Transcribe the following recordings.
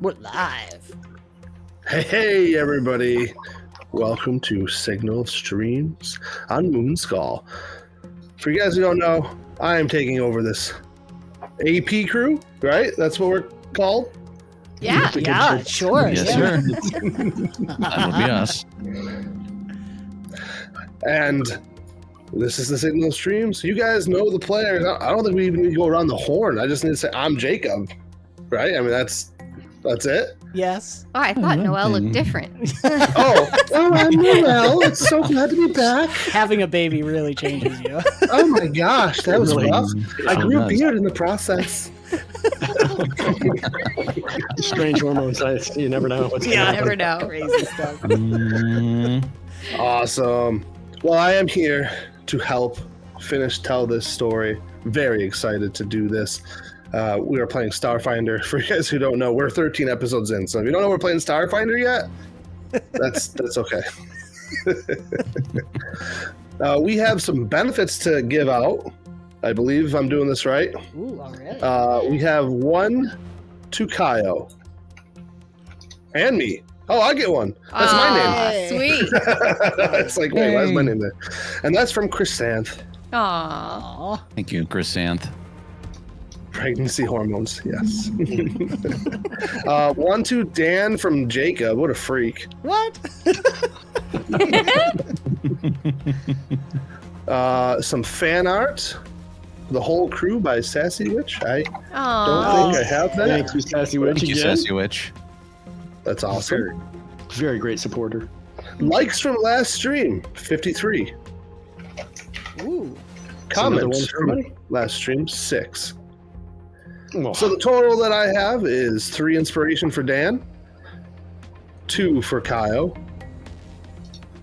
We're live. Hey, everybody. Welcome to Signal Streams on Moonskull. For you guys who don't know, I am taking over this AP crew, right? That's what we're called? Yeah, sure. Yes, yeah. sir. That would be us. And this is the Signal Streams. You guys know the players. I don't think we even need to go around the horn. I just need to say, I'm Jacob, right? I mean, that's it. Yes. Oh, I thought Noelle looked different. Oh, I'm Noelle. It's so glad to be back. Having a baby really changes you. Oh my gosh, that was Really? rough. I grew a does. beard in the process. Strange hormones. You never know what's going You to never know. Crazy stuff. Awesome. Well, I am here to help tell this story. Very excited to do this. We are playing Starfinder. For you guys who don't know, we're 13 episodes in. So if you don't know we're playing Starfinder yet, that's okay. We have some benefits to give out. I believe I'm doing this right. Ooh, already. We have one to Kaio. And me. Oh, I get one. That's my name. Sweet. It's like, wait, why is my name there? And that's from Chrysanth. Aww. Aw. Thank you, Chrysanth. Pregnancy hormones, yes. One to Dan from Jacob. What a freak. What? Some fan art. The Whole Crew by Sassy Witch. I don't Aww. think I have that. Thank you, Sassy Witch. Thank you, again. Sassy Witch. That's awesome. Very great supporter. Likes from last stream, 53. Ooh. Comments one for from everybody? last stream, 6. Oh, So the total that I have is 3 inspiration for Dan, 2 for Kaio.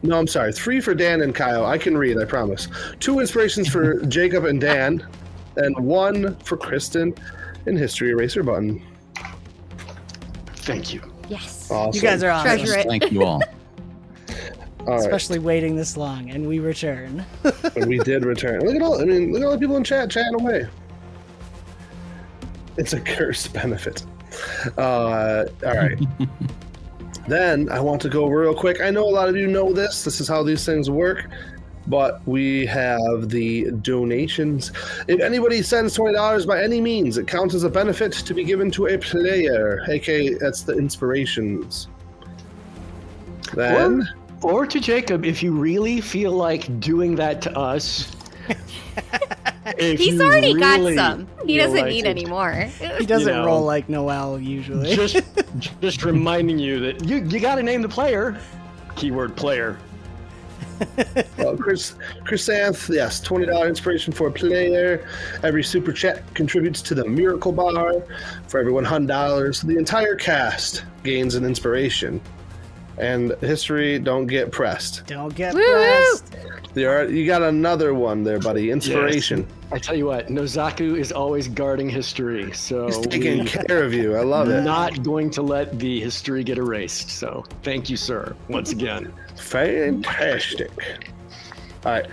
No, I'm sorry, 3 for Dan and Kaio. I can read, I promise. 2 inspirations for Jacob and Dan, and 1 for Kristen in History Eraser Button. thank you. Yes. Awesome. You guys are awesome. Treasure it. Thank you all. All right, Especially waiting this long, and we return. and we did return. Look at all the people in chat chatting away. It's a cursed benefit. All right. Then I want to go real quick. I know a lot of you know this. This is how these things work. But we have the donations. If anybody sends $20 by any means, it counts as a benefit to be given to a player. aka that's the inspirations. Then Or to Jacob, if you really feel like doing that to us. If He's you already really got some. He feel doesn't like need it, any more. He doesn't know. roll like Noelle usually. Just reminding you that you got to name the player. Keyword player. well, Chrysanth, yes, $20 inspiration for a player. Every super chat contributes to the Miracle Bar. For every $100, the entire cast gains an inspiration. And history don't get pressed. Don't get Woo! pressed. You got another one there, buddy. Inspiration. I tell you what, Nozaku is always guarding history, so He's taking care of you. I love it. not going to let the history get erased. So thank you, sir, once again. Fantastic. All right.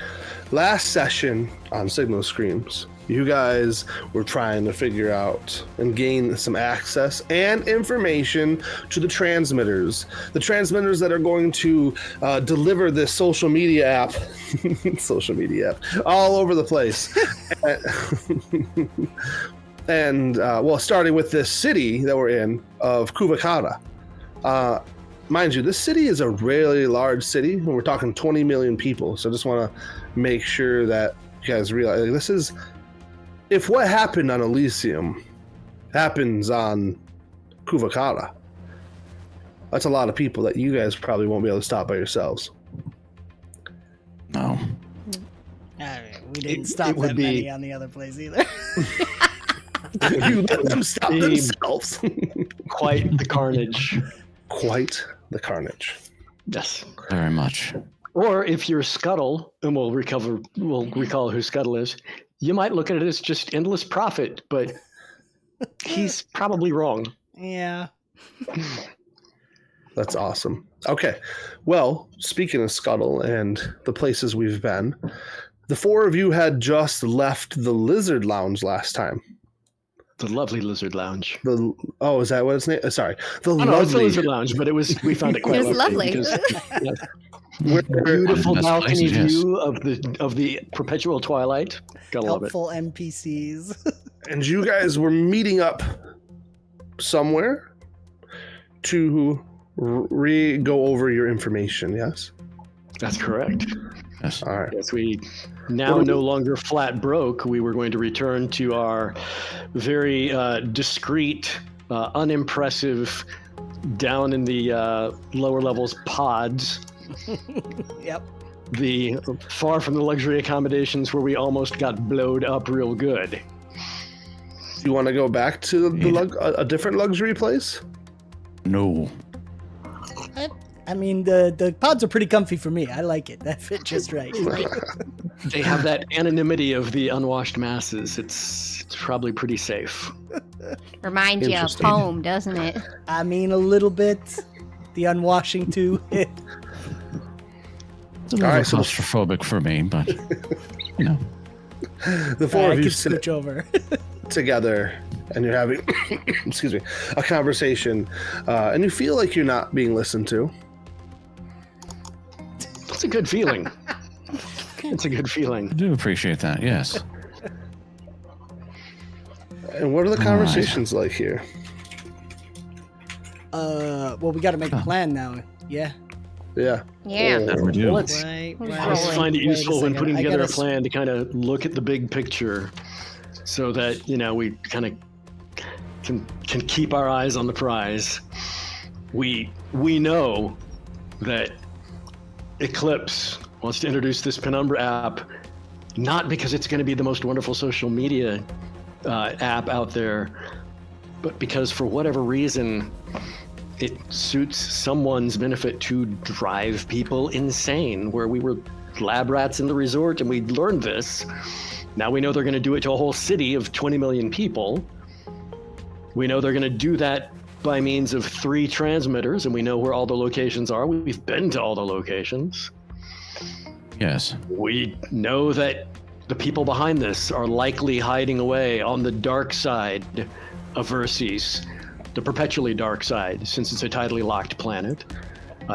Last session on Signal Screams, you guys were trying to figure out and gain some access and information to the transmitters. The transmitters that are going to deliver this social media app all over the place. And well, starting with this city that we're in of Kuvakata. Mind you, this city is a really large city. We're talking 20 million people. So I just want to make sure that you guys realize this is, if what happened on Elysium happens on Kuvakata, that's a lot of people that you guys probably won't be able to stop by yourselves. No. We didn't stop would that be- many on the other place either. You let them stop Be- themselves. Quite the carnage. Quite the carnage. Yes. Very much. Or if you're Scuttle, and we'll recall who Scuttle is, you might look at it as just endless profit, but he's probably wrong. Yeah. That's awesome. Okay. Well, speaking of Scuttle and the places we've been, the 4 of you had just left the Lizard Lounge last time. The lovely Lizard Lounge. Is that what it's named? Sorry, the Oh, no, it's the lovely. Lizard Lounge, but we found it quite It was lovely. because, yeah, We're- beautiful Best balcony places, yes. view of the perpetual twilight. Gotta love it. Helpful NPCs. and you guys were meeting up somewhere to go over your information. Yes. That's correct. Yes. All right. Yes, we now no longer flat broke. We were going to return to our very discreet, unimpressive, down in the lower levels pods. Yep. The far from the luxury accommodations where we almost got blowed up real good. Do you want to go back to a different luxury place? No. I mean, the pods are pretty comfy for me. I like it. That fit just right. They have that anonymity of the unwashed masses. It's probably pretty safe. Reminds you of Interesting. home, doesn't it? I mean, a little bit. The unwashing too. It's a little right, so- claustrophobic for me, but you know. The four I of you could sit scooch over. together and you're having, excuse me, a conversation, and you feel like you're not being listened to. It's a good feeling. It's a good feeling. I do appreciate that. Yes. And what are the All right. conversations like here? Well, we got to make a plan now. Yeah. Yeah. Yeah. That we do. Let's- Right. Who's I always rolling? find it Wait a useful when second, putting I together a gotta plan to kind of look at the big picture so that, we kind of can keep our eyes on the prize. We know that Eclipse wants to introduce this Penumbra app, not because it's going to be the most wonderful social media app out there, but because for whatever reason, it suits someone's benefit to drive people insane. Where we were lab rats in the resort and we learned this. Now we know they're going to do it to a whole city of 20 million people. We know they're going to do that by means of 3 transmitters, and we know where all the locations are. We've been to all the locations. Yes. We know that the people behind this are likely hiding away on the dark side of Verces, the perpetually dark side, since it's a tidally locked planet,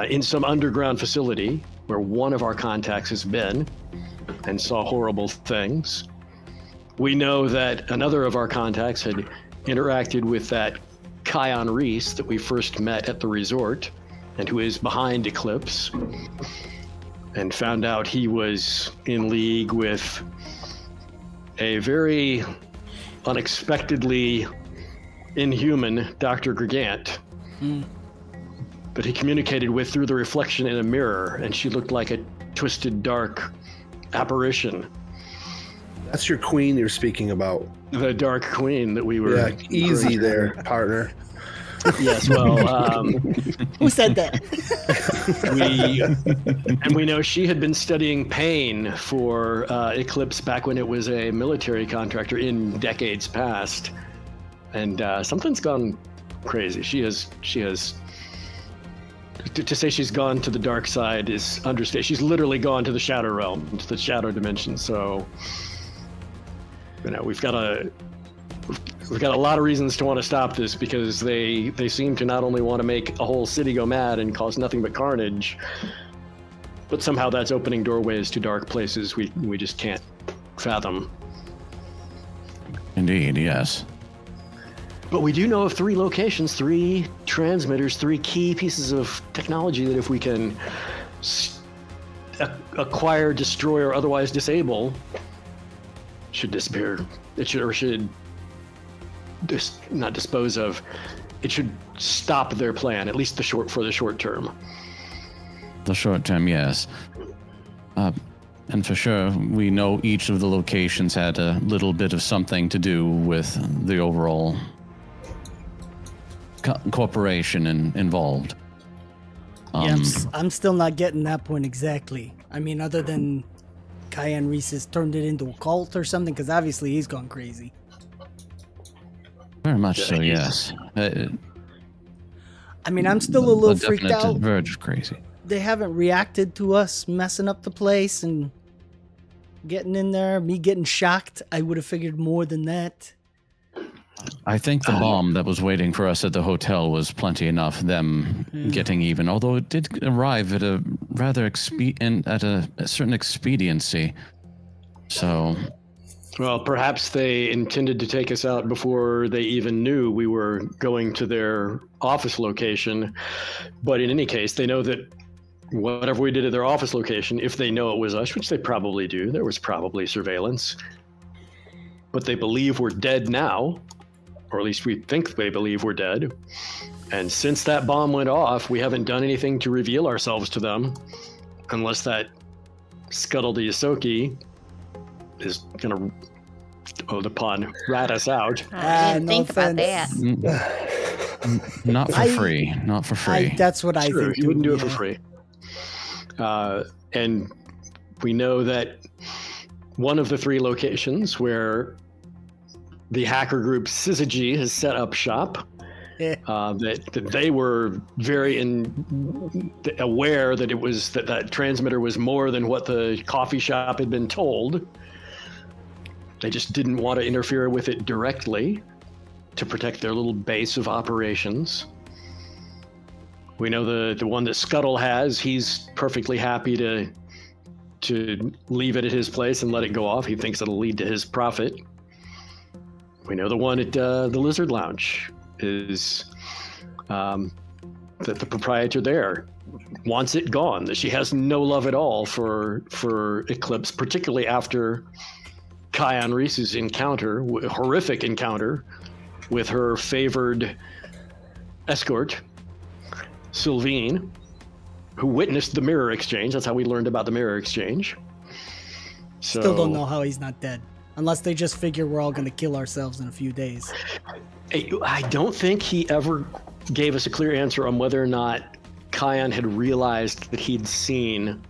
in some underground facility where one of our contacts has been and saw horrible things. We know that another of our contacts had interacted with that Kion Reese that we first met at the resort and who is behind Eclipse, and found out he was in league with a very unexpectedly inhuman Dr. Gigant that he communicated with through the reflection in a mirror, and she looked like a twisted, dark apparition. That's your queen you're speaking about. The Dark Queen that we were... Yeah, easy there, partner. Yes, well, Who said that? we know she had been studying pain for Eclipse back when it was a military contractor in decades past, and something's gone crazy. She has. To say she's gone to the dark side is understated. She's literally gone to the shadow realm, to the shadow dimension. So, we've got a lot of reasons to want to stop this, because they seem to not only want to make a whole city go mad and cause nothing but carnage, but somehow that's opening doorways to dark places we just can't fathom. Indeed. Yes. But we do know of 3 locations, 3 transmitters, 3 key pieces of technology that if we can acquire, destroy, or otherwise disable, should disappear. It should not dispose of. It should stop their plan, at least for the short term. The short term, yes. And for sure, we know each of the locations had a little bit of something to do with the overall corporation involved. Yeah, I'm still not getting that point exactly. I mean, other than Kion Reese has turned it into a cult or something, because obviously he's gone crazy. Very much so, yes. I mean, I'm still a little freaked out. Verge of crazy. They haven't reacted to us messing up the place and getting in there. Me getting shocked. I would have figured more than that. I think the bomb that was waiting for us at the hotel was plenty enough. Them getting even, although it did arrive at a rather at a certain expediency. So, Well, perhaps they intended to take us out before they even knew we were going to their office location. But in any case, they know that whatever we did at their office location, if they know it was us, which they probably do, there was probably surveillance. But they believe we're dead now, or at least we think they believe we're dead. And since that bomb went off, we haven't done anything to reveal ourselves to them, unless that Scuttle the Yosoki is gonna, oh the pun, rat us out. I didn't no think about offense. that. not for free. Not for free. That's what I Sure, think. you wouldn't do it yeah. for free. And we know that one of the 3 locations where the hacker group Syzygy has set up shop, Yeah. that they were very aware that it was that transmitter was more than what the coffee shop had been told. They just didn't want to interfere with it directly to protect their little base of operations. We know the one that Scuttle has, he's perfectly happy to leave it at his place and let it go off. He thinks it'll lead to his profit. We know the one at the Lizard Lounge is that the proprietor there wants it gone, that she has no love at all for Eclipse, particularly after Kion Reese's horrific encounter with her favored escort, Sylvine, who witnessed the mirror exchange. That's how we learned about the mirror exchange. So, Still don't know how he's not dead. Unless they just figure we're all going to kill ourselves in a few days. I don't think he ever gave us a clear answer on whether or not Kion had realized that he'd seen,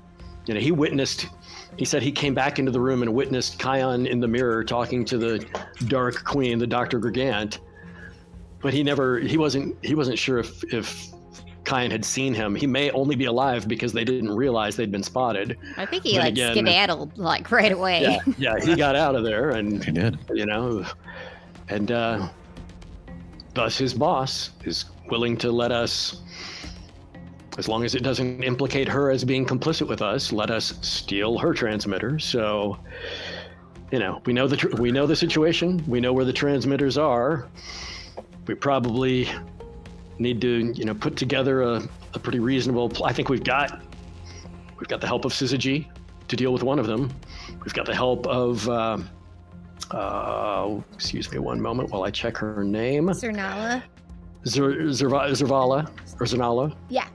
he said he came back into the room and witnessed Kion in the mirror talking to the Dark Queen, the Dr. Gigant. But he wasn't sure if Kion had seen him. He may only be alive because they didn't realize they'd been spotted. I think he But skedaddled right away. Yeah, he got out of there, and He did. And thus his boss is willing to let us, as long as it doesn't implicate her as being complicit with us, let us steal her transmitter. So, we know the situation. We know where the transmitters are. We probably need to, put together a pretty reasonable. I think we've got the help of Syzygy to deal with one of them. We've got the help of. Excuse me one moment while I check her name. Zernala. Zervala or Zanala. Yeah.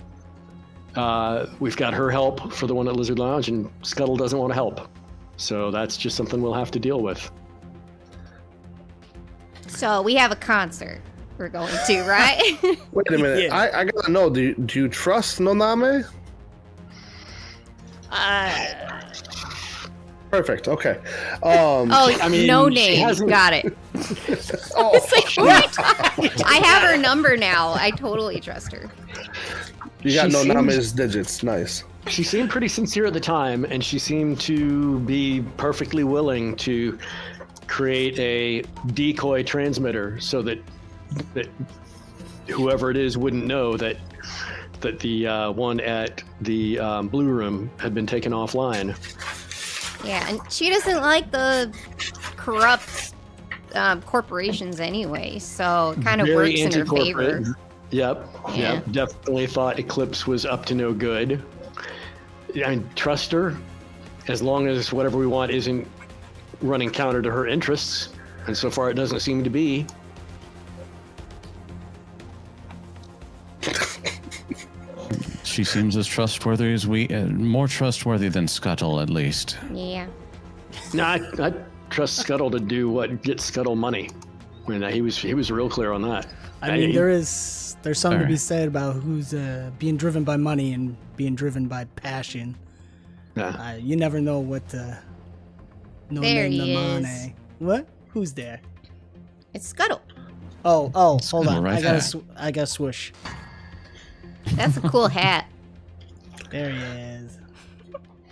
We've got her help for the one at Lizard Lounge, and Scuttle doesn't want to help. So that's just something we'll have to deal with. So we have a concert we're going to, right? Wait a minute. Yeah. I gotta know. Do you trust Noname? Perfect. Okay. I mean, no she name. hasn't- Got it. Oh, It's like, who am I talking to? I have her number now. I totally trust her. you got she Noname's seems- digits. Nice. She seemed pretty sincere at the time, and she seemed to be perfectly willing to create a decoy transmitter so that whoever it is wouldn't know that the one at the Blue Room had been taken offline. Yeah, and she doesn't like the corrupt corporations anyway, so it kind of Very works in her anti-corporate. favor. Yep. Yeah. Yep. Definitely thought Eclipse was up to no good. I trust her as long as whatever we want isn't running counter to her interests. And so far it doesn't seem to be. She seems as trustworthy as more trustworthy than Scuttle, at least. Yeah. No, I trust Scuttle to do what gets Scuttle money. I mean, he was real clear on that. I mean, there's something to be Alright. said about who's being driven by money and being driven by passion. Yeah. You never know what no There name he Namane. is. What? Who's there? It's Scuttle. Oh, hold Scuttle on. right I got swoosh. That's a cool hat. There he is.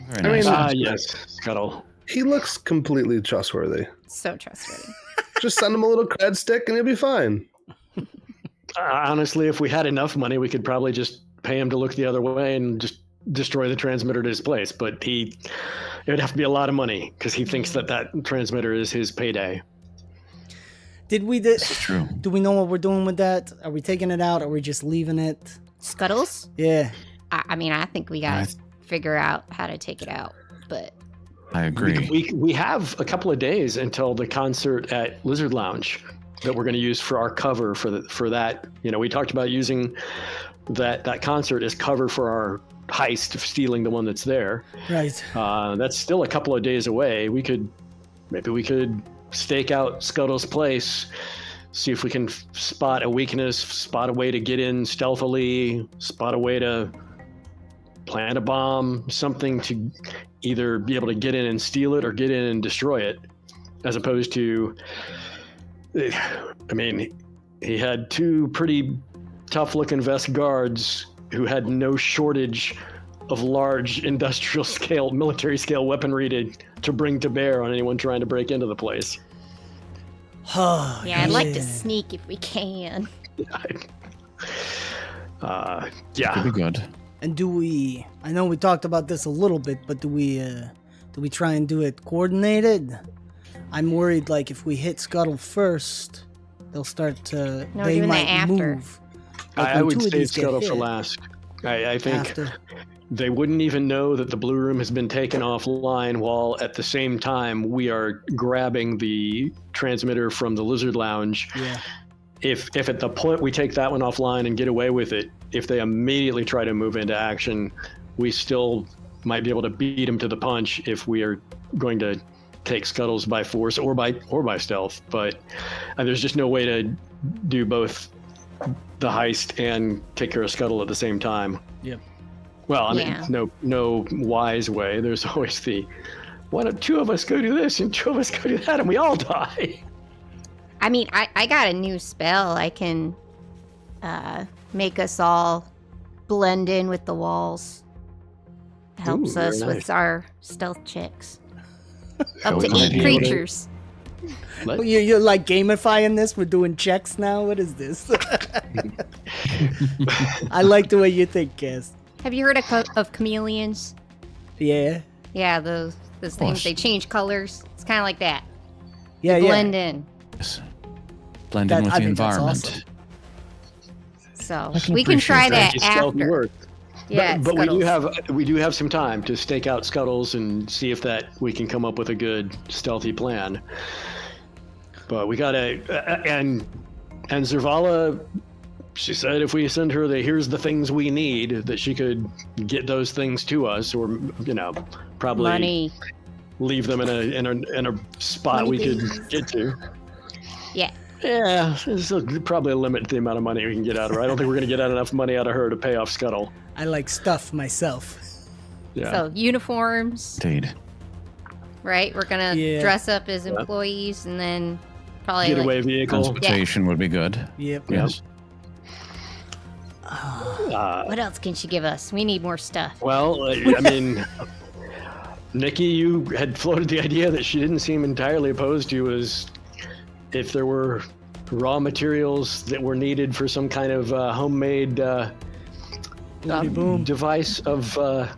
Very I nice. mean, Yes, Scuttle. He looks completely trustworthy. So trustworthy. Just send him a little cred stick and he'll be fine. Honestly, if we had enough money, we could probably just pay him to look the other way and just destroy the transmitter to his place. But it would have to be a lot of money because he thinks that transmitter is his payday. It's true. Do we know what we're doing with that? Are we taking it out? Or are we just leaving it? Scuttles? Yeah. I mean, I think we gotta figure out how to take it out. But I agree. We have a couple of days until the concert at Lizard Lounge that we're going to use for our cover for that. You know, we talked about using that concert as cover for our heist of stealing the one that's there. Right. That's still a couple of days away. Maybe we could stake out Scuttle's place, see if we can spot a weakness, spot a way to get in stealthily, spot a way to plant a bomb, something to either be able to get in and steal it or get in and destroy it, as opposed to, I mean, he had two pretty tough-looking vest guards who had no shortage of large industrial scale, military scale weaponry to bring to bear on anyone trying to break into the place. Yeah, I'd like to sneak if we can. Yeah. Could be good. And I know we talked about this a little bit, but do we try and do it coordinated? I'm worried, like, if we hit Scuttle first, they'll start to, No, they doing might that after. move. I when would two of save these get Scuttle for hit, last. I think after. they wouldn't even know that the Blue Room has been taken offline while at the same time we are grabbing the transmitter from the Lizard Lounge. Yeah. If at the point we take that one offline and get away with it, if they immediately try to move into action, we still might be able to beat them to the punch if we are going to take Scuttles by force or by stealth. But there's just no way to do both the heist and take care of Scuttle at the same time. Yep. Well, I mean, no wise way. There's always two of us go do this and two of us go do that and we all die. I mean, I got a new spell. I can make us all blend in with the walls. Helps Ooh, us very with nice. our stealth checks. That Up to was 8 ideal. creatures. You're like gamifying this? We're doing checks now? What is this? I like the way you think, Cass. Have you heard of chameleons? Yeah. Yeah, those things. They change colors. It's kind of like that. Yeah, Blend in. Yes. Blend in with I the think that's environment. awesome. So I can we can try appreciate that Just stealthy after. work. Yeah, but Scuttles. we do have some time to stake out Scuttles and see if we can come up with a good stealthy plan. But we gotta and Zervala, she said if we send her here's the things we need, that she could get those things to us, or probably Money. leave them in a spot Money we babies. could get to. Yeah. Yeah, there's probably a limit to the amount of money we can get out of her. I don't think we're gonna get enough money out of her to pay off Scuttle. I like stuff myself. Yeah. So uniforms, Indeed. right? We're gonna Yeah. dress up as employees and then probably Getaway vehicle. Transportation would be good. Yep. Yes. what else can she give us? We need more stuff. Well, I mean, Nicky, you had floated the idea that she didn't seem entirely opposed to was if there were raw materials that were needed for some kind of homemade boom. device of bomb.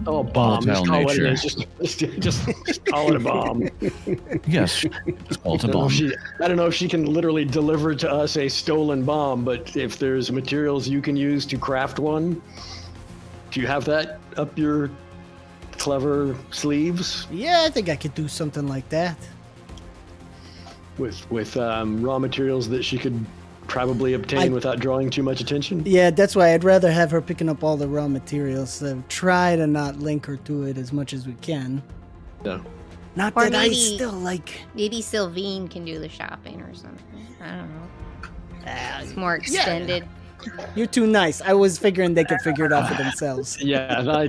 Volatile Just call nature. it just call it a bomb. Yes. Just bolt a I don't know bomb. if I don't know if she can literally deliver to us a stolen bomb, but if there's materials you can use to craft one, do you have that up your clever sleeves Yeah, I think I could do something like that. with raw materials that she could probably obtain without drawing too much attention? Yeah, that's why I'd rather have her picking up all the raw materials. So try to not link her to it as much as we can. No. Not Or that I maybe- still like. Maybe Sylvine can do the shopping or something. I don't know. It's more extended. You're too nice. I was figuring they could figure it out for themselves. Zervala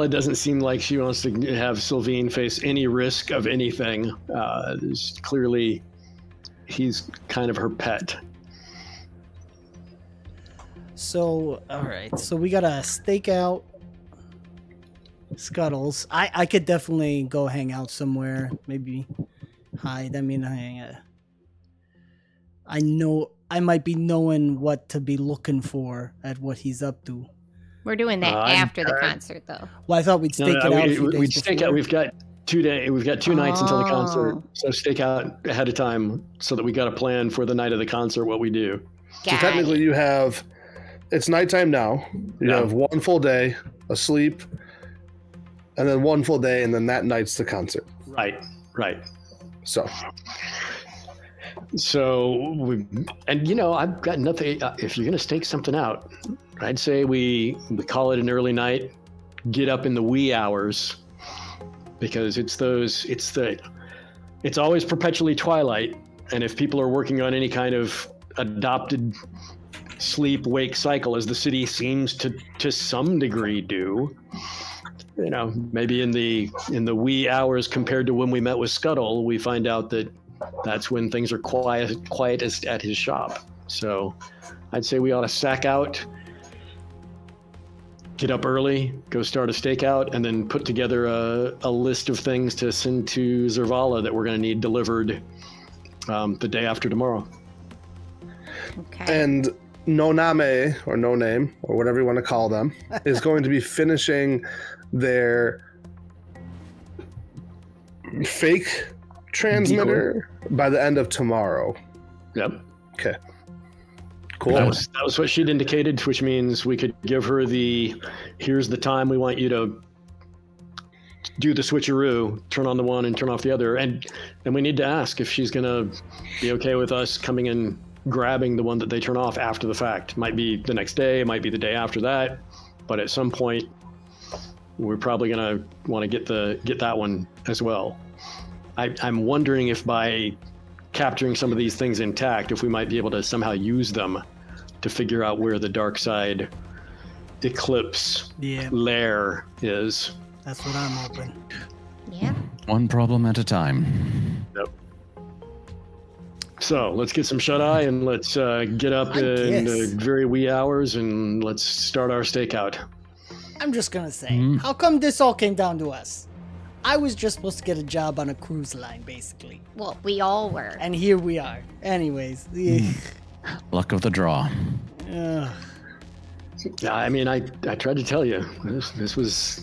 doesn't seem like she wants to have Sylvine face any risk of anything. There's clearly, he's kind of her pet. So, all right. So we gotta stake out Scuttles. I could definitely go hang out somewhere. Maybe hide. I mean, I know I might be knowing what to be looking for at what he's up to. We're doing that after the concert, though. Well, I thought we'd stake it out a few days we'd stake out. We've got 2 days. We've got 2 nights until the concert. So stake out ahead of time so that we got a plan for the night of the concert. What we do. So technically, you have. It's nighttime now. You have 1 full day of sleep, and then 1 full day, and then that night's the concert. Right. So I've got nothing. If you're gonna stake something out, I'd say we call it an early night. Get up in the wee hours, because it's always perpetually twilight, and if people are working on any kind of adopted sleep-wake cycle, as the city seems to some degree do, maybe in the wee hours compared to when we met with Scuttle, we find out that that's when things are quietest at his shop. So I'd say we ought to sack out, get up early, go start a stakeout, and then put together a list of things to send to Zervala that we're going to need delivered the day after tomorrow. Okay. And No Name, or No Name, or whatever you want to call them, is going to be finishing their fake transmitter by the end of tomorrow. Yep. Okay. Cool. That was what she'd indicated, which means we could give her here's the time we want you to do the switcheroo, turn on the one and turn off the other. And we need to ask if she's going to be okay with us coming and grabbing the one that they turn off after the fact. Might be the next day, it might be the day after that, but at some point we're probably going to want to get that one as well. I'm wondering if by capturing some of these things intact, if we might be able to somehow use them to figure out where the dark side eclipse lair is. That's what I'm hoping. Yeah. One problem at a time. Yep. So let's get some shut-eye and let's get up in the very wee hours and let's start our stakeout. I'm just gonna say, how come this all came down to us? I was just supposed to get a job on a cruise line, basically. Well, we all were. And here we are. Anyways. Luck of the draw. Yeah, I mean, I tried to tell you. This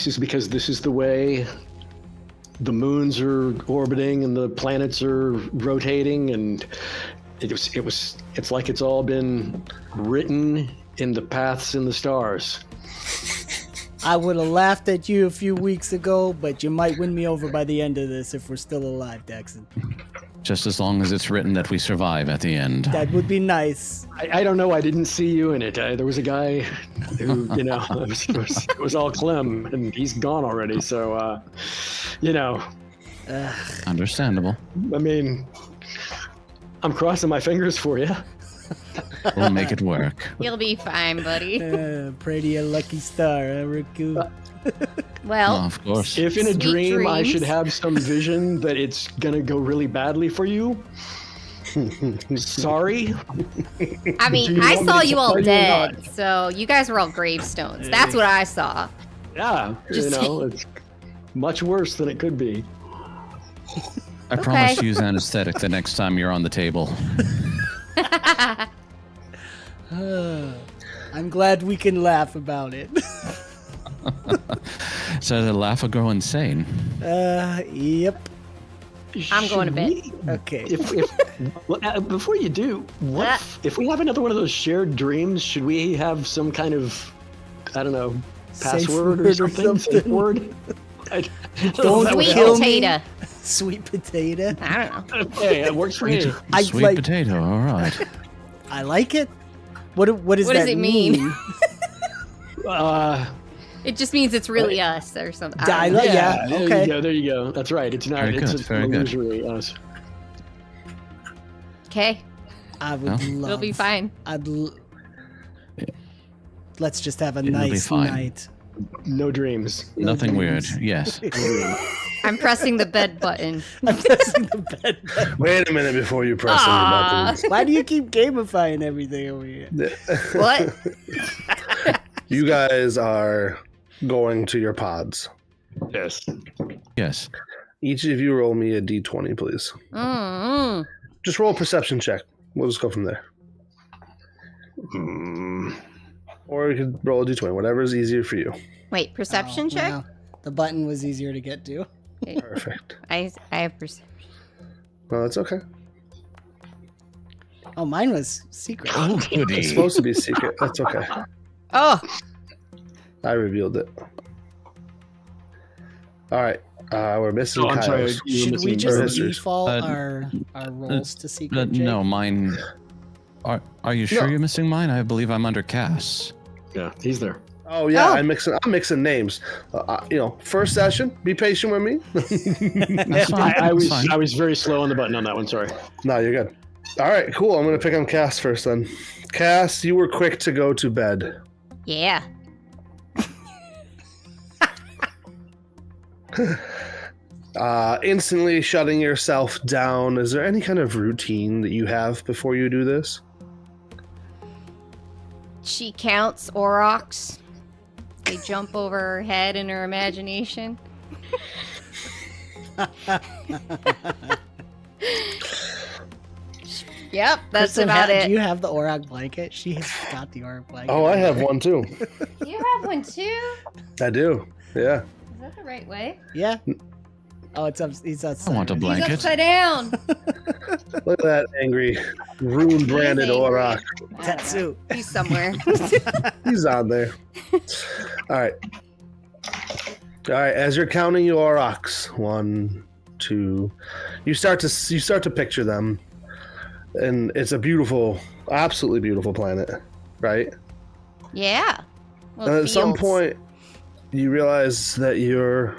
is because this is the way the moons are orbiting and the planets are rotating, and it's like it's all been written in the paths in the stars. I would have laughed at you a few weeks ago, but you might win me over by the end of this if we're still alive, Daxxon. Just as long as it's written that we survive at the end. That would be nice. I don't know. I didn't see you in it. There was a guy who, it was all Klem, and he's gone already. So, Understandable. I mean, I'm crossing my fingers for you. We'll make it work. You'll be fine, buddy. Pray to your lucky star, Riku. Well, Of course. If in a Sweet dream I dreams. should have some vision that it's gonna go really badly for you, sorry. I mean, Do you I want saw me to you all tell you or dead, not? so you guys were all gravestones. That's what I saw. Yeah, Just- it's much worse than it could be. I promise to use anesthetic the next time you're on the table. I'm glad we can laugh about it. So the laugh will go insane. Yep. I'm going to bed. Okay. Before you do, if we have another one of those shared dreams? Should we have some kind of, I don't know, password or something? Safe word? Don't Sweet kill me. potato. Sweet potato. I don't know. Hey, it works for me. Sweet potato, all right. I like it. What does What that does it mean? It It just means it's really us or something. I I don't know. like- yeah, okay. There you go. That's right. It's not. Very It's good, a very good. illusory us. Okay, I would Well, love. it'll be fine. Let's just have a It'll be nice fine. night. No dreams. Nothing weird. Yes. I'm pressing the bed button. I'm pressing the bed button. Wait a minute before you press any buttons. Why do you keep gamifying everything over here? What? You guys are going to your pods. Yes. Yes. Each of you roll me a d20, please. Mm-hmm. Just roll a perception check. We'll just go from there. Or you could roll a d20, whatever is easier for you. Wait, perception check? Wow. The button was easier to get to. Perfect. I have perception. Well, that's okay. Oh, mine was secret. Oh, goody. It's supposed to be secret. That's okay. Oh, I revealed it. All right. We're missing Oh, I'm sorry. Kyle's. You were Should we missing just history. default Uh, our rolls to secret? Jake? No, mine. Are you sure No. you're missing mine? I believe I'm under Cass. Yeah, he's there. Oh yeah, Oh. I'm mixing names. First session. Be patient with me. That's fine. I That's fine. was very slow on the button on that one. Sorry. No, you're good. All right, cool. I'm gonna pick on Cass first then. Cass, you were quick to go to bed. yeah. Instantly shutting yourself down. Is there any kind of routine that you have before you do this? She counts aurochs. They jump over her head in her imagination. Yep, that's Kristen, about do it. you have the Auroch blanket? She's got the Auroch blanket. Oh, I have one too. You have one too? I do. Yeah. Is that the right way? Yeah. Oh, it's up. He's outside. I want a He's blanket. upside down. Look at that angry, rune branded He's angry. Auroch. Tetsu. He's somewhere. He's on there. All right. All right. As you're counting your Aurochs, 1, 2, you start to picture them, and it's a beautiful, absolutely beautiful planet, right? Yeah. And at some point, you realize that you're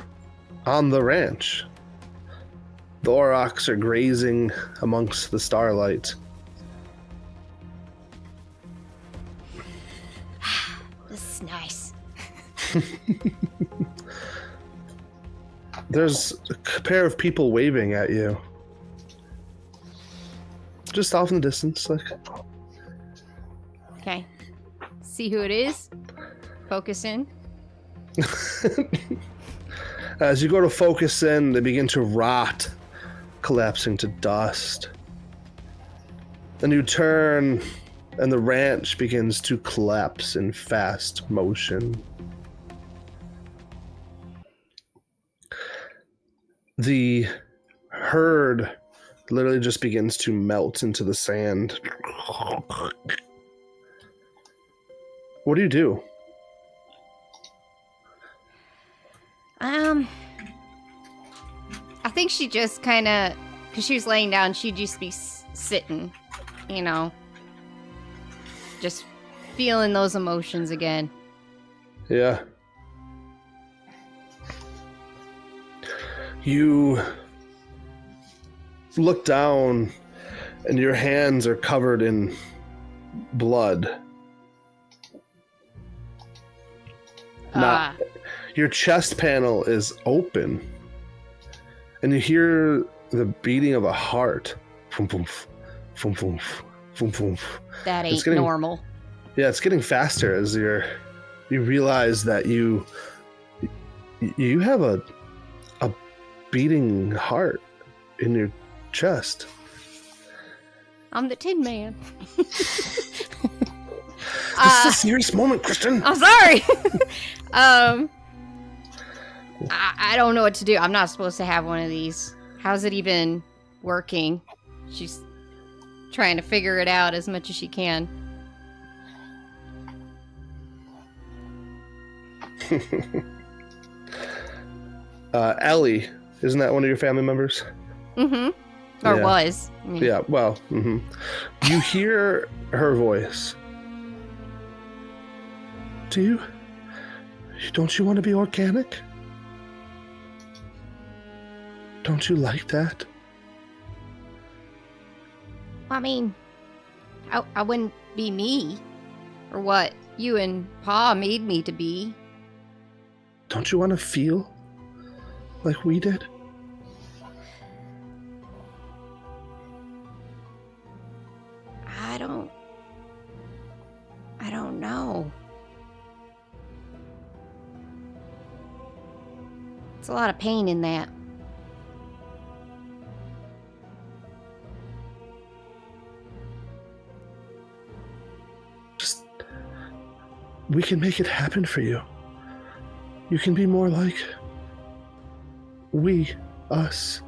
on the ranch. The aurochs are grazing amongst the starlight. This is nice. There's a pair of people waving at you. Just off in the distance, like. Okay. See who it is? Focus in. As you go to focus in, they begin to rot, collapsing to dust. Then you turn, and the ranch begins to collapse in fast motion. The herd literally just begins to melt into the sand. What do you do? I think she just kind of, because she was laying down, she'd just be sitting, you know, just feeling those emotions again. Yeah. You look down, and your hands are covered in blood. Not, your chest panel is open, and you hear the beating of a heart. Boom, boom, boom, boom, boom, boom. That It's ain't getting- normal. Yeah, it's getting faster as you realize that you have a beating heart in your chest. I'm the Tin Man. This is a serious moment, Kristen. I'm sorry. I don't know what to do. I'm not supposed to have one of these. How's it even working? She's trying to figure it out as much as she can. Ellie, isn't that one of your family members? Mm-hmm. Or Yeah. was. I mean, Yeah, well, you hear her voice. Don't you want to be organic? Don't you like that? I mean, I wouldn't be me. Or what you and Pa made me to be. Don't you want to feel like we did? I don't know. It's a lot of pain in that. Just, we can make it happen for you. You can be more like us.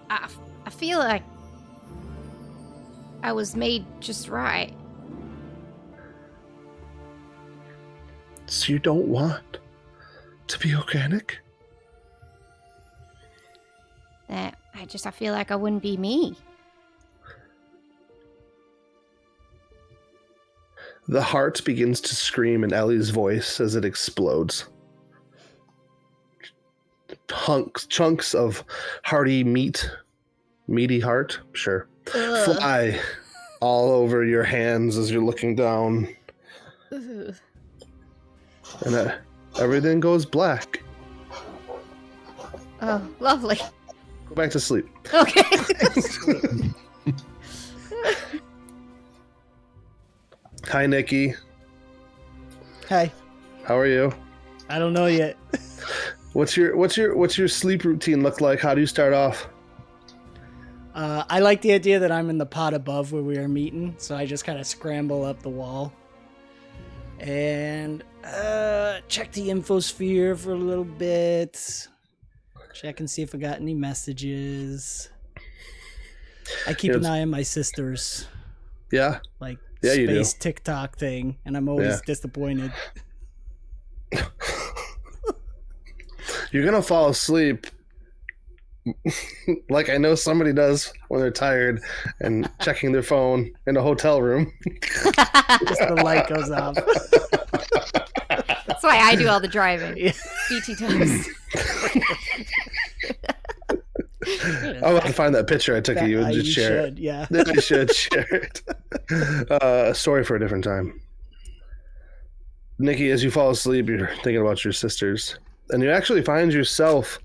I feel like I was made just right. So you don't want to be organic? That I feel like I wouldn't be me. The heart begins to scream in Ellie's voice as it explodes. Chunks of hearty meaty heart, sure, fly all over your hands as you're looking down. Ugh. And everything goes black. Oh, lovely. Go back to sleep. Okay. Hi, Nicky. Hey, How are you? I don't know yet. What's your sleep routine look like? How do you start off? I like the idea that I'm in the pot above where we are meeting, so I just kind of scramble up the wall and check the infosphere for a little bit. Check and see if I got any messages. I keep an eye on my sister's Yeah. Yeah, you do. space TikTok thing, and I'm always disappointed. You're gonna fall asleep like I know somebody does when they're tired and checking their phone in a hotel room. Just the light goes off. That's why I do all the driving. Yeah. BT times. I'll have to find that picture I took of you and just share it. Yeah. I should share it. A story for a different time. Nicky, as you fall asleep, you're thinking about your sisters. And you actually find yourself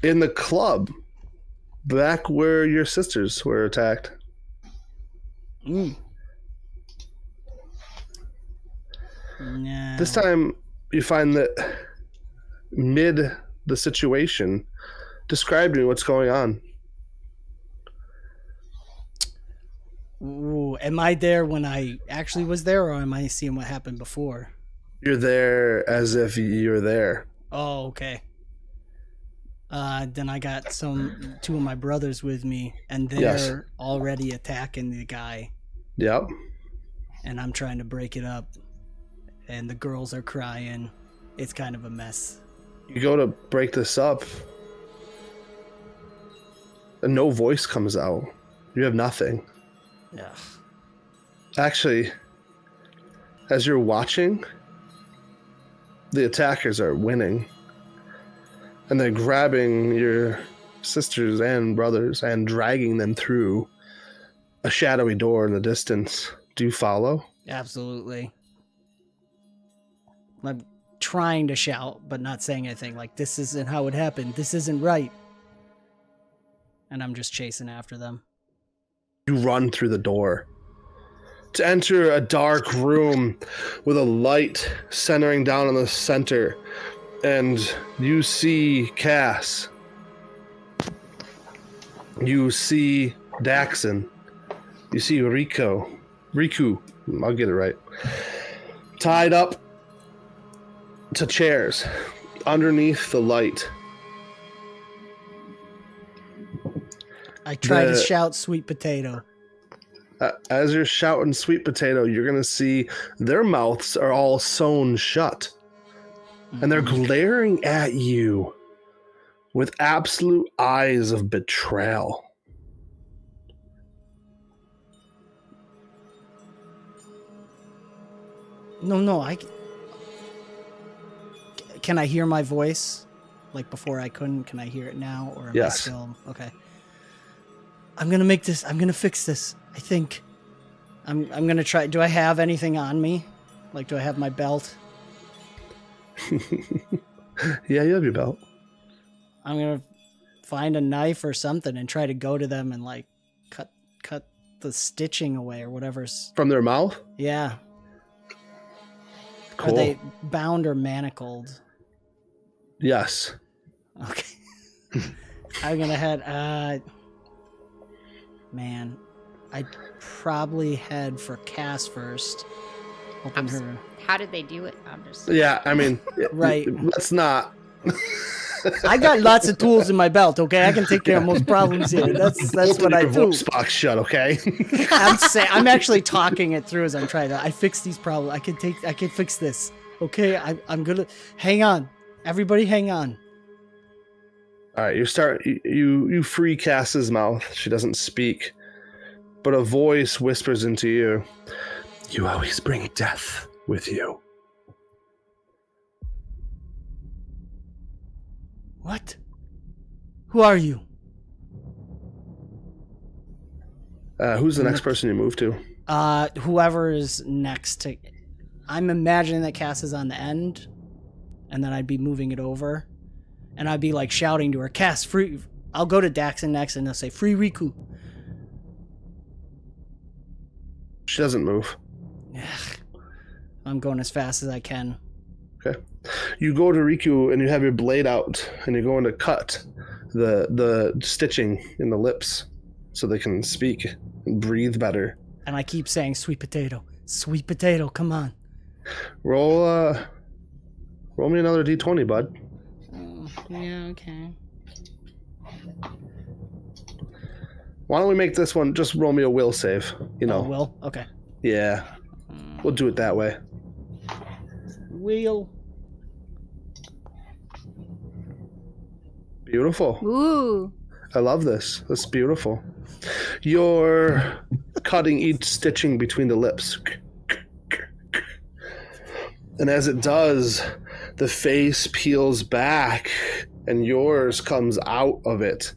in the club back where your sisters were attacked. No. This time, you find that mid the situation, describe to me what's going on. Ooh, am I there when I actually was there, or am I seeing what happened before? You're there as if you're there. Oh, okay. Then I got two of my brothers with me, and they're already attacking the guy. Yep. And I'm trying to break it up, and the girls are crying. It's kind of a mess. You go to break this up, and no voice comes out. You have nothing. Yeah. Actually, as you're watching, the attackers are winning. And they're grabbing your sisters and brothers and dragging them through a shadowy door in the distance. Do you follow? Absolutely. I'm trying to shout, but not saying anything. Like, this isn't how it happened. This isn't right. And I'm just chasing after them. You run through the door to enter a dark room with a light centering down in the center. And you see Cass. You see Daxxon. You see Riku. I'll get it right. Tied up to chairs underneath the light. I try to shout sweet potato. As you're shouting sweet potato, you're going to see their mouths are all sewn shut. And they're glaring at you with absolute eyes of betrayal. No, can I hear my voice? Like before I couldn't, can I hear it now? Or am I still... Okay. I'm going to fix this. I think. I'm going to try. Do I have anything on me? Like, do I have my belt? Yeah, you have your belt. I'm going to find a knife or something and try to go to them and, like, cut the stitching away or whatever's... From their mouth? Yeah. Cool. Are they bound or manacled? Yes. Okay. I'm gonna head. Man, I'd probably head for Cass first. Open her. How did they do it? I'm just. Yeah, I mean, Right. Let's not. I got lots of tools in my belt. Okay, I can take care of most problems here. That's what I Your do. voice box shut, okay? I'm actually talking it through as I'm trying to. I fix these problems. I can fix this. Okay, I'm gonna hang on. Everybody, hang on. All right, you free Cass's mouth. She doesn't speak, but a voice whispers into you. You always bring death with you. What? Who are you? Who's the next person you move to? Whoever is next to. I'm imagining that Cass is on the end, and then I'd be moving it over, and I'd be like shouting to her, Cass, free. I'll go to Daxxon next, and they'll say, free Riku. She doesn't move. I'm going as fast as I can. Okay. You go to Riku and you have your blade out and you're going to cut the stitching in the lips so they can speak and breathe better. And I keep saying, sweet potato, come on. Roll me another d20, bud. Oh, yeah, okay. Why don't we make this one, just roll me a will save, you know. Oh, will? Okay. Yeah. We'll do it that way. Will. Beautiful. Ooh. I love this. That's beautiful. You're cutting each stitching between the lips. And as it does, the face peels back and yours comes out of it.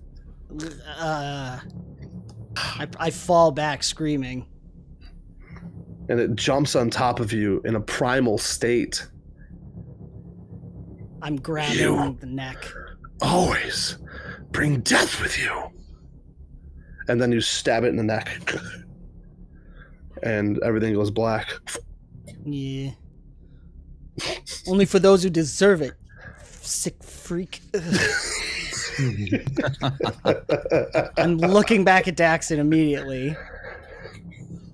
I fall back screaming. And it jumps on top of you in a primal state. I'm grabbing the neck. Always bring death with you. And then you stab it in the neck. And everything goes black. Yeah. Only for those who deserve it. Sick freak. I'm looking back at Daxxon immediately.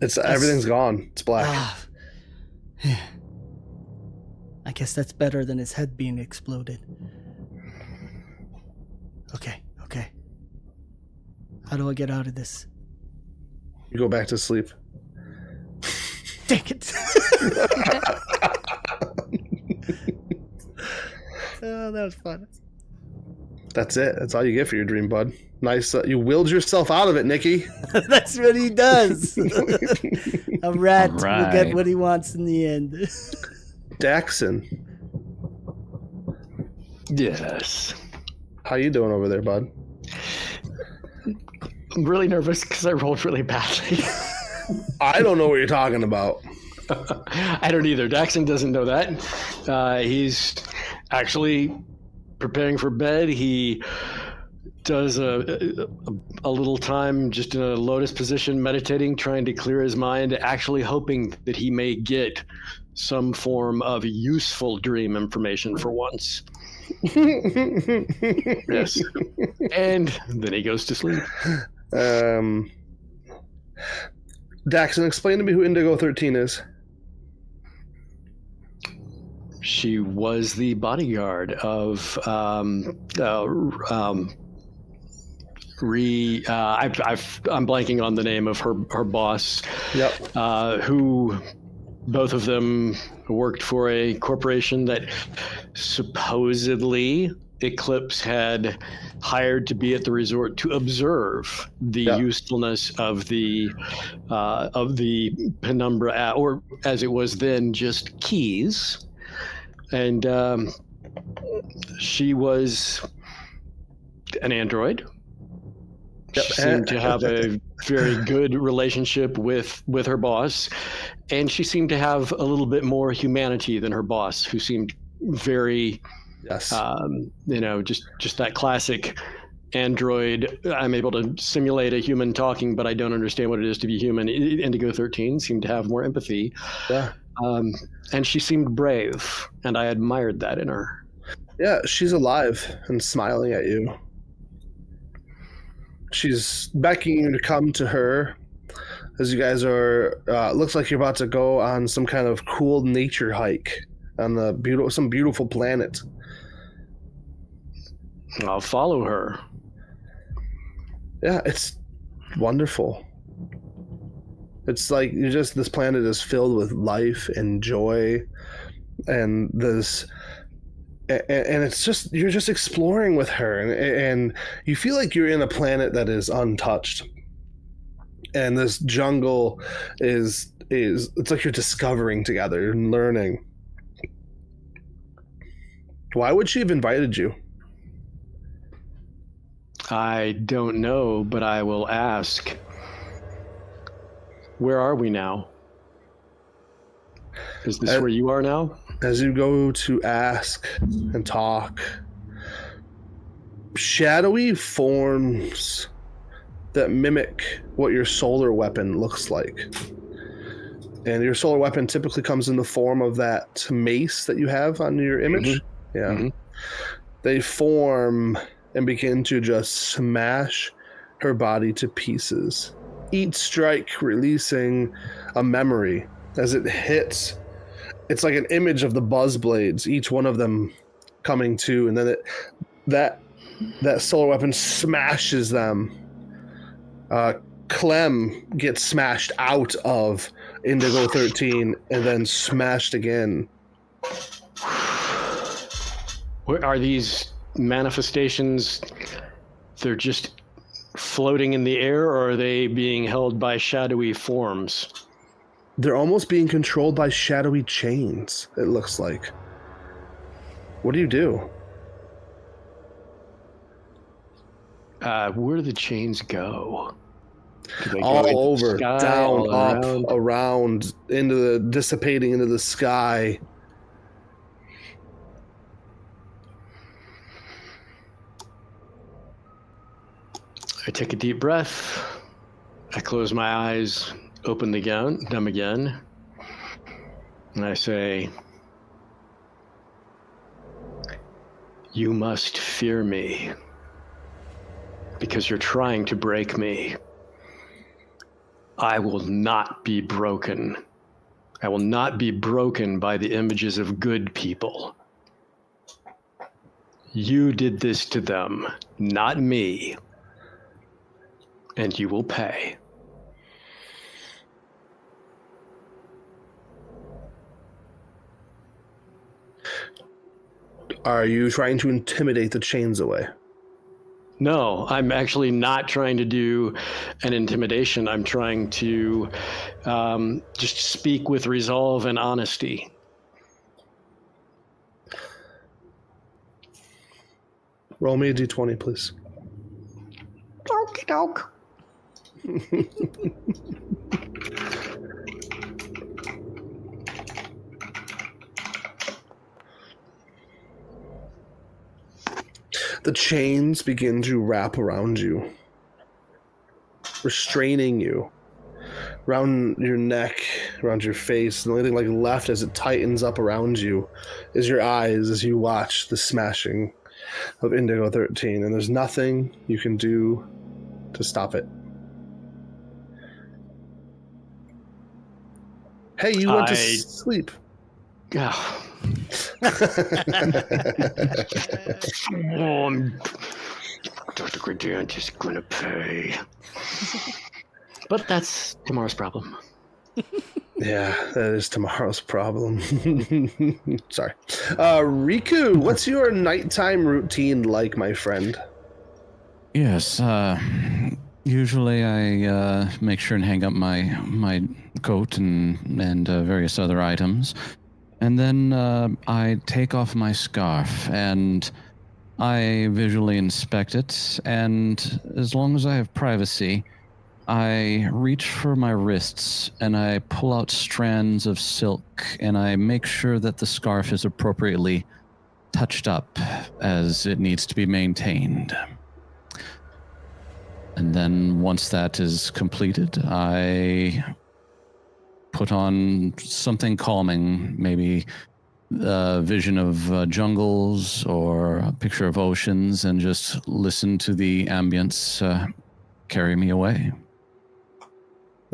Everything's gone. It's black. I guess that's better than his head being exploded. Okay. How do I get out of this? You go back to sleep. Dang it. Oh, that was fun. That's it. That's all you get for your dream, bud. Nice. You willed yourself out of it, Nicky. That's what he does. A rat will Alright. get what he wants in the end. Daxxon, Yes. how you doing over there, bud? I'm really nervous because I rolled really badly. I don't know what you're talking about. I don't either. Daxxon doesn't know that. He's actually preparing for bed. He does a little time just in a lotus position, meditating, trying to clear his mind, actually hoping that he may get some form of useful dream information for once. Yes. And then he goes to sleep. Daxxon, explain to me who Indigo 13 is. She was the bodyguard of I'm blanking on the name of her boss. Yep. Who both of them worked for a corporation that supposedly Eclipse had hired to be at the resort to observe the usefulness of the penumbra, or as it was then, just keys. And she was an android. Yep. She seemed to have a very good relationship with her boss, and she seemed to have a little bit more humanity than her boss, who seemed very, Yes. just that classic android. I'm able to simulate a human talking, but I don't understand what it is to be human. Indigo 13 seemed to have more empathy. Yeah. And she seemed brave, and I admired that in her. Yeah, she's alive and smiling at you. She's beckoning you to come to her as you guys are, looks like you're about to go on some kind of cool nature hike on some beautiful planet. I'll follow her. Yeah, it's wonderful. It's like this planet is filled with life and joy, and it's just, you're just exploring with her, and you feel like you're in a planet that is untouched, and this jungle is it's like you're discovering together and learning. Why would she have invited you? I don't know, but I will ask. Where are we now? Is this where you are now? As you go to ask and talk, shadowy forms that mimic what your solar weapon looks like. And your solar weapon typically comes in the form of that mace that you have on your image. Mm-hmm. Yeah. Mm-hmm. They form and begin to just smash her body to pieces. Each strike releasing a memory as it hits. It's like an image of the buzz blades, each one of them coming to, and then that solar weapon smashes them. Klem gets smashed out of Indigo 13 and then smashed again. What are these manifestations? They're just floating in the air, or are they being held by shadowy forms? They're almost being controlled by shadowy chains, it looks like. What do you do? Where do the chains go? Do they go all over, sky, down, all up, around, dissipating into the sky. I take a deep breath. I close my eyes, open them again, and I say, "You must fear me, because you're trying to break me. I will not be broken. I will not be broken by the images of good people. You did this to them, not me. And you will pay." Are you trying to intimidate the chains away? No, I'm actually not trying to do an intimidation. I'm trying to just speak with resolve and honesty. Roll me a d20, please. Okie doke. The chains begin to wrap around you, restraining you, around your neck, around your face. The only thing like left as it tightens up around you is your eyes as you watch the smashing of Indigo 13, and there's nothing you can do to stop it. Hey, you went to sleep. Yeah. Dr. Gradient is gonna pay. But that's tomorrow's problem. Yeah, that is tomorrow's problem. Sorry. Riku, what's your nighttime routine like, my friend? Yes, usually I make sure and hang up my coat and various other items. And then I take off my scarf and I visually inspect it. And as long as I have privacy, I reach for my wrists and I pull out strands of silk and I make sure that the scarf is appropriately touched up as it needs to be maintained. And then once that is completed, I put on something calming, maybe a vision of jungles or a picture of oceans, and just listen to the ambience carry me away.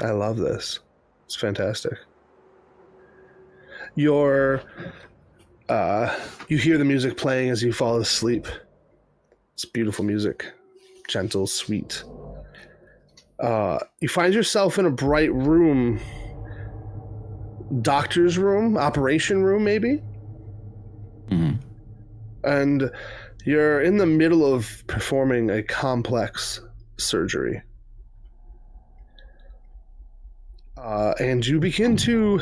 I love this. It's fantastic. You hear the music playing as you fall asleep. It's beautiful music, gentle, sweet. You find yourself in a bright room, doctor's room, operation room, maybe? Mm-hmm. And you're in the middle of performing a complex surgery. And you begin to,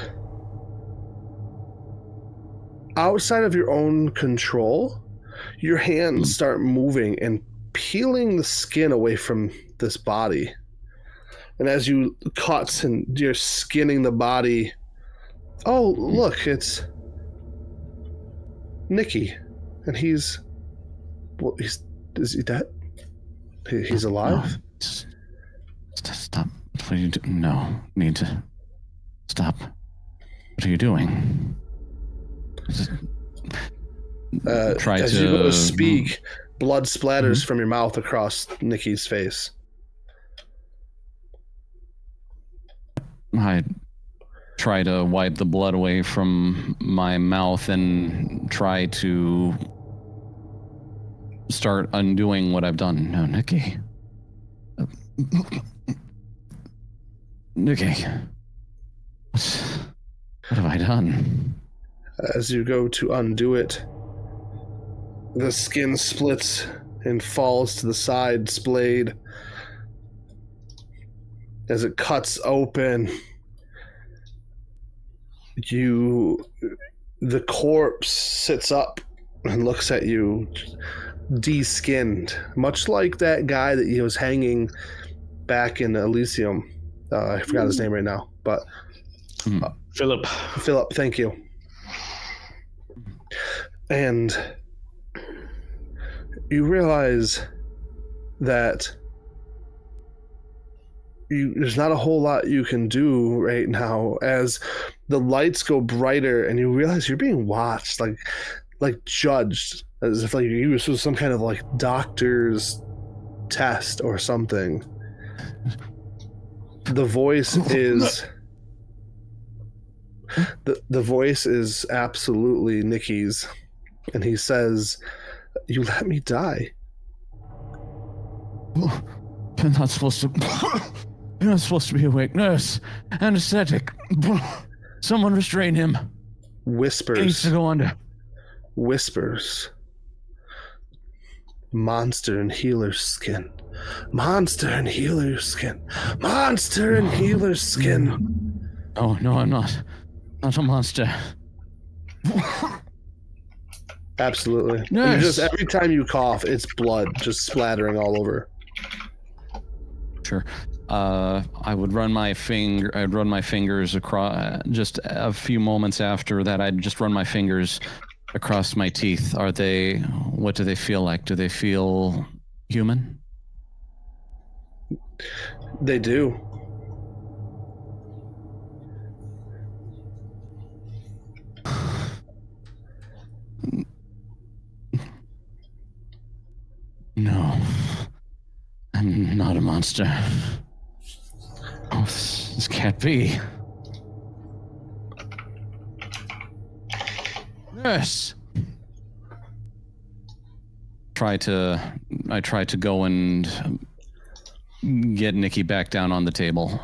outside of your own control, your hands start moving and peeling the skin away from this body. And as you cut and you're skinning the body, oh, look, it's Nicky. And is he dead? He's alive? No. Stop. What are you doing? No. Need to stop. What are you doing? As you go to speak, blood splatters from your mouth across Nicky's face. I try to wipe the blood away from my mouth and try to start undoing what I've done. No, Nicky. Nicky. What have I done? As you go to undo it, the skin splits and falls to the side, splayed. As it cuts open, the corpse sits up and looks at you, de-skinned, much like that guy that he was hanging back in Elysium. I forgot his name right now, but Philip, thank you. And you realize that there's not a whole lot you can do right now as the lights go brighter and you realize you're being watched, like judged, as if like this was some kind of like doctor's test or something. The voice is the voice is absolutely Nicky's, and he says, "You let me die." You're not supposed to. You're not supposed to be awake. Nurse, anesthetic. Someone restrain him. Whispers. He needs to go under. Whispers. Monster and healer's skin. Monster and healer's skin. Monster and healer's skin. Oh, no, I'm not. Not a monster. Absolutely. Nurse. Just every time you cough, it's blood just splattering all over. Sure. I would run my fingers across. Just a few moments after that, I'd just run my fingers across my teeth. What do they feel like? Do they feel human? They do. No. I'm not a monster. Oh, this can't be. Nurse! I try to go and get Nicky back down on the table.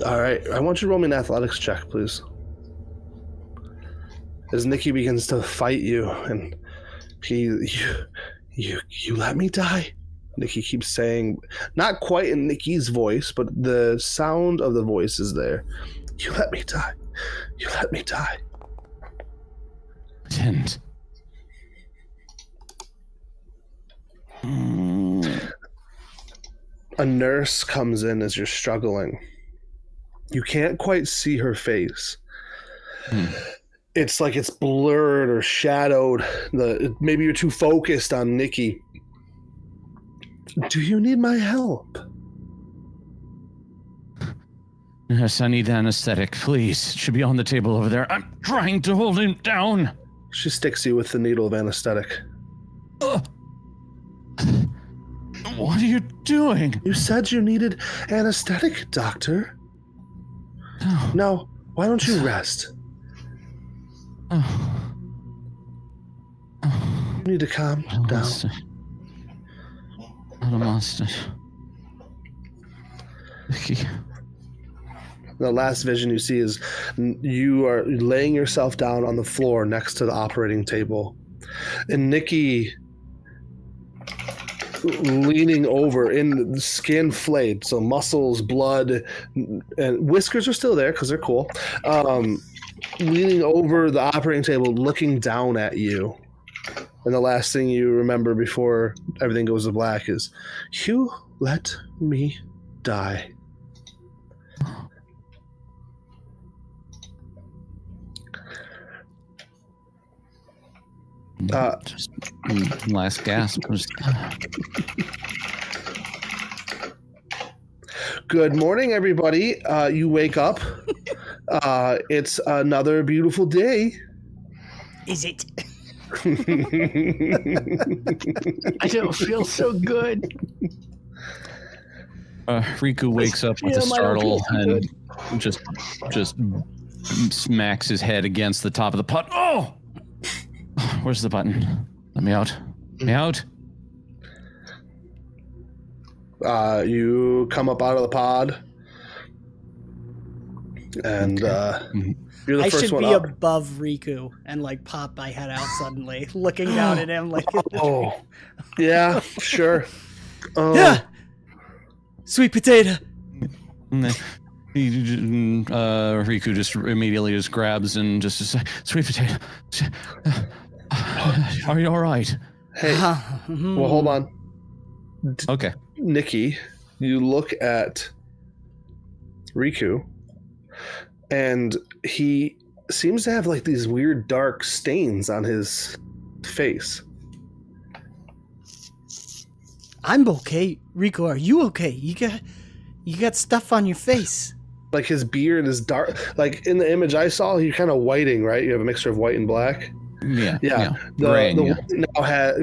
All right, I want you to roll me an athletics check, please. As Nicky begins to fight you, and you let me die. Nicky keeps saying, not quite in Nicky's voice, but the sound of the voice is there. You let me die. You let me die. I didn't. A nurse comes in as you're struggling. You can't quite see her face. It's like it's blurred or shadowed. Maybe you're too focused on Nicky. Do you need my help? Yes, I need anesthetic, please. It should be on the table over there. I'm trying to hold him down. She sticks you with the needle of anesthetic. What are you doing? You said you needed anesthetic, doctor. No. Now, why don't you rest? Oh. You need to calm down. Not a monster. Nicky. The last vision you see is you are laying yourself down on the floor next to the operating table. And Nicky leaning over in the skin flayed, so muscles, blood, and whiskers are still there because they're cool. Leaning over the operating table, looking down at you. And the last thing you remember before everything goes to black is, "You let me die." Just last gasp. Good morning, everybody. You wake up. It's another beautiful day. Is it? I don't feel so good. Riku wakes up with a startle and just smacks his head against the top of the pot. Oh! Where's the button? Let me out. Let me out. You come up out of the pod, and you're the I first should one be up. above Riku and like pop my head out suddenly, looking down at him like. Oh, yeah, sure. Yeah, sweet potato. Riku just immediately just grabs and just says, "Sweet potato, are you all right?" Hey, well, hold on. Okay. Nicky, you look at Riku, and he seems to have like these weird dark stains on his face. I'm okay. Riku, are you okay? You got stuff on your face. Like his beard is dark. Like in the image I saw, he's kind of whiting, right? You have a mixture of white and black. Yeah. The Gray,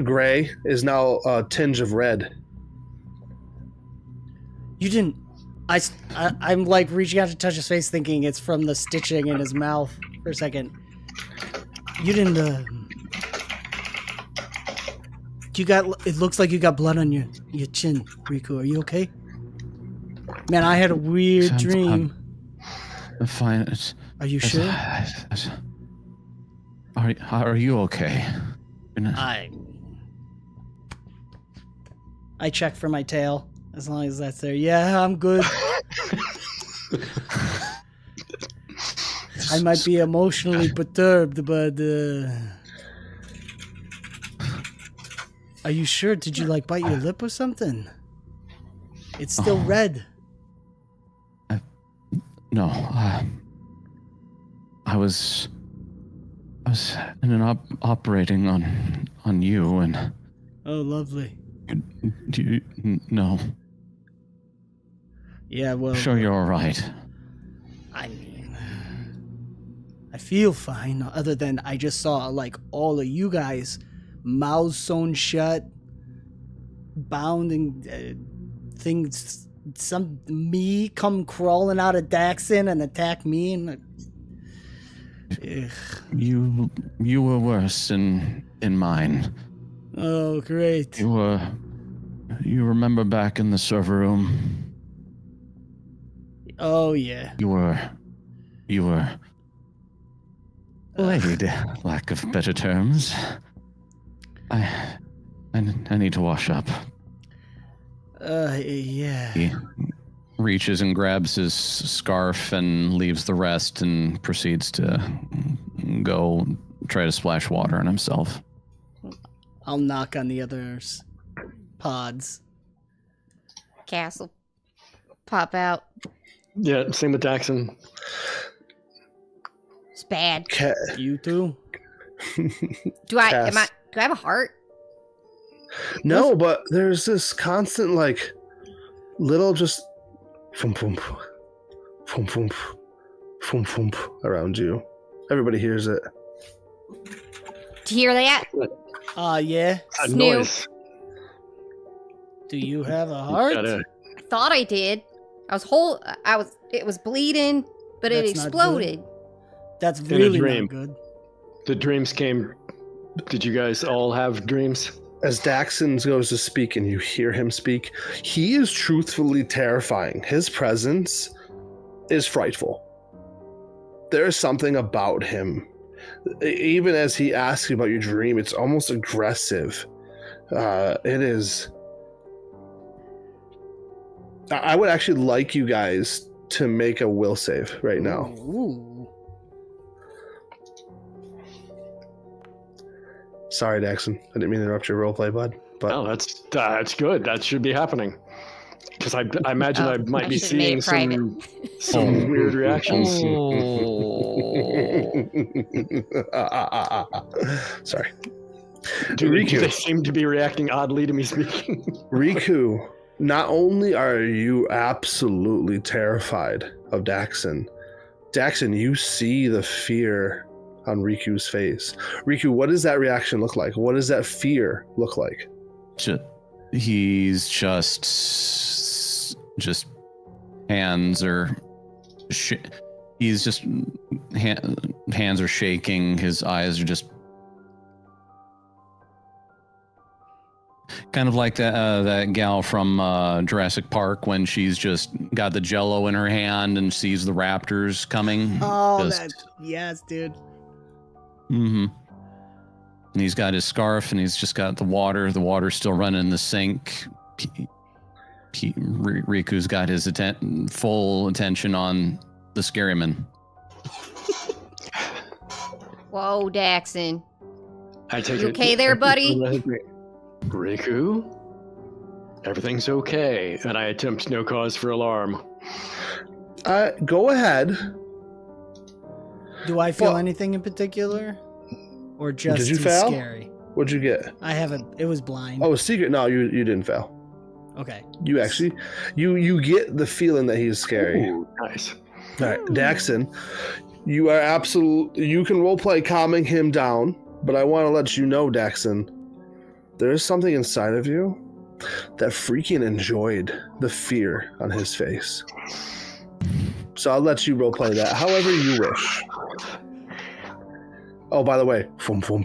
gray is now a tinge of red. You didn't. I'm like reaching out to touch his face, thinking it's from the stitching in his mouth for a second. You didn't. You got. It looks like you got blood on your chin, Riku. Are you okay? Man, I had a weird dream. I'm fine. Are you sure? Are you okay? I check for my tail. As long as that's there. Yeah, I'm good. I might be emotionally perturbed, but are you sure? Did you like bite your lip or something? It's still red. No. I was in an operating on you and. Oh, lovely. No. Yeah, well. Sure, you're all right. I mean, I feel fine. Other than I just saw like all of you guys, mouths sewn shut, bound, and things. Me come crawling out of Daxxon and attack me, and you were worse in mine. Oh, great. You remember back in the server room? Oh, yeah. You were laid, lack of better terms. I need to wash up. Yeah. He reaches and grabs his scarf and leaves the rest and proceeds to go try to splash water on himself. I'll knock on the others' pods. Castle. Pop out. Yeah, same with Daxxon. It's bad. You too? Do I have a heart? No, but there's this constant like little just boom, boom, Foom, foom, foom, foom, around you. Everybody hears it. Do you hear that? Yeah. A Snoop. noise. Do you have a heart? Gotta- I thought I did. It was bleeding, but it That's not exploded. That's a really dream. not good. The dreams came. Did you guys all have dreams? As Daxxon goes to speak and you hear him speak, he is truthfully terrifying. His presence is frightful. There is something about him. Even as he asks you about your dream, it's almost aggressive. It is... I would actually like you guys to make a will save right now. Ooh. Sorry, Daxxon. I didn't mean to interrupt your roleplay, bud. But Oh, that's good. That should be happening. Because I imagine Oh, I might I be should've made seeing it some weird reactions. Sorry. Do Riku. they seem to be reacting oddly to me speaking? Riku, not only are you absolutely terrified of Daxxon, you see the fear on Riku's face. Riku, what does that reaction look like? What does that fear look like? He's just hands are he's just hands are shaking, his eyes are just kind of like that gal from Jurassic Park when she's just got the jello in her hand and sees the raptors coming. Oh, yes, dude. Mm-hmm. And he's got his scarf, and he's just got the water. The water's still running in the sink. Riku's got his full attention on the scaryman. Whoa, Daxxon. I take You it. okay there, buddy? Riku? Everything's okay, and I attempt no cause for alarm. Go ahead. Do I feel Well, anything in particular? Or just did you he's fail? scary? What'd you get? I haven't. It was blind. Oh, secret. No, you didn't fail. Okay. You actually, you get the feeling that he's scary. Ooh, nice. All right, Daxxon, you are you can roleplay calming him down, but I want to let you know, Daxxon, there is something inside of you that freaking enjoyed the fear on his face. So I'll let you roleplay that however you wish. Oh, by the way, foom foom,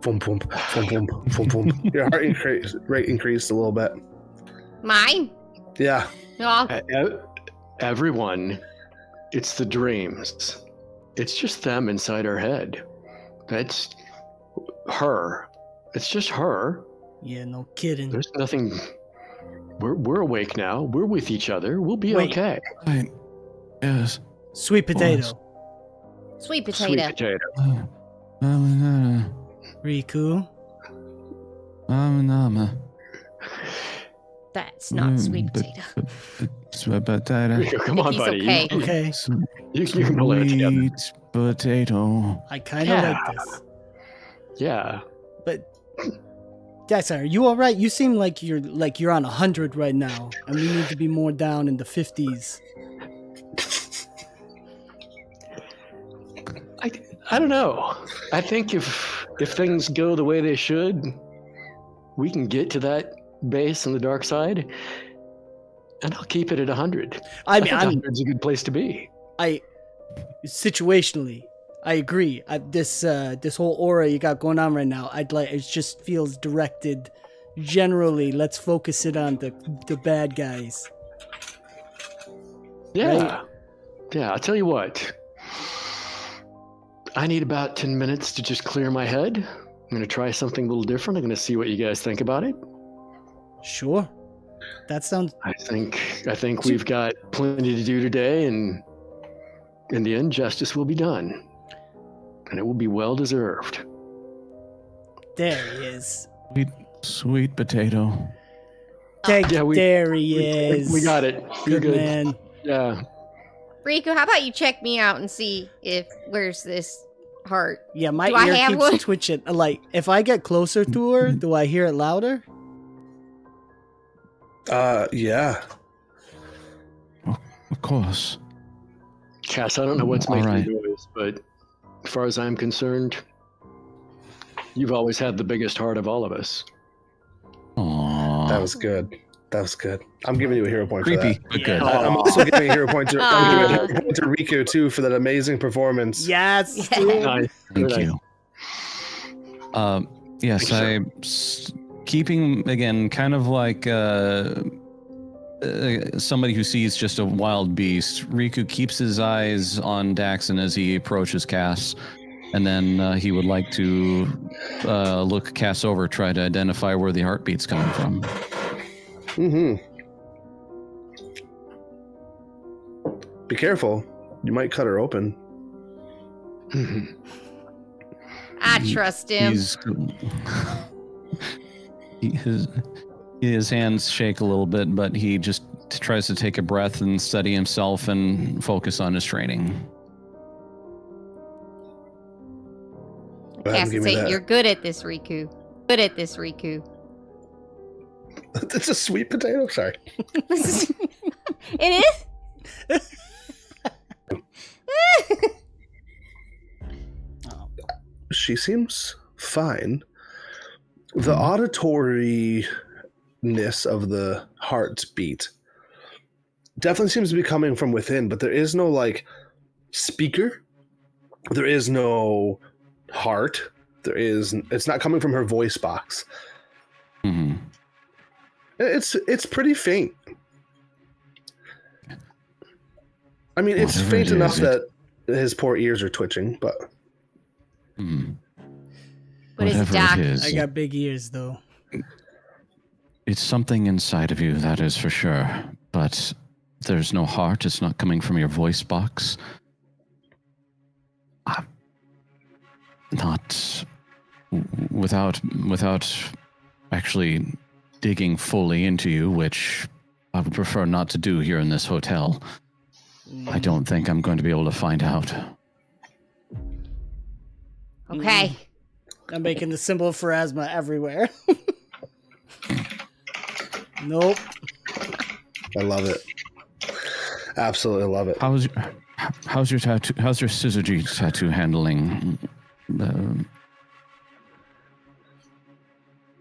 foom foom, foom foom, foom foom. Your heart rate increased a little bit. Mine? Yeah. Oh, Everyone, it's the dreams. It's just them inside our head. That's her. It's just her. Yeah, no kidding. There's nothing. We're awake now. We're with each other. We'll be Wait. okay. Yes. Sweet potato. sweet potato. Sweet potato. Riku. That's not sweet potato. Sweet potato. Come on, He's buddy. okay. Okay. You can pull it together. Sweet potato. I kind of Yeah. like this. Yeah. But Daxxon, are you all right? You seem like you're on 100 right now, and we need to be more down in the 50s. I don't know. I think if things go the way they should, we can get to that base on the dark side, and I'll keep it at 100. I mean, think 100's a good place to be. Situationally, I agree. This whole aura you got going on right now, it just feels directed. Generally, let's focus it on the bad guys. Yeah. Right. Yeah, I'll tell you what. I need about 10 minutes to just clear my head. I'm going to try something a little different. I'm going to see what you guys think about it. Sure. That sounds. I think we've got plenty to do today, and in the end, justice will be done. And it will be well deserved. There he is. Sweet potato. There he is. We got it. You're good. Man. Yeah. Riku, how about you check me out and see where's this heart? Yeah, my Do I ear have keeps one? twitching. Like, if I get closer to her, do I hear it louder? Yeah. Of course. Cass, I don't know what's All making right. the noise, but as far as I'm concerned, you've always had the biggest heart of all of us. Aww. That was good. That was good. I'm giving you a hero point Creepy, for that. but good. I'm also giving a hero point to, I'm giving a Aw. hero point to Riku too for that amazing performance. Yes. Yeah. dude. Nice. Thank Very you. Yes, keeping again, kind of like somebody who sees just a wild beast. Riku keeps his eyes on Daxxon as he approaches Cass, and then he would like to look Cass over, try to identify where the heartbeat's coming from. Mm-hmm. Be careful. You might cut her open. I trust him. His hands shake a little bit, but he just tries to take a breath and steady himself and focus on his training. Go ahead and Cass give would me say, that. "You're good at this, Riku. Good at this, Riku." It's a sweet potato. Sorry. It is. She seems fine. The auditoriness of the heart's beat definitely seems to be coming from within, but there is no like speaker. There is no heart. It's not coming from her voice box. Mm-hmm. It's pretty faint. I mean, it's Whatever faint it enough is, that his poor ears are twitching, but What is it, Whatever Doc? it is, I got big ears though. it's something inside of you, that is for sure. But there's no heart. It's not coming from your voice box. Not without actually digging fully into you, which I would prefer not to do here in this hotel. I don't think I'm going to be able to find out. Okay. I'm making the symbol of Pharasma everywhere. Nope. I love it. Absolutely love it. How's your tattoo? How's your Syzygy tattoo handling?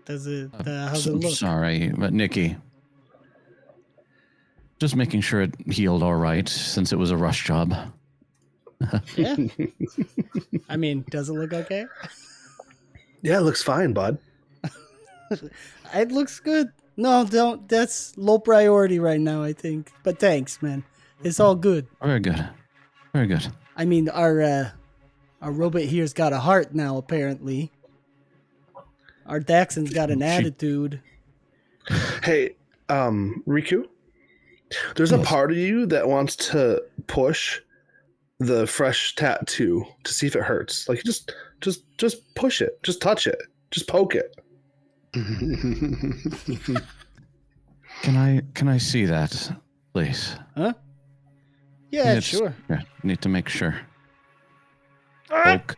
How's it look? Sorry, but Nicky. Just making sure it healed all right, since it was a rush job. Yeah. I mean, does it look okay? Yeah, it looks fine, bud. It looks good. No, don't. That's low priority right now, I think. But thanks, man. It's all good. Very good. Very good. I mean, our robot here's got a heart now, apparently. Our Daxxon's got an attitude. Hey, Riku, there's a part of you that wants to push the fresh tattoo to see if it hurts. Like just push it, just touch it, just poke it. Can I see that, please? Huh? Yeah, It's- sure. Yeah, need to make sure. Ah! Poke.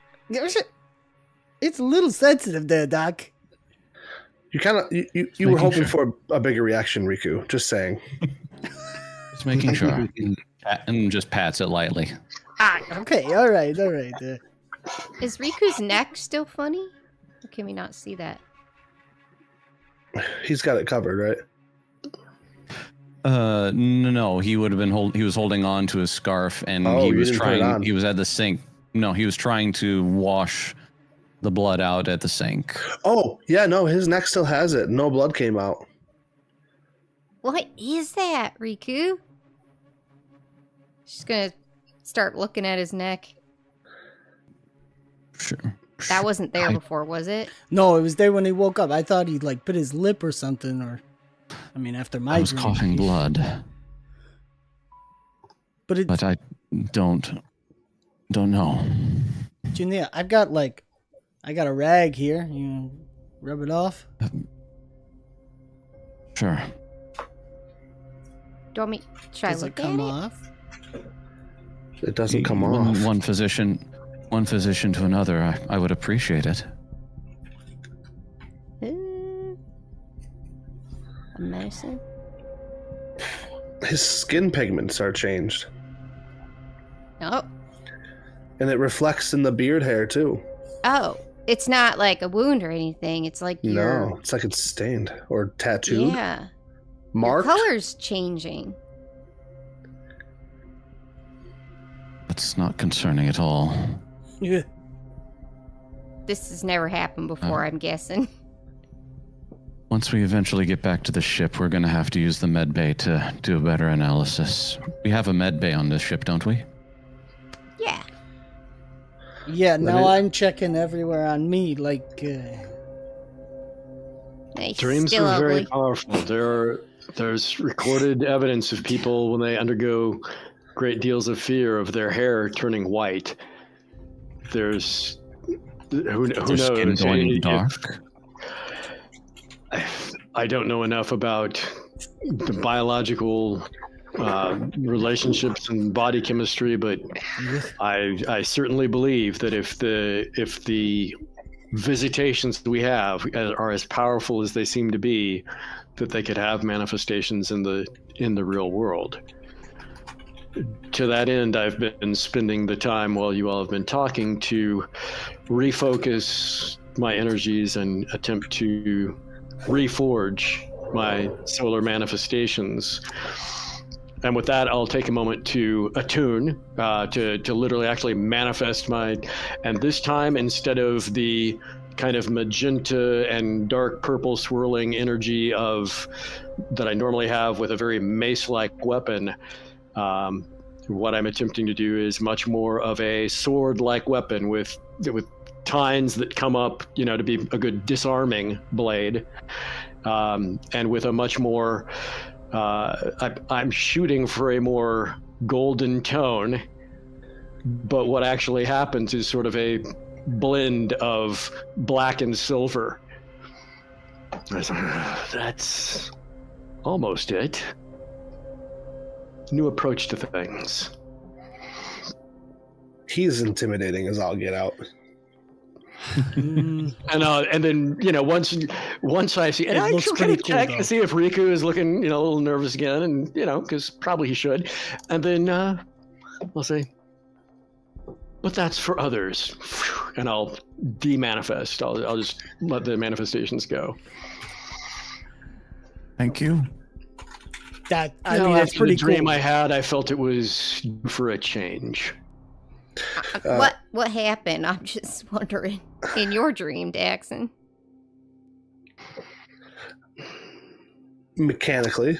It's a little sensitive there, Doc. You kind of you making were hoping sure. for a bigger reaction, Riku. Just saying. Just making sure. And just pats it lightly. Ah, okay, all right. Is Riku's neck still funny? Or can we not see that? He's got it covered, right? No, he would have been he was holding on to his scarf, and Oh, he you was didn't put it on. trying. He was at the sink. No, he was trying to wash the blood out at the sink. Oh, yeah, no, his neck still has it. No blood came out. What is that, Riku? She's gonna start looking at his neck. Sure. That wasn't there I- before, was it? No, it was there when he woke up. I thought he like bit his lip or something, or I mean, after my I was coughing blood, But I don't know. Junia, I got a rag here. You rub it off. Sure. Do you want me? Should I Does it look at come it? off? It doesn't come One- off. One physician to another. I would appreciate it. A medicine? His skin pigments are changed. Oh. And it reflects in the beard hair, too. Oh. It's not like a wound or anything. It's like No, it's like it's stained or tattooed. Yeah. Marked. Your color's changing. That's not concerning at all. Yeah. This has never happened before, I'm guessing. Once we eventually get back to the ship, we're going to have to use the med bay to do a better analysis. We have a med bay on this ship, don't we? Yeah. Yeah, now I'm checking everywhere on me, like... Nice. Dreams Still are very ugly. powerful. There's recorded evidence of people when they undergo great deals of fear of their hair turning white. There's who Their skin knows? going dark. I don't know enough about the biological relationships and body chemistry, but I certainly believe that if the visitations that we have are as powerful as they seem to be, that they could have manifestations in the real world. To that end, I've been spending the time while you all have been talking to refocus my energies and attempt to reforge my solar manifestations. And with that, I'll take a moment to attune, to literally actually manifest and this time, instead of the kind of magenta and dark purple swirling energy that I normally have with a very mace-like weapon, what I'm attempting to do is much more of a sword-like weapon with tines that come up, to be a good disarming blade, and with a much more I'm shooting for a more golden tone, but what actually happens is sort of a blend of black and silver. That's almost it. New approach to things. He's intimidating as all get out. And then once I see, and It I looks can pretty kind of cool, check though. to see if Riku is looking a little nervous again, and because probably he should, and then I'll say, but that's for others, and I'll de-manifest. I'll just let the manifestations go. Thank you. That After it's pretty the dream cool. I had, I felt it was due for a change. What happened? I'm just wondering. In your dream, Daxxon. Mechanically,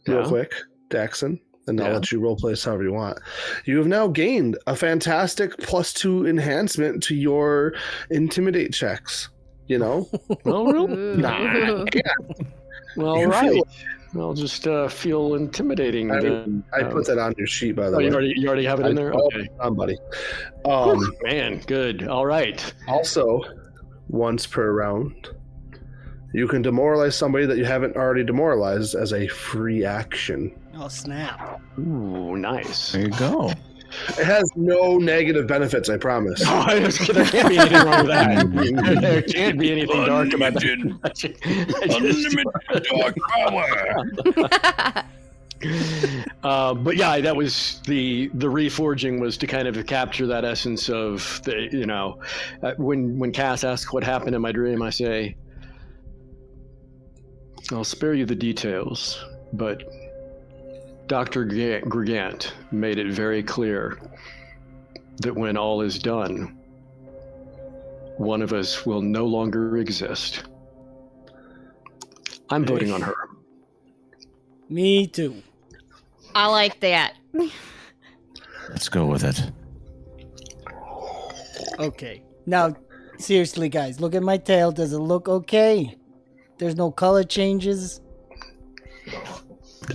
real quick, Daxxon, and I'll let you roleplay this however you want. You have now gained a fantastic +2 enhancement to your intimidate checks. Oh, really? Nah. Well, You right. feel- I'll just feel intimidating. Then. I put that on your sheet, by the Oh, way. you already have it in there? Okay. Buddy. Man, good. All right. Also, once per round, you can demoralize somebody that you haven't already demoralized as a free action. Oh, snap. Ooh, nice. There you go. It has no negative benefits, I promise. Oh, there can't be anything wrong with that. There can't be anything dark about that. Unlimited dark power. But yeah, that was the reforging was to kind of capture that essence of the when Cass asks what happened in my dream, I say, I'll spare you the details, but Dr. Gregant made it very clear that when all is done, one of us will no longer exist. I'm voting on her. Me too. I like that. Let's go with it. Okay. Now, seriously, guys, look at my tail. Does it look okay? There's no color changes.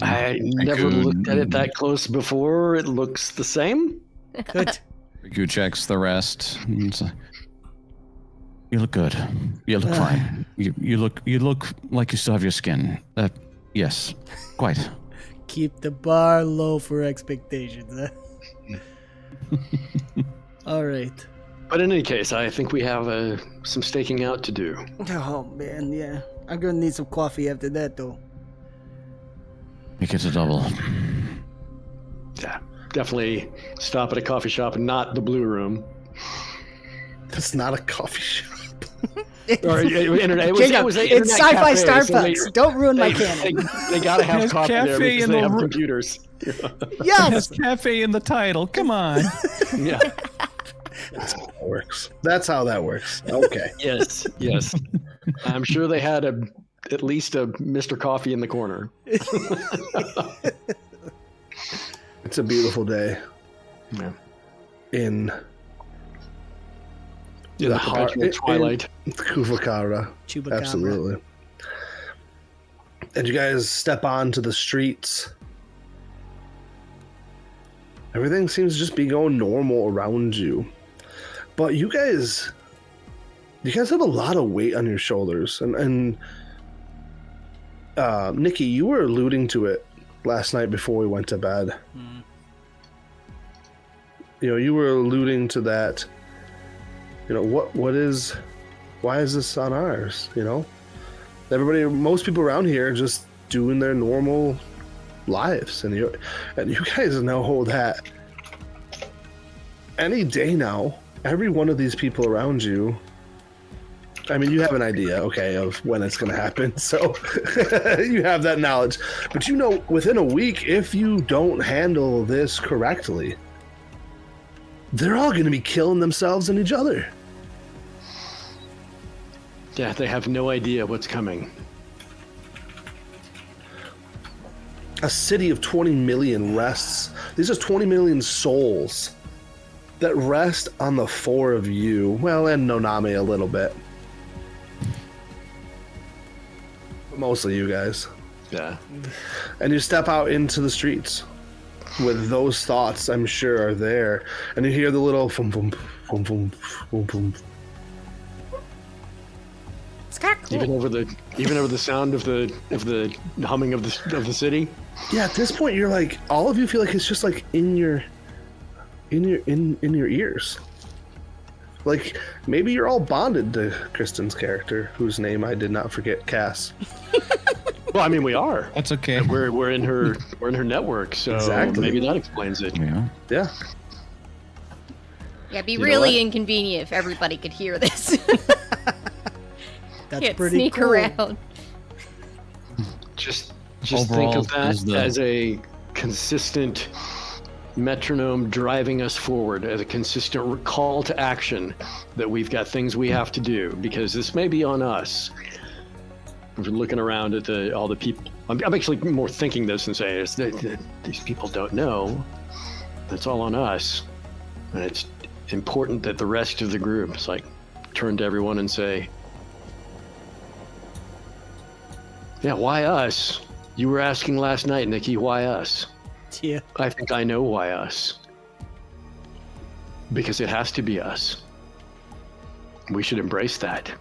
I never looked at it that close before. It looks the same. Good. Riku checks the rest. It's like, you look good. You look fine. You look like you still have your skin. Yes, quite. Keep the bar low for expectations. Huh? All right. But in any case, I think we have some staking out to do. Oh, man, yeah. I'm going to need some coffee after that, though. Make it a double. Yeah. definitely stop at a coffee shop and not the Blue Room. That's not a coffee shop. Or internet. Jacob, it's sci-fi Starbucks. So Don't ruin my canon. they gotta have There's coffee there cafe because in they the have ro- computers. Yes. cafe in the title. Come on. Yeah. That's how that works. That's how that works. Okay. Yes. I'm sure they had at least a Mr. Coffee in the corner. It's a beautiful day Yeah. in The perpetual twilight. Kuvakara. Chupacabra. Absolutely. And you guys step onto the streets. Everything seems to just be going normal around you. But you guys have a lot of weight on your shoulders. And Nicky, you were alluding to it last night before we went to bed. You know, you were alluding to that. You know, why is this on ours? You know, most people around here are just doing their normal lives, and you guys know that any day now, every one of these people around you, I mean, you have an idea, okay, of when it's going to happen, so you have that knowledge, but you know, within a week, if you don't handle this correctly, they're all going to be killing themselves and each other. Yeah, they have no idea what's coming. A city of 20 million rests. These are 20 million souls that rest on the four of you. Well, and Noname a little bit. But mostly you guys. Yeah. And you step out into the streets with those thoughts, I'm sure, are there. And you hear the little boom, boom, boom, boom, boom, boom. It's kind of cool. Even over the sound of the humming of the city. Yeah, at this point, you're like, all of you feel like it's just like in your ears. Like maybe you're all bonded to Kristen's character, whose name I did not forget, Cass. Well, I mean, we are. That's okay. We're in her network, so Exactly. maybe that explains it. Yeah. Yeah. Yeah, it'd be You know really what? inconvenient if everybody could hear this. That's Can't pretty sneak cool. around. Just Overall, think of that is the- as a consistent metronome driving us forward, as a consistent call to action that we've got things we have to do, because this may be on us. If we're looking around at all the people, I'm actually more thinking this and saying these people don't know. It's all on us, and it's important that the rest of the group is like turn to everyone and say, "Yeah, why us? You were asking last night, Nicky, why us? Yeah. I think I know why us. Because it has to be us. We should embrace that."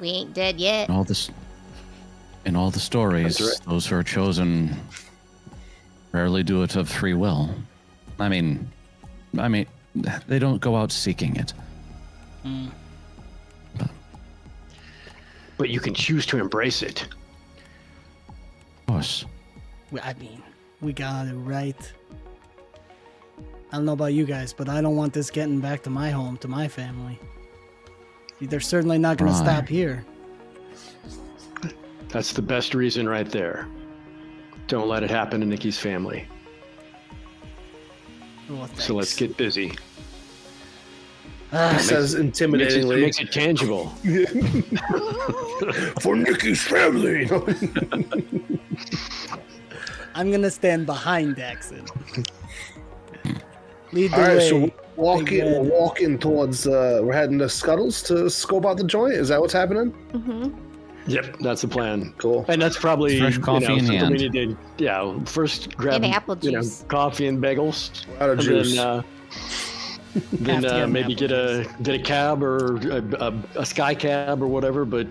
We ain't dead yet. In all the stories, That's right. those who are chosen rarely do it of free will. I mean, they don't go out seeking it. But you can choose to embrace it. Of course. I mean, we got it right. I don't know about you guys, but I don't want this getting back to my home, to my family. They're certainly not going to Right. stop here. That's the best reason right there. Don't let it happen to Nicky's family. Well, So let's thanks. get busy. He says intimidatingly, Makes it tangible. for Nicky's family. I'm going to stand behind Daxxon. Lead the All right, way. so we're Red. walking towards, we're heading to Scuttles to scope out the joint. Is that what's happening? Yep, that's the plan. Cool. And that's probably Fresh coffee in something hand. we need to, first grab And apple juice. coffee and bagels. Out of And juice. Have to Then get maybe apple get a cab or a sky cab or whatever, but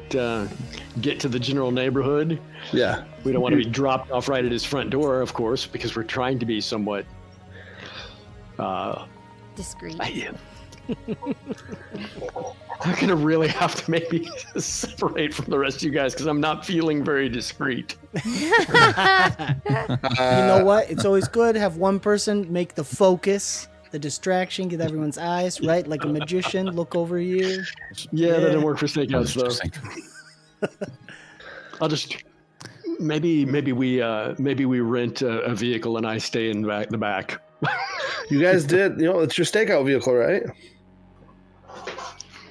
get to the general neighborhood. Yeah. We don't want to be dropped off right at his front door, of course, because we're trying to be somewhat Discreet. I'm gonna really have to maybe separate from the rest of you guys because I'm not feeling very discreet. You know what? It's always good to have one person make the focus, the distraction, get everyone's eyes, right? Like a magician, look over here. Yeah, that didn't work for stakeouts though. I'll just maybe we rent a vehicle and I stay in the back. You guys did, it's your stakeout vehicle, right?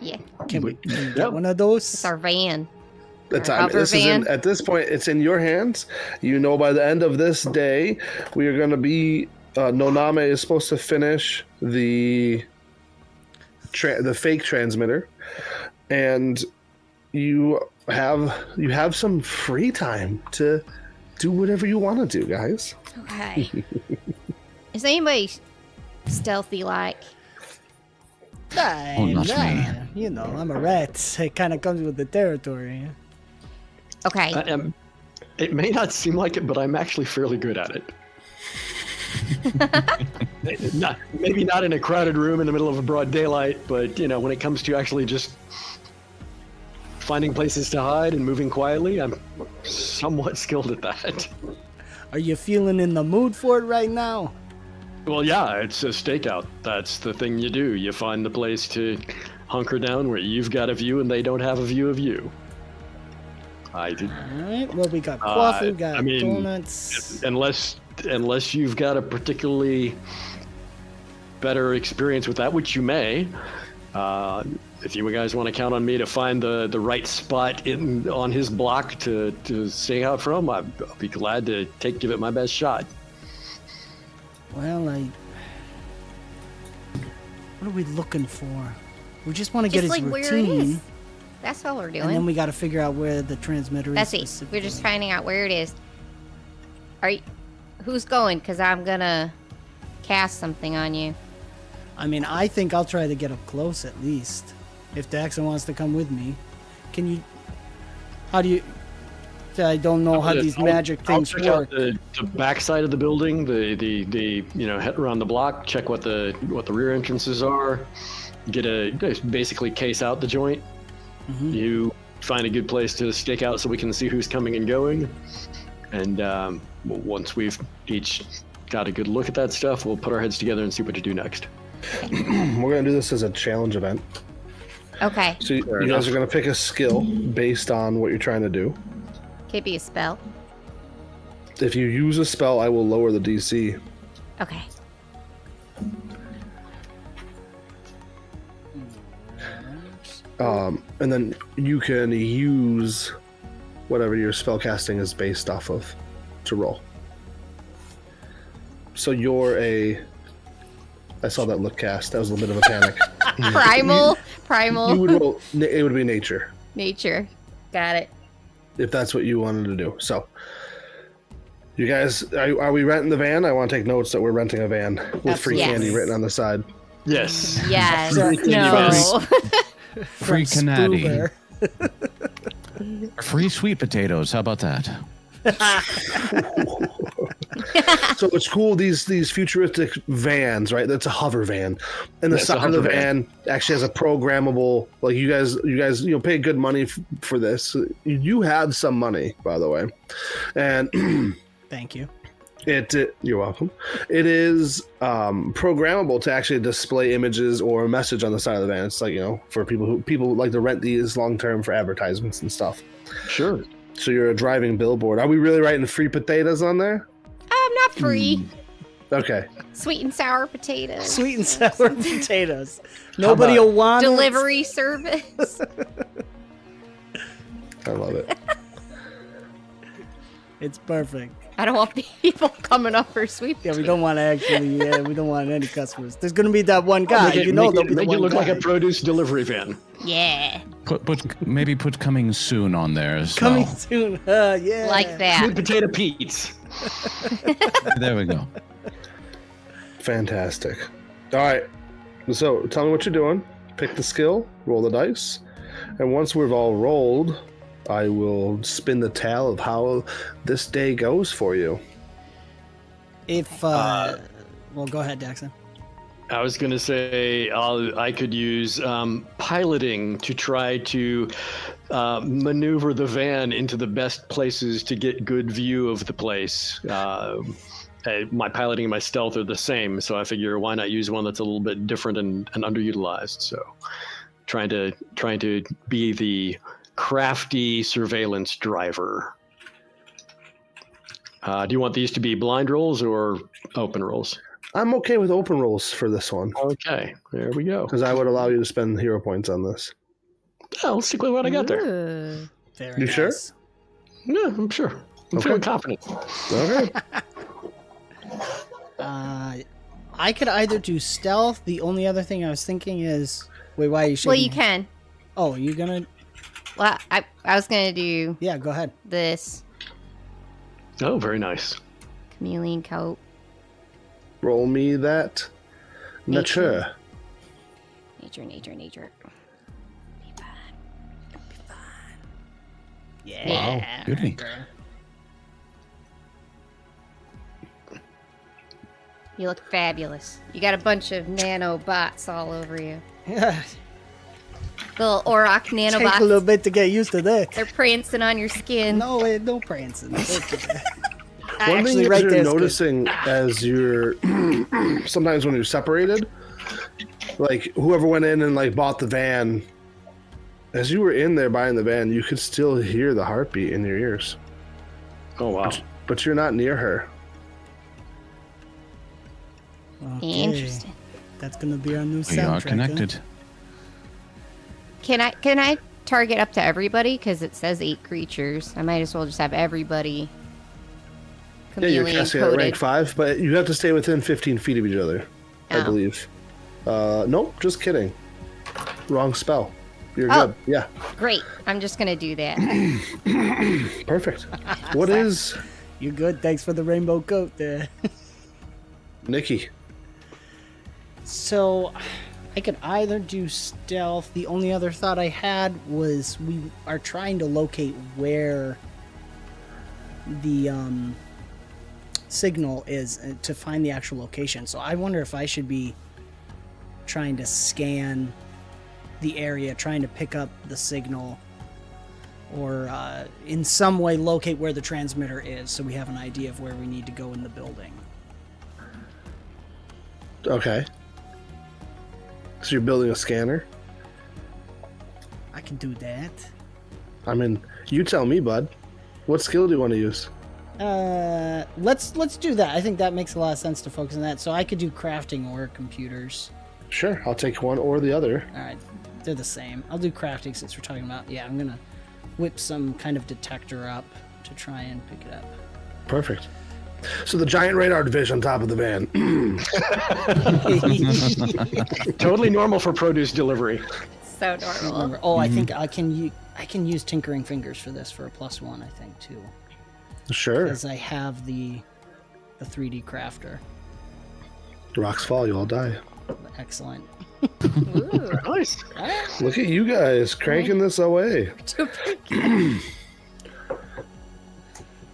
Yeah. Can we get one of those? It's our van. At this point, it's in your hands. By the end of this day, we are going to be. Noname is supposed to finish the fake transmitter, and you have some free time to do whatever you want to do, guys. Okay. Is anybody stealthy like? Not me. I'm a rat. It kind of comes with the territory. Okay. It may not seem like it, but I'm actually fairly good at it. Maybe not in a crowded room in the middle of a broad daylight, but when it comes to actually just finding places to hide and moving quietly, I'm somewhat skilled at that. Are you feeling in the mood for it right now? Well, yeah, it's a stakeout. That's the thing you do. You find the place to hunker down where you've got a view and they don't have a view of you. All right. Well, we got coffee, we got donuts. Unless you've got a particularly better experience with that, which you may. If you guys want to count on me to find the right spot on his block to stay out from, I'll be glad to give it my best shot. Well, what are we looking for? We just want to get his like routine. where it is. That's all we're doing. And then we got to figure out where the transmitter is. That's it. We're just finding out where it is. Who's going? Because I'm gonna cast something on you. I mean, I think I'll try to get up close at least. If Daxxon wants to come with me, can you? How do you? I don't know how these magic things work. Out the backside of the building, head around the block, check what the rear entrances are, basically case out the joint. Mm-hmm. You find a good place to stake out so we can see who's coming and going, and once we've each got a good look at that stuff, we'll put our heads together and see what to do next. We're gonna do this as a challenge event. Okay. So you guys are gonna pick a skill based on what you're trying to do. Could be a spell. If you use a spell, I will lower the DC. Okay. And then you can use whatever your spell casting is based off of to roll. So I saw that look cast. That was a little bit of a panic. Primal. You would roll. It would be nature. Nature. Got it. If that's what you wanted to do. So, you guys, are we renting the van? I want to take notes that we're renting a van with free candy written on the side. Yes. Yes. No. Free candy. Free sweet potatoes. How about that? So it's cool. These futuristic vans, right? That's a hover van, and the side of the van actually has a programmable. Like you guys, pay good money for this. You have some money, by the way, and thank you. You're welcome. It is programmable to actually display images or a message on the side of the van. It's like for people like to rent these long term for advertisements and stuff. Sure. So you're a driving billboard. Are we really writing free potatoes on there? Not free. Okay. Sweet and sour potatoes. Sweet and sour potatoes. Nobody will want delivery service. I love it. It's perfect. I don't want people coming up for sweet potatoes. Yeah, we don't want to actually. Yeah, we don't want any customers. There's going to be that one guy. Make it look like a produce delivery van. Yeah. Maybe put coming soon on there as coming well. soon. Yeah. Like that. Sweet potato Pete's. There we go. Fantastic. All right. So tell me what you're doing. Pick the skill. Roll the dice. And once we've all rolled, I will spin the tale of how this day goes for you. If well, go ahead, Daxxon. I was going to say I could use piloting to try to maneuver the van into the best places to get good view of the place. My piloting and my stealth are the same, so I figure why not use one that's a little bit different and underutilized. So trying to be the crafty surveillance driver. Do you want these to be blind rolls or open rolls? I'm okay with open rolls for this one. Okay, there we go. Because I would allow you to spend hero points on this. I'll stick with what I got there. Ooh. Very You sure? nice. Yeah, I'm sure. I'm feeling confident. Okay. I could either do stealth. The only other thing I was thinking is, wait, why are you shaking? Well, you your head? can. Oh, you gonna? Well, I was gonna do Yeah, go ahead. this Oh, very nice. chameleon coat. Roll me that. Nature. Nature. Yeah. Wow, beauty. You look fabulous. You got a bunch of nanobots all over you. Little Auroch Take a little nanobots. bit to get used to that. They're prancing on your skin. No, no prancing. One thing Actually, that right you're there is good. noticing as you're sometimes when you're separated, like whoever went in and like bought the van, as you were in there buying the van, you could still hear the heartbeat in your ears. Oh, wow. But you're not near her. Okay. Interesting. That's gonna be our new We soundtrack. are connected. Can I target up to everybody? Because it says 8 creatures. I might as well just have everybody Yeah, you're chameleon casting at coated. rank 5, but you have to stay within 15 feet of each other, I Oh. believe. Nope, just kidding. Wrong spell. You're Oh. good. Yeah, Great. I'm just gonna do that. perfect. What is You good? Thanks for the rainbow coat there. Nicky? So, I could either do stealth. The only other thought I had was we are trying to locate where the signal is to find the actual location. So I wonder if I should be trying to scan the area, trying to pick up the signal, or in some way locate where the transmitter is so we have an idea of where we need to go in the building. Okay. So you're building a scanner? I can do that. I mean, you tell me, bud. What skill do you want to use? Let's do that. I think that makes a lot of sense to focus on that. So I could do crafting or computers. Sure, I'll take one or the other. All right, they're the same. I'll do crafting since we're talking about. Yeah, I'm gonna whip some kind of detector up to try and pick it up. Perfect. So the giant radar division on top of the van. Totally normal for produce delivery. So normal. Remember, oh, I think I can use tinkering fingers for this for a +1. I think too, Sure. because I have the 3D crafter. Rocks fall, you all die. Excellent. Ooh. Nice. Look at you guys cranking this away.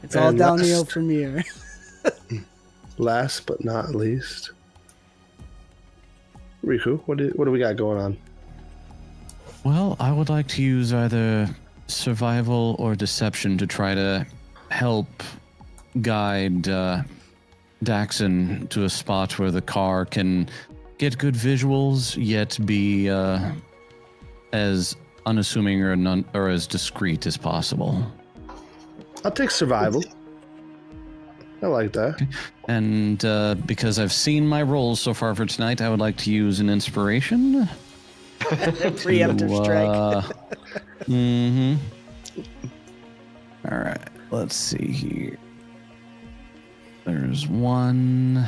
It's all And downhill last- from here. Last but not least, Riku, what do we got going on? Well, I would like to use either survival or deception to try to help guide Daxxon to a spot where the car can get good visuals, yet be as unassuming or as discreet as possible. I'll take survival. I like that. And because I've seen my rolls so far for tonight, I would like to use an inspiration. Preemptive strike. Mm-hmm. All right, let's see here. There's one.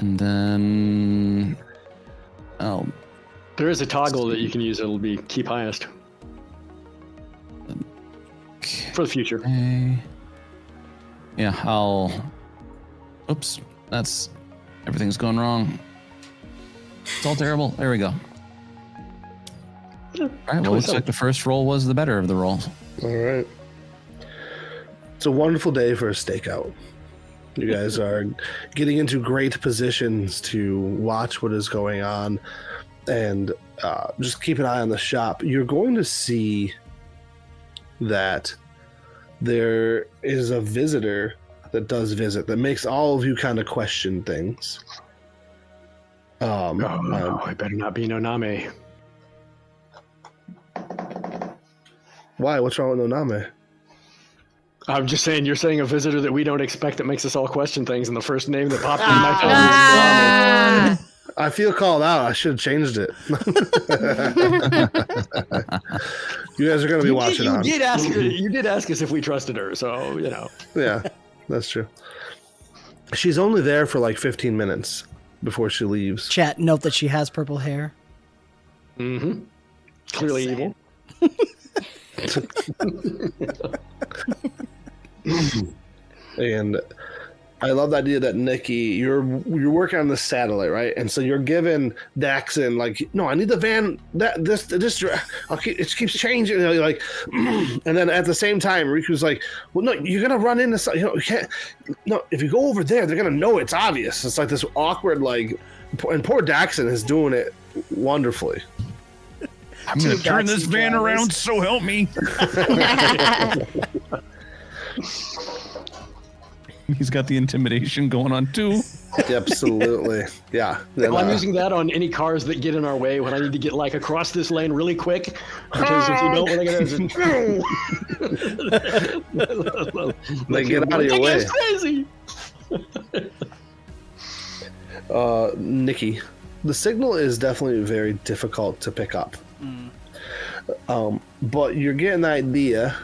And then... Oh, There is a toggle that you can use. It'll be keep highest for the future. okay. Yeah, I'll... Oops, that's... Everything's going wrong. It's all terrible. There we go. All right, well, looks like the first roll was the better of the rolls. All right. It's a wonderful day for a stakeout. You guys are getting into great positions to watch what is going on, and just keep an eye on the shop. You're going to see that there is a visitor that does visit that makes all of you kind of question things. I better not be Noname. Why? What's wrong with Noname? I'm just saying, you're saying a visitor that we don't expect that makes us all question things, and the first name that popped in my phone was Noname. I feel called out. I should have changed it. You guys are going to be watching on. You did ask us if we trusted her, so, you know. Yeah, that's true. She's only there for like 15 minutes before she leaves. Chat, note that she has purple hair. Mm-hmm. Clearly evil. And I love the idea that Nicky, you're working on the satellite, right? And so you're giving Daxxon like, no, I need the van. It keeps changing. You know, like, and then at the same time, Riku's like, well, no, you're gonna run into, you know, you can't. No, if you go over there, they're gonna know it's obvious. It's like this awkward, like, and poor Daxxon is doing it wonderfully. I'm gonna turn this van around, so help me. He's got the intimidation going on too. Absolutely, yeah. Well, I'm using that on any cars that get in our way when I need to get like across this lane really quick. Because if you don't, what are they get out of your way. Crazy. Nicky, the signal is definitely very difficult to pick up. But you're getting the idea.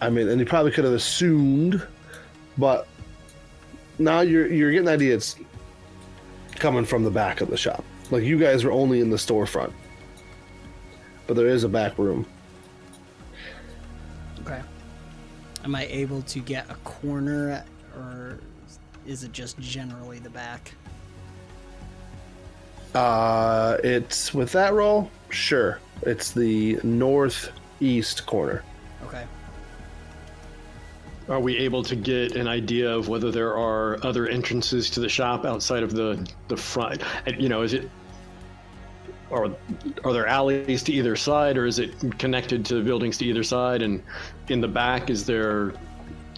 I mean, and you probably could have assumed, but now you're getting the idea it's coming from the back of the shop. Like, you guys were only in the storefront, but there is a back room. Okay. Am I able to get a corner, or is it just generally the back? It's with that roll, sure. It's the northeast corner. Okay. Are we able to get an idea of whether there are other entrances to the shop outside of the front? And, you know, are there alleys to either side, or is it connected to buildings to either side? And in the back, is there,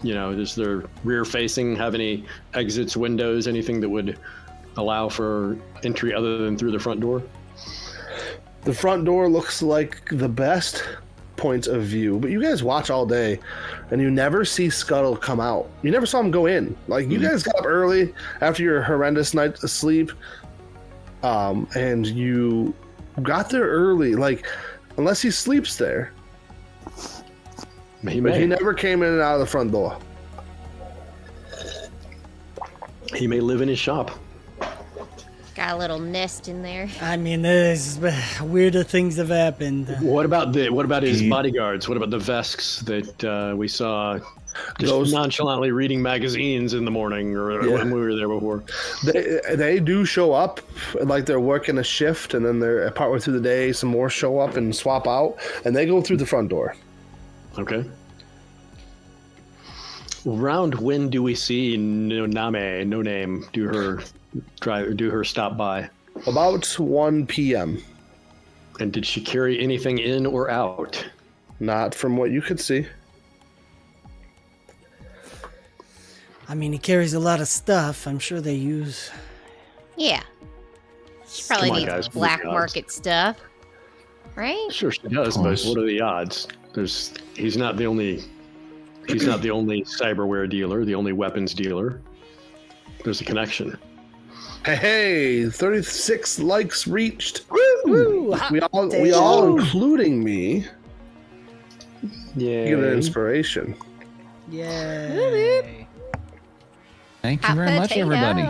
you know, does their rear facing have any exits, windows, anything that would allow for entry other than through the front door? The front door looks like the best point of view, but you guys watch all day and you never see Scuttle come out. You never saw him go in. Like, you guys got up early after your horrendous night of sleep, and you got there early, like, unless he sleeps there. But he never came in and out of the front door. He may live in his shop. Got a little nest in there. I mean, there's weirder things have happened. What about his bodyguards? What about the Vesks that we saw just nonchalantly reading magazines in the morning, or when we were there before? They do show up, like they're working a shift, and then they're partway through the day, some more show up and swap out, and they go through the front door. Okay. Around when do we see No Name do her stop by? About 1 p.m. And did she carry anything in or out? Not from what you could see. I mean, he carries a lot of stuff. I'm sure they use... Yeah. She probably needs black market stuff, right? Sure she does, but what are the odds? He's not the only cyberware dealer, the only weapons dealer. There's a connection. Hey, 36 likes reached. Woo! We all, including me, give it inspiration. Yay. Thank you very much, everybody.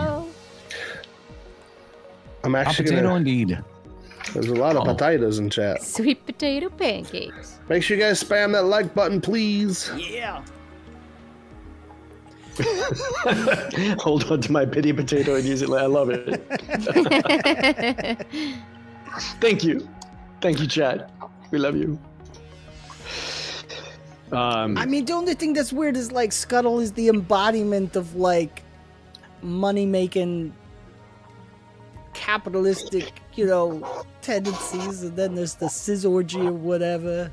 I'm actually Potato indeed. There's a lot of potatoes in chat. Sweet potato pancakes. Make sure you guys spam that like button, please. Yeah. Hold on to my pity potato and use it. I love it. Thank you, chat. We love you. I mean, the only thing that's weird is, like, Scuttle is the embodiment of, like, money-making, capitalistic, tendencies, and then there's the Sizzorgy or whatever.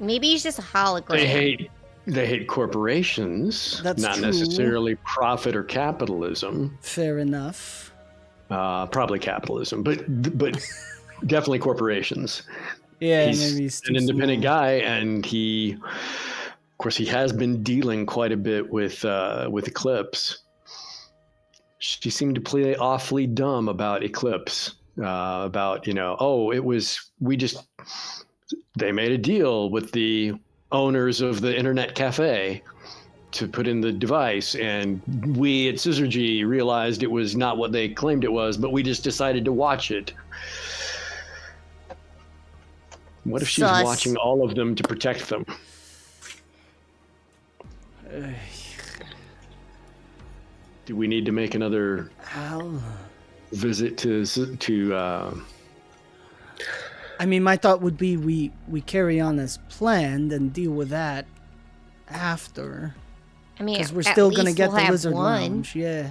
Maybe he's just a hologram. They hate corporations, That's not true. necessarily profit or capitalism. Fair enough. Probably capitalism, but definitely corporations. Yeah, He's maybe he's too an independent small. guy, and he has been dealing quite a bit with Eclipse. She seemed to play awfully dumb about Eclipse. They made a deal with the owners of the internet cafe to put in the device, and we at Syzygy realized it was not what they claimed it was, but we just decided to watch it. What if she's Sus. watching all of them to protect them? Do we need to make another visit to I mean, my thought would be we carry on as planned and deal with that after. I mean, Because we're at still going to least get we'll the have Lizard one. Lounge, yeah.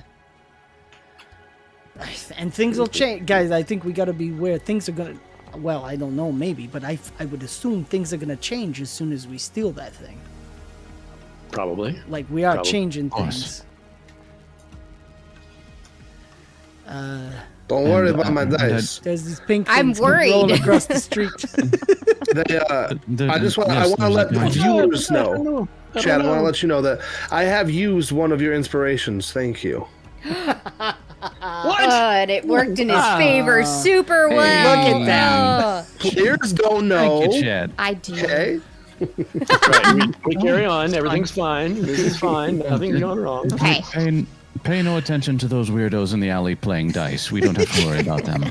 And things will change. Guys, I think we got to be aware. Things are going to... Well, I don't know, maybe. But I would assume things are going to change as soon as we steal that thing. probably? Like, we are Probably. changing Of course. things. Don't worry And, about my and dice. There's these pink I'm things rolling worried. across the street. I just want to let the viewers know. Chad, I want to let you know that I have used one of your inspirations. Thank you. Good. It worked in his favor super well. Look at that. Players don't know. Thank you, Chad. I do. Okay. Right, we carry on. Everything's fine. This is fine. Nothing's going wrong. Okay. Pay no attention to those weirdos in the alley playing dice. We don't have to worry about them.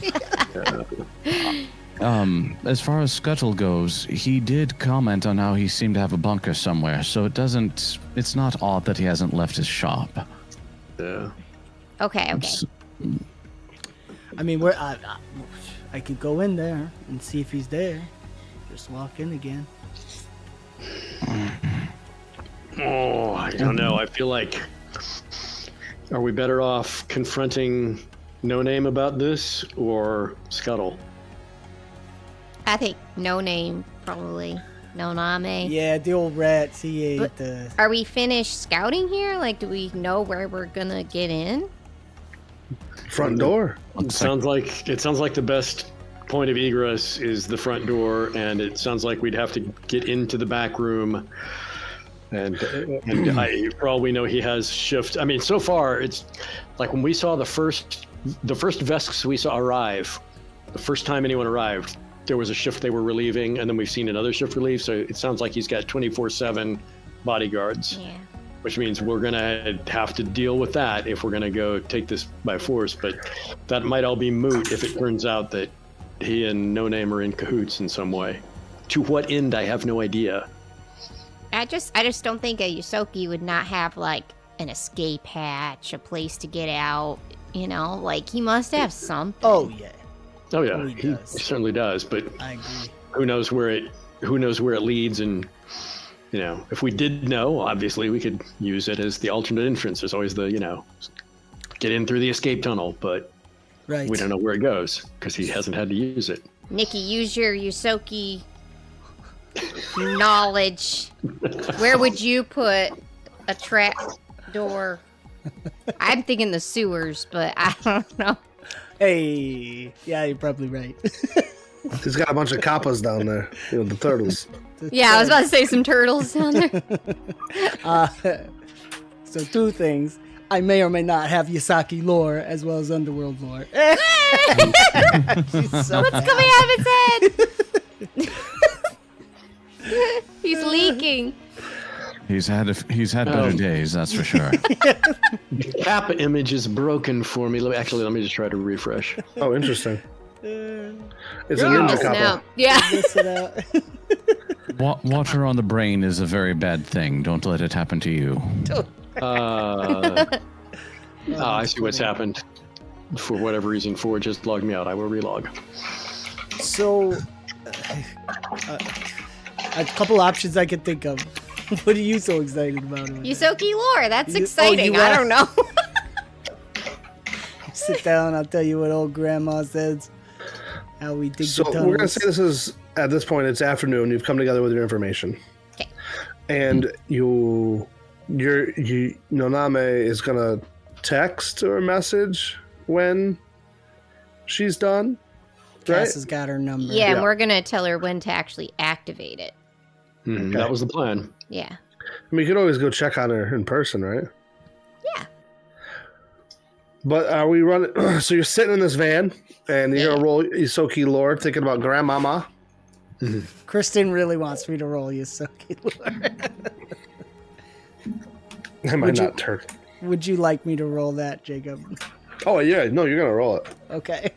As far as Scuttle goes, he did comment on how he seemed to have a bunker somewhere, so it's not odd that he hasn't left his shop. Yeah. Okay. I mean, I could go in there and see if he's there. Just walk in again. Oh, I don't know. I feel like... Are we better off confronting No Name about this or Scuttle? I think no name, probably. No name. Yeah, the old rats, he ate But- the... Are we finished scouting here? Like, do we know where we're gonna get in? Front door. It sounds like the best point of egress is the front door, and it sounds like we'd have to get into the back room. And for all we know, he has shift. I mean, so far it's like when we saw the first Vesks we saw arrive, the first time anyone arrived, there was a shift they were relieving, and then we've seen another shift relieve. So it sounds like he's got 24/7 bodyguards, Yeah. which means we're gonna have to deal with that if we're gonna go take this by force. But that might all be moot if it turns out that he and No Name are in cahoots in some way. To what end, I have no idea. I just don't think a Yusoki would not have like an escape hatch, a place to get out. Like he must have something. Oh, yeah. Oh yeah, Oh, he he does. certainly does. But I agree. who knows where it leads? And if we did know, obviously we could use it as the alternate entrance. There's always the get in through the escape tunnel, but Right. we don't know where it goes because he hasn't had to use it. Nikki, use your Yusoki knowledge. Where would you put a trap door? I'm thinking the sewers, but I don't know. Hey. Yeah, you're probably right. He's got a bunch of kappas down there. The turtles. Yeah, I was about to say some turtles down there. So 2 things. I may or may not have Yasaki lore as well as Underworld lore. She's so What's bad. coming out of his head? He's leaking. He's had better days, that's for sure. The Kappa image is broken for me. Let me just try to refresh. Oh, interesting. It's a You're ninja missing kappa. out. Yeah. Miss it out. Water on the brain is a very bad thing. Don't let it happen to you. I see what's happened. For whatever reason, Forge just logged me out. I will relog. So, a couple options I could think of. What are you so excited about? Yusoki lore. That's You- exciting. you I are? don't know. sit down. I'll tell you what old grandma says. How we dig So the tunnels. we're gonna say this is at this point. It's afternoon. You've come together with your information, and Noname is gonna text or message when she's done. Right? Cass has got her number. Yeah, and we're gonna tell her when to actually activate it. Okay. That was the plan. Yeah. I mean, you could always go check on her in person, right? Yeah. But are we running? So you're sitting in this van, and you're gonna roll Isoki lore, thinking about Grandmama. Kristen really wants me to roll you, so I might not turn. Would you like me to roll that, Jacob? Oh yeah, no, you're gonna roll it, Okay.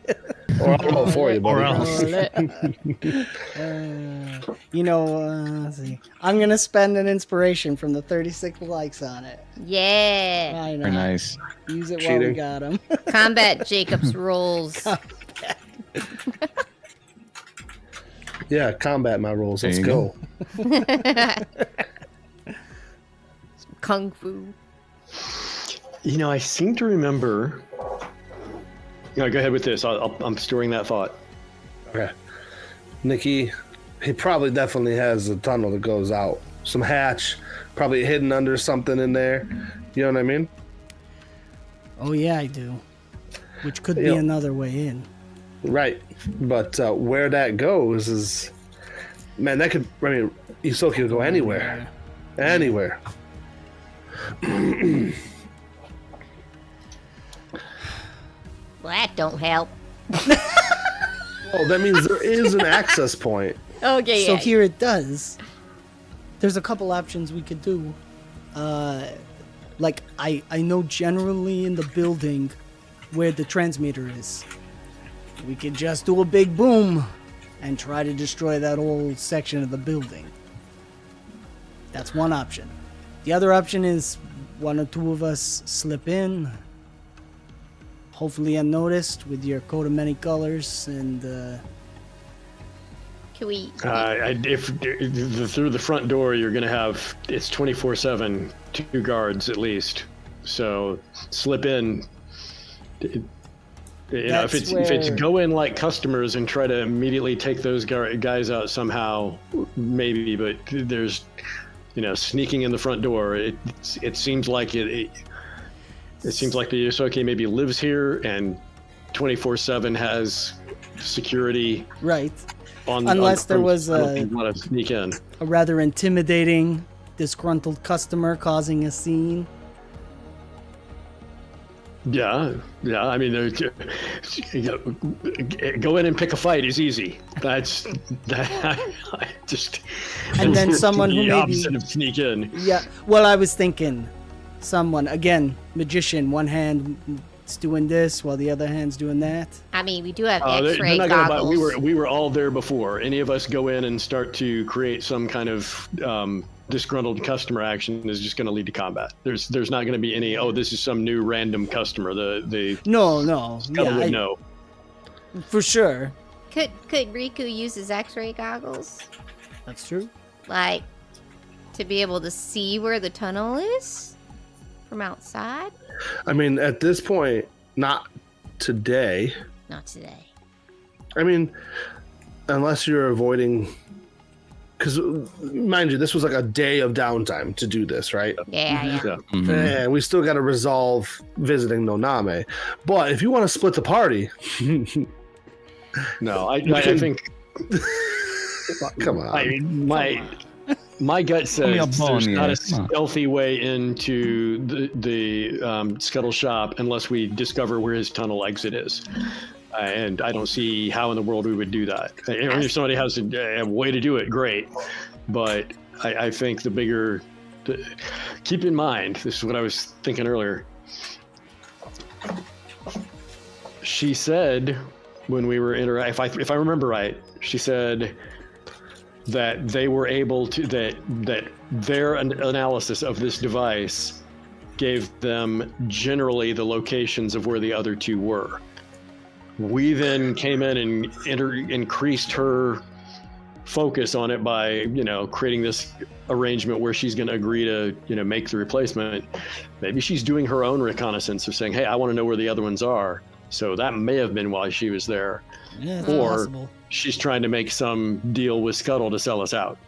or I'll roll it for you, buddy. Or else. Let's see. I'm gonna spend an inspiration from the 36 likes on it. Yeah. Why not? Very nice. Use it while we Cheating. got them. Combat Jacob's rolls. Yeah, combat my rolls. There Let's you go. Kung Fu. You know, I seem to remember. No, go ahead with this. I'm storing that thought. Okay. Nicky, he probably definitely has a tunnel that goes out. Some hatch, probably hidden under something in there. You know what I mean? Oh yeah, I do. Which could be Yeah. another way in. Right. But where that goes is, man, that could, I mean, Isoki could go anywhere. Anywhere. Well, that don't help. Oh, that means there is an access point. Okay, So yeah. here it does. There's a couple options we could do. Like I know generally in the building where the transmitter is. We could just do a big boom and try to destroy that whole section of the building. That's one option. The other option is one or two of us slip in, hopefully unnoticed, with your coat of many colors, and Can we? If through the front door, you're gonna have it's 24/7, 2 guards at least. So slip in. You know, if it's go in like customers and try to immediately take those guys out somehow, maybe. But there's, sneaking in the front door. It seems like it seems like the Yosoke maybe lives here and 24/7 has security. right. Unless there was I don't think you want to sneak in. a rather intimidating, disgruntled customer causing a scene. Yeah. I mean, go in and pick a fight is easy. That's just. And then someone who the maybe- opposite of sneak in. Yeah, well, I was thinking someone, again, magician, one hand's doing this while the other hand's doing that. I mean, we do have They're X-ray not gonna buy- goggles. we were all there before. Any of us go in and start to create some kind of disgruntled customer action is just going to lead to combat. There's not going to be any. Oh, this is some new random customer. The No, would know. for sure. Could Riku use his X-ray goggles, That's true. like, to be able to see where the tunnel is from outside? I mean, at this point, not today. Not today. I mean, unless you're avoiding, because mind you, this was like a day of downtime to do this, right? Yeah. Mhm. And we still got to resolve visiting Noname. But if you want to split the party, No, I think. come on. I mean, my gut me a says bone there's not a here. Come on. stealthy way into the Scuttle shop unless we discover where his tunnel exit is. And I don't see how in the world we would do that. And if somebody has a way to do it, great. But I think keep in mind, this is what I was thinking earlier. She said when we were if I remember right, she said that they were able to that their analysis of this device gave them generally the locations of where the other two were. We then came in and increased her focus on it by, creating this arrangement where she's going to agree to, make the replacement. Maybe she's doing her own reconnaissance of saying, hey, I want to know where the other ones are. So that may have been why she was there. Yeah, it's Or possible. she's trying to make some deal with Scuttle to sell us out.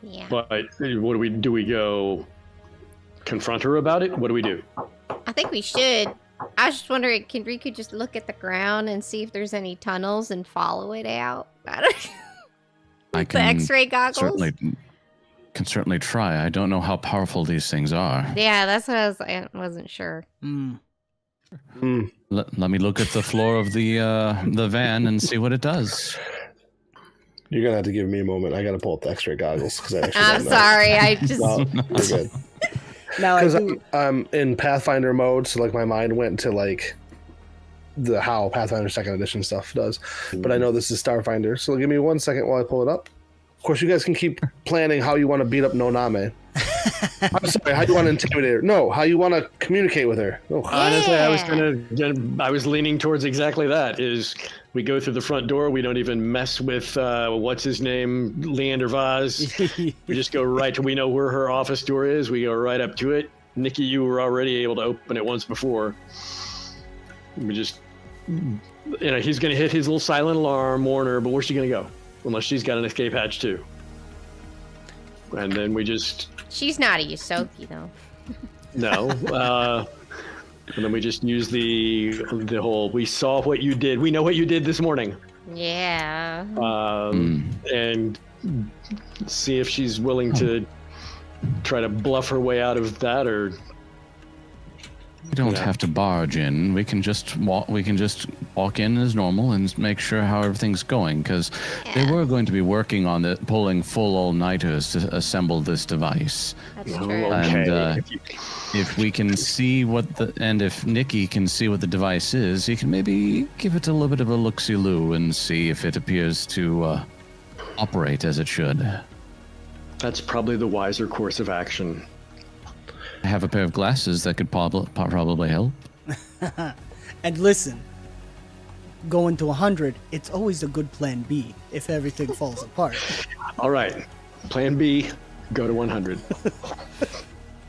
Yeah. But what do we do? We go confront her about it? What do we do? I think we should. I was just wondering, can Riku just look at the ground and see if there's any tunnels and follow it out? I don't I the can X-ray goggles? certainly try. I don't know how powerful these things are. Yeah, that's what I wasn't sure. Let me look at the floor of the van and see what it does. You're gonna have to give me a moment. I gotta pull up the X-ray goggles because I actually. I'm sorry. I just No, you're good. Now I Because do. I'm in Pathfinder mode, so like my mind went to like the how Pathfinder 2nd edition stuff does. But I know this is Starfinder, so give me 1 second while I pull it up. Of course, you guys can keep planning how you want to beat up Noname. I'm sorry, how you want to intimidate her? No, how you want to communicate with her? Oh, Honestly, I was leaning towards exactly that. Is we go through the front door, we don't even mess with what's his name, Leander Vaz. We just go right to. We know where her office door is. We go right up to it. Nicky, you were already able to open it once before. We just, he's gonna hit his little silent alarm, warn her. But where's she gonna go? Unless she's got an escape hatch too. And then we just. she's not a Yusoki though. No. And then we just use the whole, we saw what you did. We know what you did this morning. Yeah. And see if she's willing to try to bluff her way out of that, or We don't have to barge in. We can just walk. We can just walk in as normal and make sure how everything's going. Because they were going to be working on it, pulling full all-nighters to assemble this device. That's Oh, true. okay. And if we can see if Nicky can see what the device is, he can maybe give it a little bit of a look-see-loo and see if it appears to operate as it should. That's probably the wiser course of action. I have a pair of glasses that could probably help. And listen, going to 100, it's always a good plan B if everything falls apart. All right. Plan B, go to 100.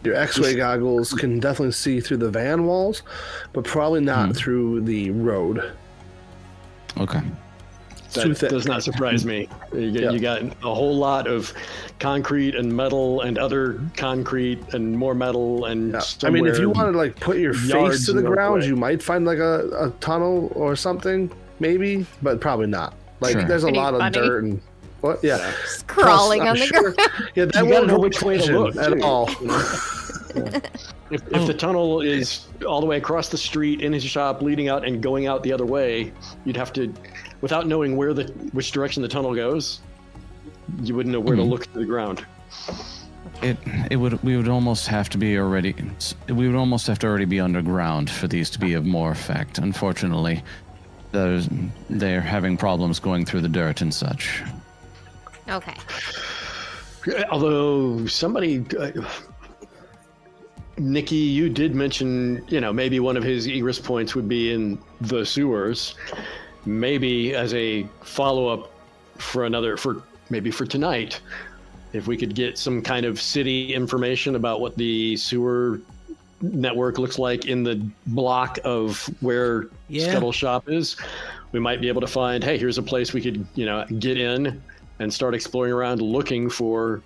Your X-ray goggles can definitely see through the van walls, but probably not through the road. Okay. Too That thick. does not surprise me. You got a whole lot of concrete and metal and other concrete and more metal and Yeah. I mean, if you somewhere want to like put your face yards to the no ground, way. you might find like a tunnel or something, maybe, but probably not. Like Sure. there's a Pretty lot funny. of dirt and what? Yeah, Just crawling Plus, on I'm the sure- ground. Yeah, that You gotta won't know help which way to vision look, at too, all. you know? If the tunnel is all the way across the street in his shop, leading out and going out the other way, you'd have to, without knowing which direction the tunnel goes, you wouldn't know where to look to the ground. We would almost have to already be underground for these to be of more effect. Unfortunately, they're having problems going through the dirt and such. Okay. Although somebody, Nicky, you did mention, maybe one of his egress points would be in the sewers. Maybe as a follow-up for tonight, if we could get some kind of city information about what the sewer network looks like in the block of where Scuttle Shop is, we might be able to find, hey, here's a place we could, get in and start exploring around looking for,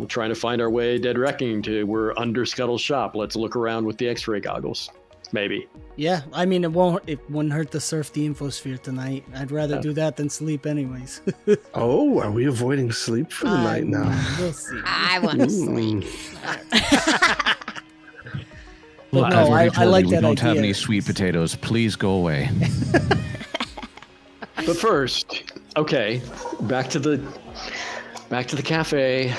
trying to find our way dead reckoning to we're under Scuttle's shop. Let's look around with the X-ray goggles. Maybe. Yeah, I mean, it wouldn't hurt to surf the infosphere tonight. I'd rather do that than sleep anyways. Oh, are we avoiding sleep for the night now? We'll see. I want to sleep. Look, no, I've already I told like you we that don't have idea. any sweet potatoes. Please go away. But first, okay, back to the cafe,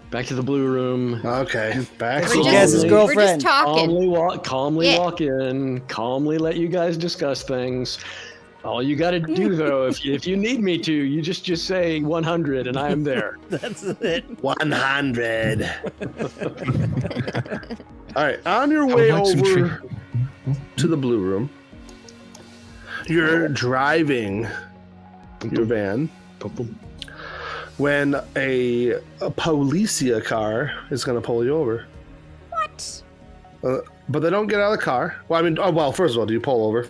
back to the blue room. Okay, back We're to Guess's just, the girl- we're girlfriend. just talking. Calmly Yeah. walk in, calmly let you guys discuss things. All you got to do, though, if you need me to, you just say 100 and I am there. That's it. 100. All right, on your would way like some over to the blue room, you're driving your van when a policia car is going to pull you over. What? But they don't get out of the car. Well, I mean, first of all, do you pull over?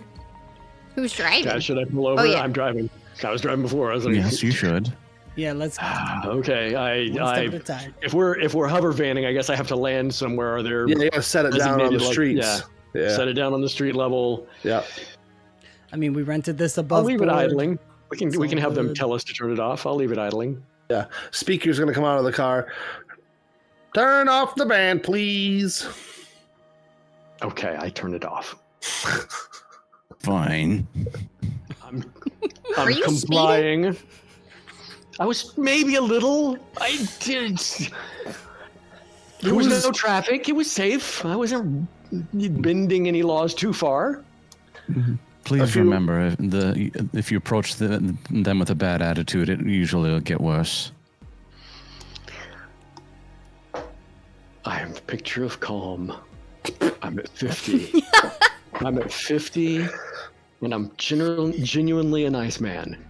Who's driving? Yeah, should I pull over? Oh, yeah. I'm driving. I was driving before. I was like, Yes, you should. Yeah, let's okay. one step at a time. If we're hover vanning, I guess I have to land somewhere. Are there? Yeah, you gotta set it down on the designated, streets. Yeah. Set it down on the street level. Yeah. I mean, we rented this above I'll leave it board. idling. We can It's have all them good. tell us to turn it off. I'll leave it idling. Yeah. Speaker's gonna come out of the car. Turn off the band, please. Okay, I turn it off. Fine. I'm Are you complying. I was maybe a little. I did. There was no traffic. It was safe. I wasn't bending any laws too far. Please remember, if you approach them with a bad attitude, it usually will get worse. I am a picture of calm. I'm at 50. I'm at 50, and I'm genuinely a nice man.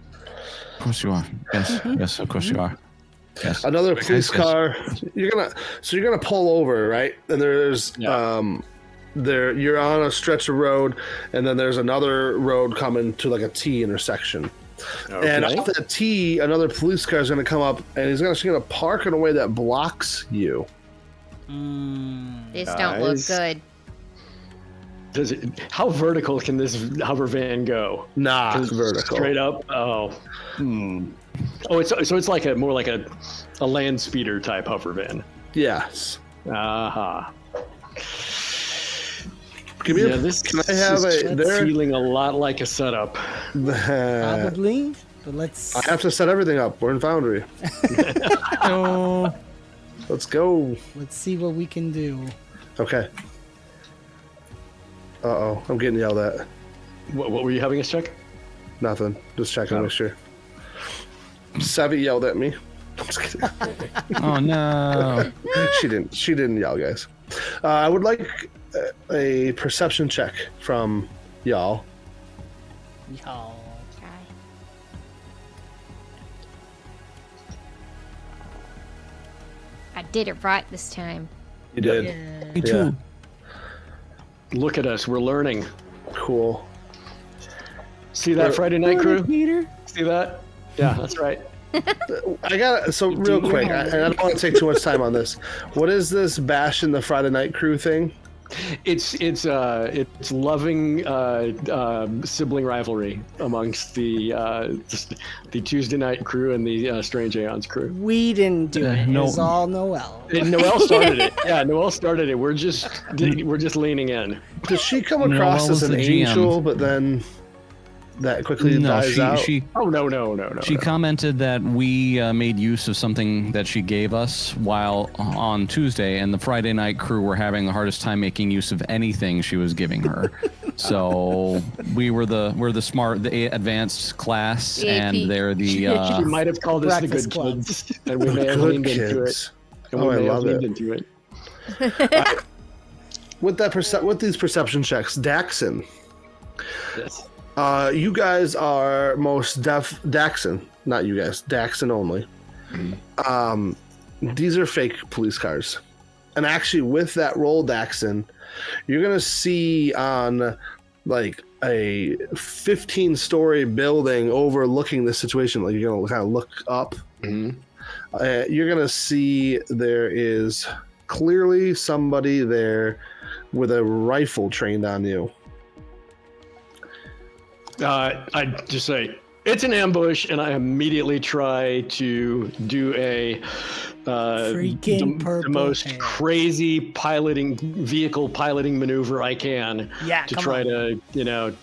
Of course you are. Yes, yes, of course you are. Yes. Another police car. You're gonna pull over, right? And there's you're on a stretch of road, and then there's another road coming to like a T intersection. Okay. And off that T, another police car is gonna come up, and he's actually gonna park in a way that blocks you. This don't look good. How vertical can this hover van go? Nah, vertical. Straight up. Oh. Oh, it's like more like a land speeder type hover van. Yes. Aha. Can I have is feeling a lot like a setup. Probably, but let's. I have to set everything up. We're in Foundry. Oh, Let's go. let's see what we can do. Okay. Uh-oh, I'm getting yelled at. What were you having us check? Nothing. Just checking to make sure. Savvy yelled at me. I'm just kidding. Oh no! She didn't yell, guys. I would like a perception check from y'all. Y'all. I did it right this time. You did. Yeah. Me too. Look at us. We're learning. Cool. See that Friday night crew? Peter. See that? Yeah, that's right. I got so real quick. I don't want to take too much time on this. What is this bash in the Friday night crew thing? It's loving sibling rivalry amongst the Tuesday night crew and the Strange Aeons crew. We didn't do it. It no. was all Noelle. Noelle started it. Yeah, Noelle started it. We're just leaning in. Does she come across Noelle as was an the GM. angel, but then that quickly dies out? Oh no. She commented that we made use of something that she gave us while on Tuesday, and the Friday night crew were having the hardest time making use of anything she was giving her. So we're the smart, the advanced class, The AP. and they're the. She might have called us the Breakfast good Club. kids, and we may have Good leaned into it. kids. And Oh, we I may have love leaned it. into it. With these perception checks, Daxxon. Yes. You guys are most deaf. Daxxon, not you guys. Daxxon only. These are fake police cars, and actually, with that roll, Daxxon, you're gonna see on like a 15-story building overlooking this situation. Like you're gonna kind of look up. You're gonna see there is clearly somebody there with a rifle trained on you. I just say it's an ambush, and I immediately try to do a Freaking the purple most hair. crazy vehicle piloting maneuver I can Yeah, to come try on. to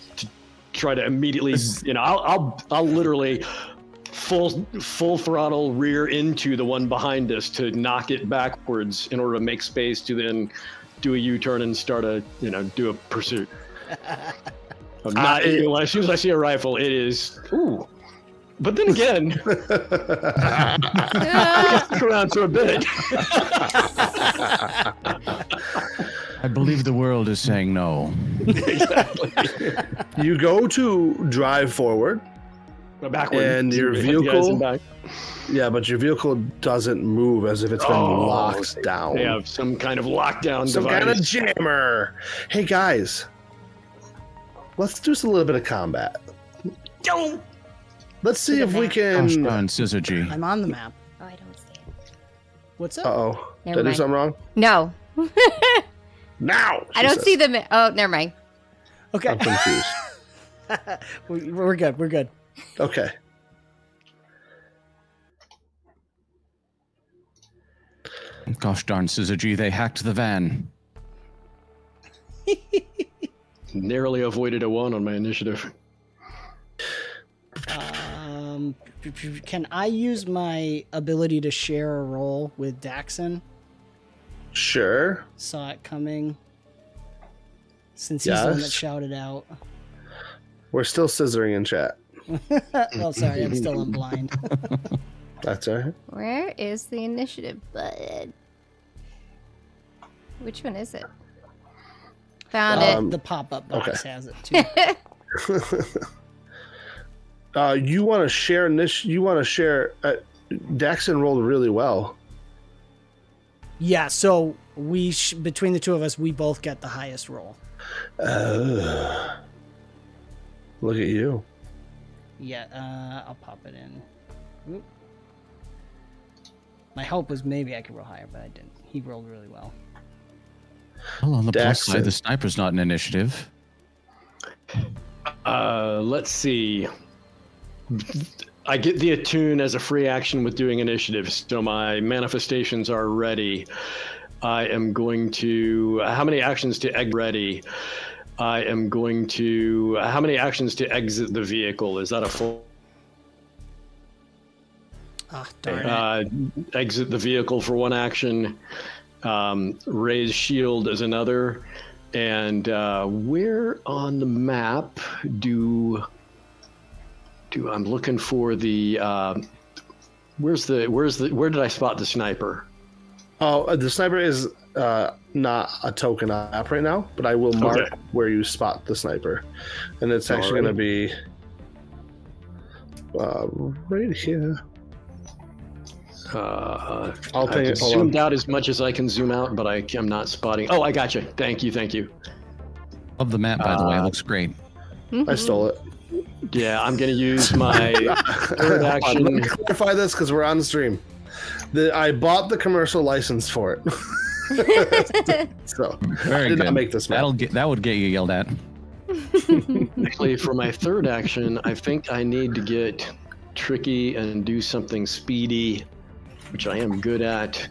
try to immediately I'll literally full throttle rear into the one behind us to knock it backwards in order to make space to then do a U-turn and start do a pursuit. I'm not, as soon as I see a rifle, it is ooh. But then again, stick around for a bit. I believe the world is saying no. Exactly. You go to drive forward, Backward. And your Head guys vehicle- in back. Yeah, but your vehicle doesn't move as if it's been locked down. They have some kind of lockdown Some device. kind of jammer. Hey, guys. Let's do a little bit of combat. Don't. Let's see if we Gosh can... darn, Scissor G. I'm on the map. Oh, I don't see it. What's up? Uh-oh. Never Did I do mind. something wrong? No. Now! I don't see the. Oh, never mind. Okay. I'm confused. We're good. We're good. Okay. Gosh darn, Scissor G, they hacked the van. Narrowly avoided a 1 on my initiative. Can I use my ability to share a roll with Daxxon? Sure. Saw it coming. Since he's the one that Yes. shouted out. We're still scissoring in chat. Oh, sorry, I'm still on blind. That's all right. Where is the initiative button? Which one is it? Found it. The pop-up box okay. has it too. You want to share You want to share? Daxxon rolled really well. Yeah, so between the two of us, we both get the highest roll. Look at you. Yeah, I'll pop it in. Oop. My hope was maybe I could roll higher, but I didn't. He rolled really well. Well, on the plus Daxxon. side, the sniper's not an initiative. Let's see. I get the attune as a free action with doing initiatives, so my manifestations are ready. I am going to... How many actions to exit ready? I am going to... How many actions to exit the vehicle? Is that a full... Ah, darn it. Exit the vehicle for 1 action. Raise shield as another. And where on the map do I'm looking for the where did I spot the sniper? Oh, the sniper is not a token app right now, but I will mark where you spot the sniper, and it's actually going to be right here. I'll take it. Hold zoomed on. out as much as I can zoom out, but I'm not spotting. Oh, I got you. Thank you. Love the map, by the way. It looks great. I stole it. Yeah, I'm going to use my third Let action. me clarify this because we're on the stream. I bought the commercial license for it. So Very I did good. not make this map. That would get you yelled at. Actually, for my third action, I think I need to get tricky and do something speedy, which I am good at.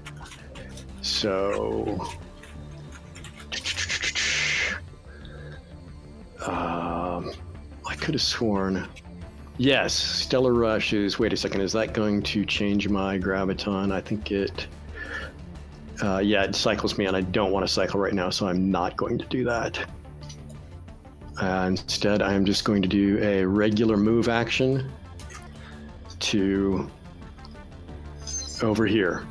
So... I could have sworn. Yes, Stellar Rush is... Wait a second, is that going to change my graviton? I think it... yeah, it cycles me, and I don't want to cycle right now, so I'm not going to do that. Instead, I am just going to do a regular move action to over here.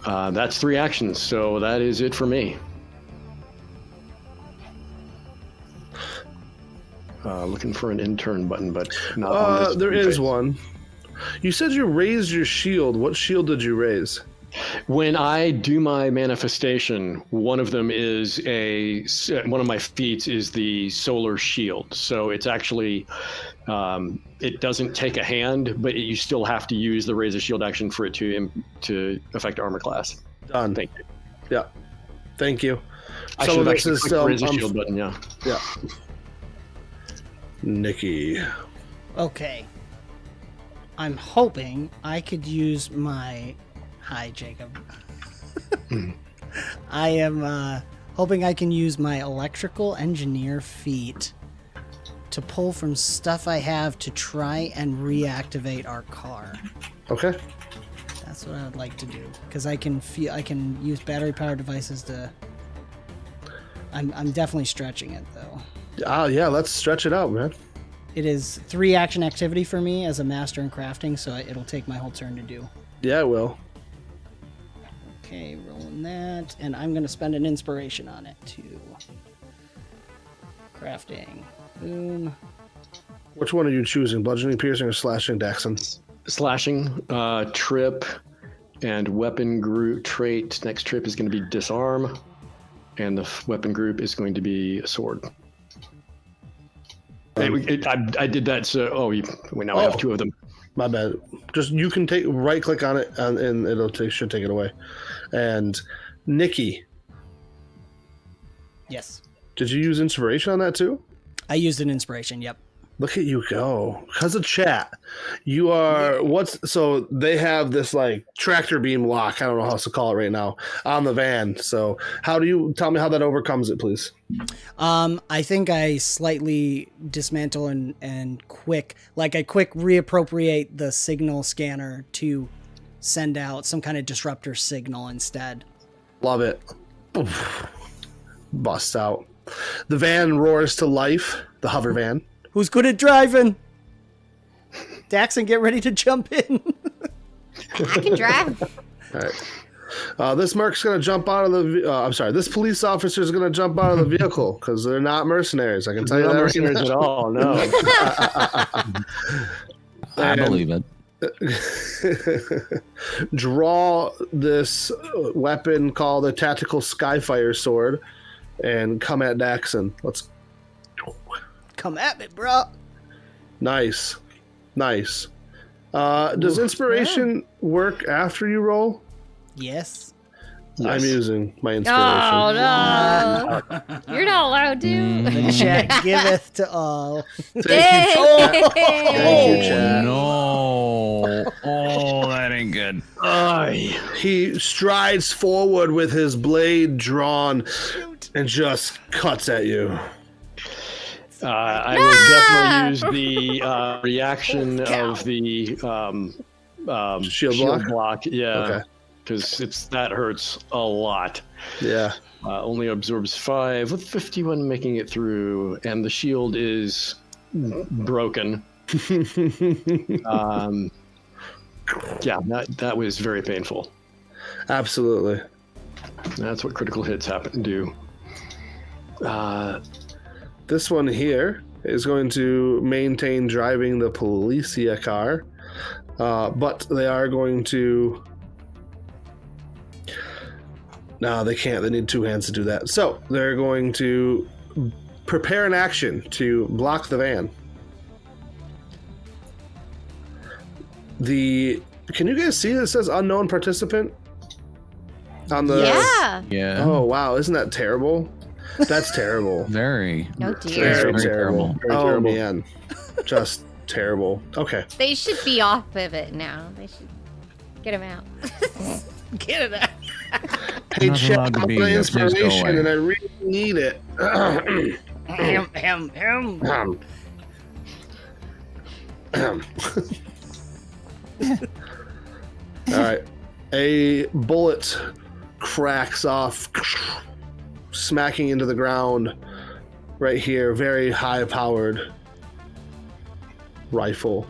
That's 3 actions, so that is it for me. Looking for an intern button, but not on this. There is interface. one. You said you raised your shield. What shield did you raise? When I do my manifestation, one of them is one of my feats is the solar shield. So it's actually, it doesn't take a hand, but you still have to use the raise a shield action for it to affect armor class. Done. Thank you. Yeah. Thank you. I Some should of have this actually is clicked still the raise a shield button. Yeah. Yeah. Nicky. Okay. I'm hoping I could use my... Hi, Jacob. I am hoping I can use my electrical engineer feat to pull from stuff I have to try and reactivate our car. Okay. That's what I would like to do, because I can use battery powered devices to... I'm definitely stretching it though. Yeah, let's stretch it out, man. It is 3 action activity for me as a master in crafting, so it'll take my whole turn to do. Yeah, it will. Okay, rolling that, and I'm going to spend an inspiration on it too. Crafting. Boom. Which one are you choosing? Bludgeoning, piercing, or slashing, Daxxon? slashing, trip, and weapon group trait. Next trip is going to be disarm, and the weapon group is going to be a sword. I did that, so we now have two of them. My bad. Just you can right click on it and should take it away. And Nicky, Yes. did you use inspiration on that too? I used an inspiration, yep. Look at you go. Because of chat. You are so they have this like tractor beam lock, I don't know how else to call it right now, on the van. So how do you tell me how that overcomes it, please? I think I slightly dismantle and quick reappropriate the signal scanner to send out some kind of disruptor signal instead. Love it. Oof. Busts out. The van roars to life, the hover van. Who's good at driving? Daxxon, get ready to jump in. I can drive. All right. This merc's going to jump out of the... this police officer is going to jump out of the vehicle because they're not mercenaries. I can tell you that. Not mercenaries at all, no. I believe it. Draw this weapon called a tactical skyfire sword and come at Daxxon. Let's Come at me, bro. Nice. Does inspiration work after you roll? Yes. I'm using my inspiration. Oh, no. You're not allowed to. The chat giveth to all. Thank you, chat. No. Oh, that ain't good. He strides forward with his blade drawn and just cuts at you. I will definitely use the reaction of the Shield block. Yeah, Okay. because that hurts a lot. Yeah. Only absorbs 5 with 51 making it through, and the shield is broken. Yeah, that was very painful. Absolutely. That's what critical hits happen to do. This one here is going to maintain driving the Policia car, but they are going to... No, they can't. They need 2 hands to do that. So they're going to prepare an action to block the van. Can you guys see that it says unknown participant? On the... Yeah. Oh, wow. Isn't that terrible? That's terrible. Very. No dear. Very terrible. terrible. Oh, man. Just terrible. Okay. They should be off of it now. They should get them out. Get it out. Hey, Not chat, allowed to I'm be on here. Please go inspiration, away. and I really need it. All right. A bullet cracks off, smacking into the ground right here. Very high-powered rifle.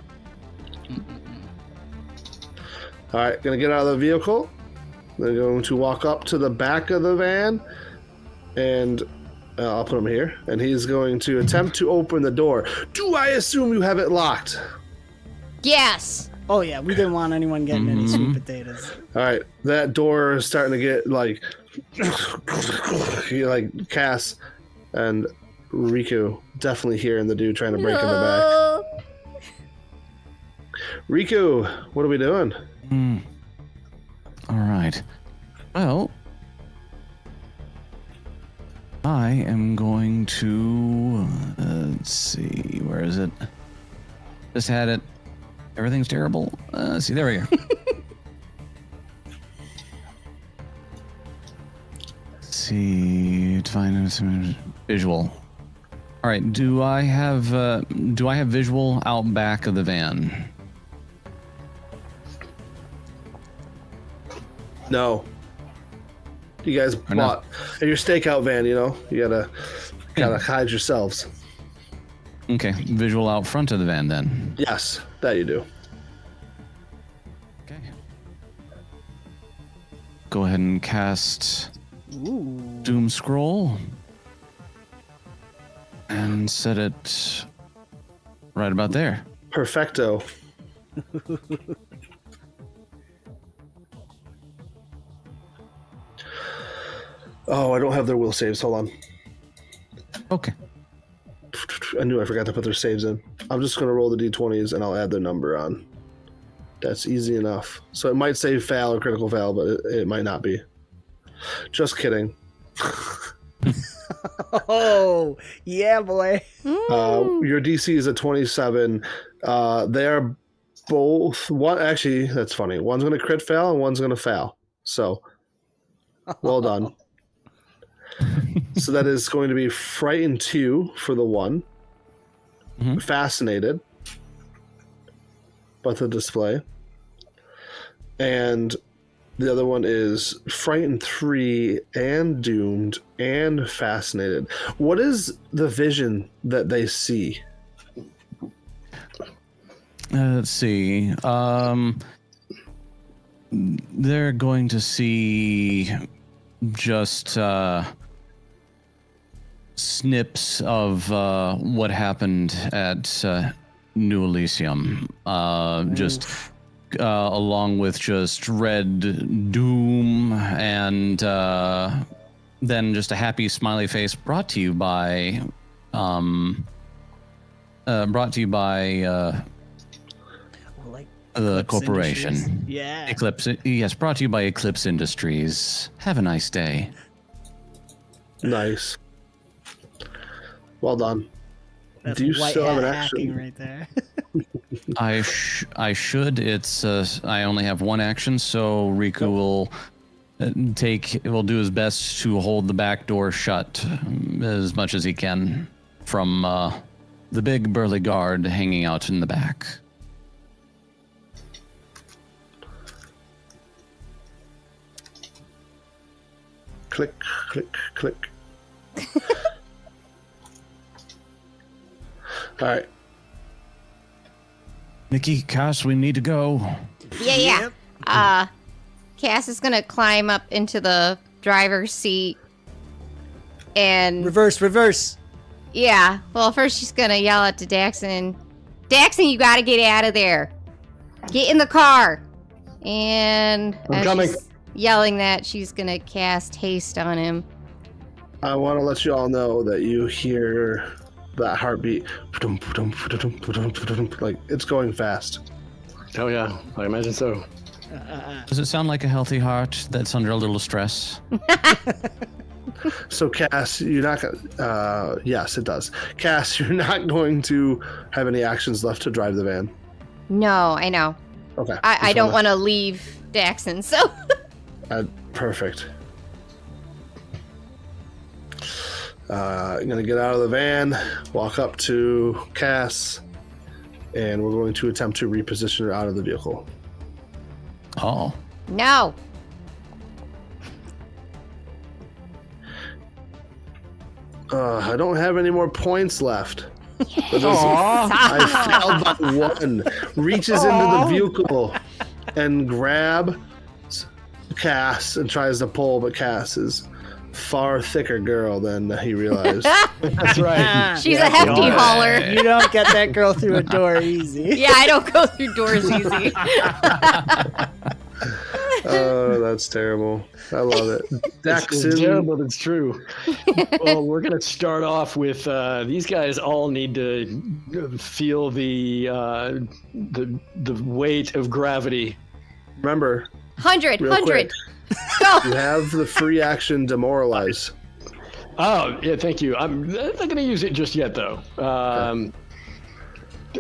All right, gonna get out of the vehicle. They're going to walk up to the back of the van, and I'll put him here. And he's going to attempt to open the door. Do I assume you have it locked? Yes. Oh, yeah. We didn't want anyone getting any sweet potatoes. All right, that door is starting to get like, Cass and Riku definitely hearing the dude trying to break in the back. Riku, what are we doing? All right. Well, I am going to let's see, where is it? Just had it. Everything's terrible. Let's see, there we go. Let's see, define some visual. All right. Do I have visual out back of the van? No. You guys bought your stakeout van, you know? You gotta hide yourselves. Okay, visual out front of the van then. Yes, that you do. Okay. Go ahead and cast Doom Scroll and set it right about there. Perfecto. Oh, I don't have their will saves. Hold on. Okay. I knew I forgot to put their saves in. I'm just going to roll the d20s and I'll add their number on. That's easy enough. So it might say fail or critical fail, but it might not be. Just kidding. Oh, yeah, boy. Your DC is a 27. They're both... One, actually, that's funny. One's going to crit fail and one's going to fail. So, well done. So that is going to be Frightened 2 for the one. Mm-hmm. Fascinated by the display. And the other one is Frightened 3 and Doomed and Fascinated. What is the vision that they see? Let's see. They're going to see just snips of what happened at New Elysium. Just along with just red doom and then just a happy smiley face brought to you by the corporation. Industries. Yeah. Eclipse. Yes, brought to you by Eclipse Industries. Have a nice day. Nice. Well done. That's do you white still have an hat action? hacking right there. I should. It's I only have one action, so Riku will do his best to hold the back door shut as much as he can from the big burly guard hanging out in the back. Click, click, click. All right. Nicky, Cass, we need to go. Yeah. Cass is gonna climb up into the driver's seat and Reverse. yeah. Well, first she's gonna yell out to Daxxon, "Daxxon, you gotta get out of there. Get in the car." And I'm as coming. she's yelling that, she's gonna cast haste on him. I want to let you all know that you hear that heartbeat. Like, it's going fast. Oh yeah, I imagine so. Does it sound like a healthy heart that's under a little stress? So, Cass, you're not going yes, it does. Cass, you're not going to have any actions left to drive the van. No, I know. Okay. I don't want to leave Daxxon, so. Perfect. I'm going to get out of the van, walk up to Cass, and we're going to attempt to reposition her out of the vehicle. Oh. No. I don't have any more points left. I failed by one. Reaches into the vehicle and grabs Cass and tries to pull, but Cass is far thicker girl than he realized. That's right. She's a hefty hauler. You don't get that girl through a door easy. Yeah, I don't go through doors easy. Oh, that's terrible. I love it. It's terrible, but it's true. Well, we're going to start off with these guys all need to feel the weight of gravity. Remember, 100. real quick, Go. you have the free action demoralize. Oh, yeah, thank you. I'm not going to use it just yet, though. Okay.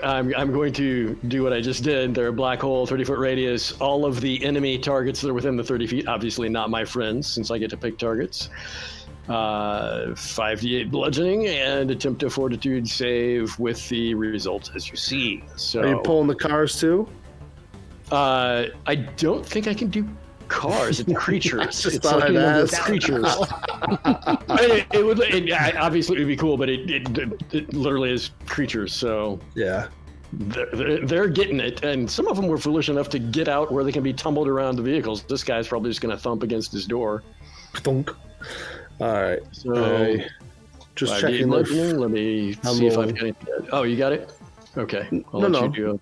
I'm going to do what I just did. They're a black hole, 30-foot radius. All of the enemy targets that are within the 30 feet, obviously not my friends, since I get to pick targets. 5d8 bludgeoning and attempt a fortitude save with the result as you see. So, Are you pulling the cars too? I don't think I can do cars. It's creatures. just it's thought like I'd one of ask. those creatures. Obviously it would be cool, but it literally is creatures. So Yeah. they're getting it, and some of them were foolish enough to get out where they can be tumbled around the vehicles. This guy's probably just going to thump against his door. Thunk. All right. So Just 5d8 checking. bludgeoning. Let me I'm see if I've rolling. got it. Oh, you got it? Okay. I'll No, let no. you do it.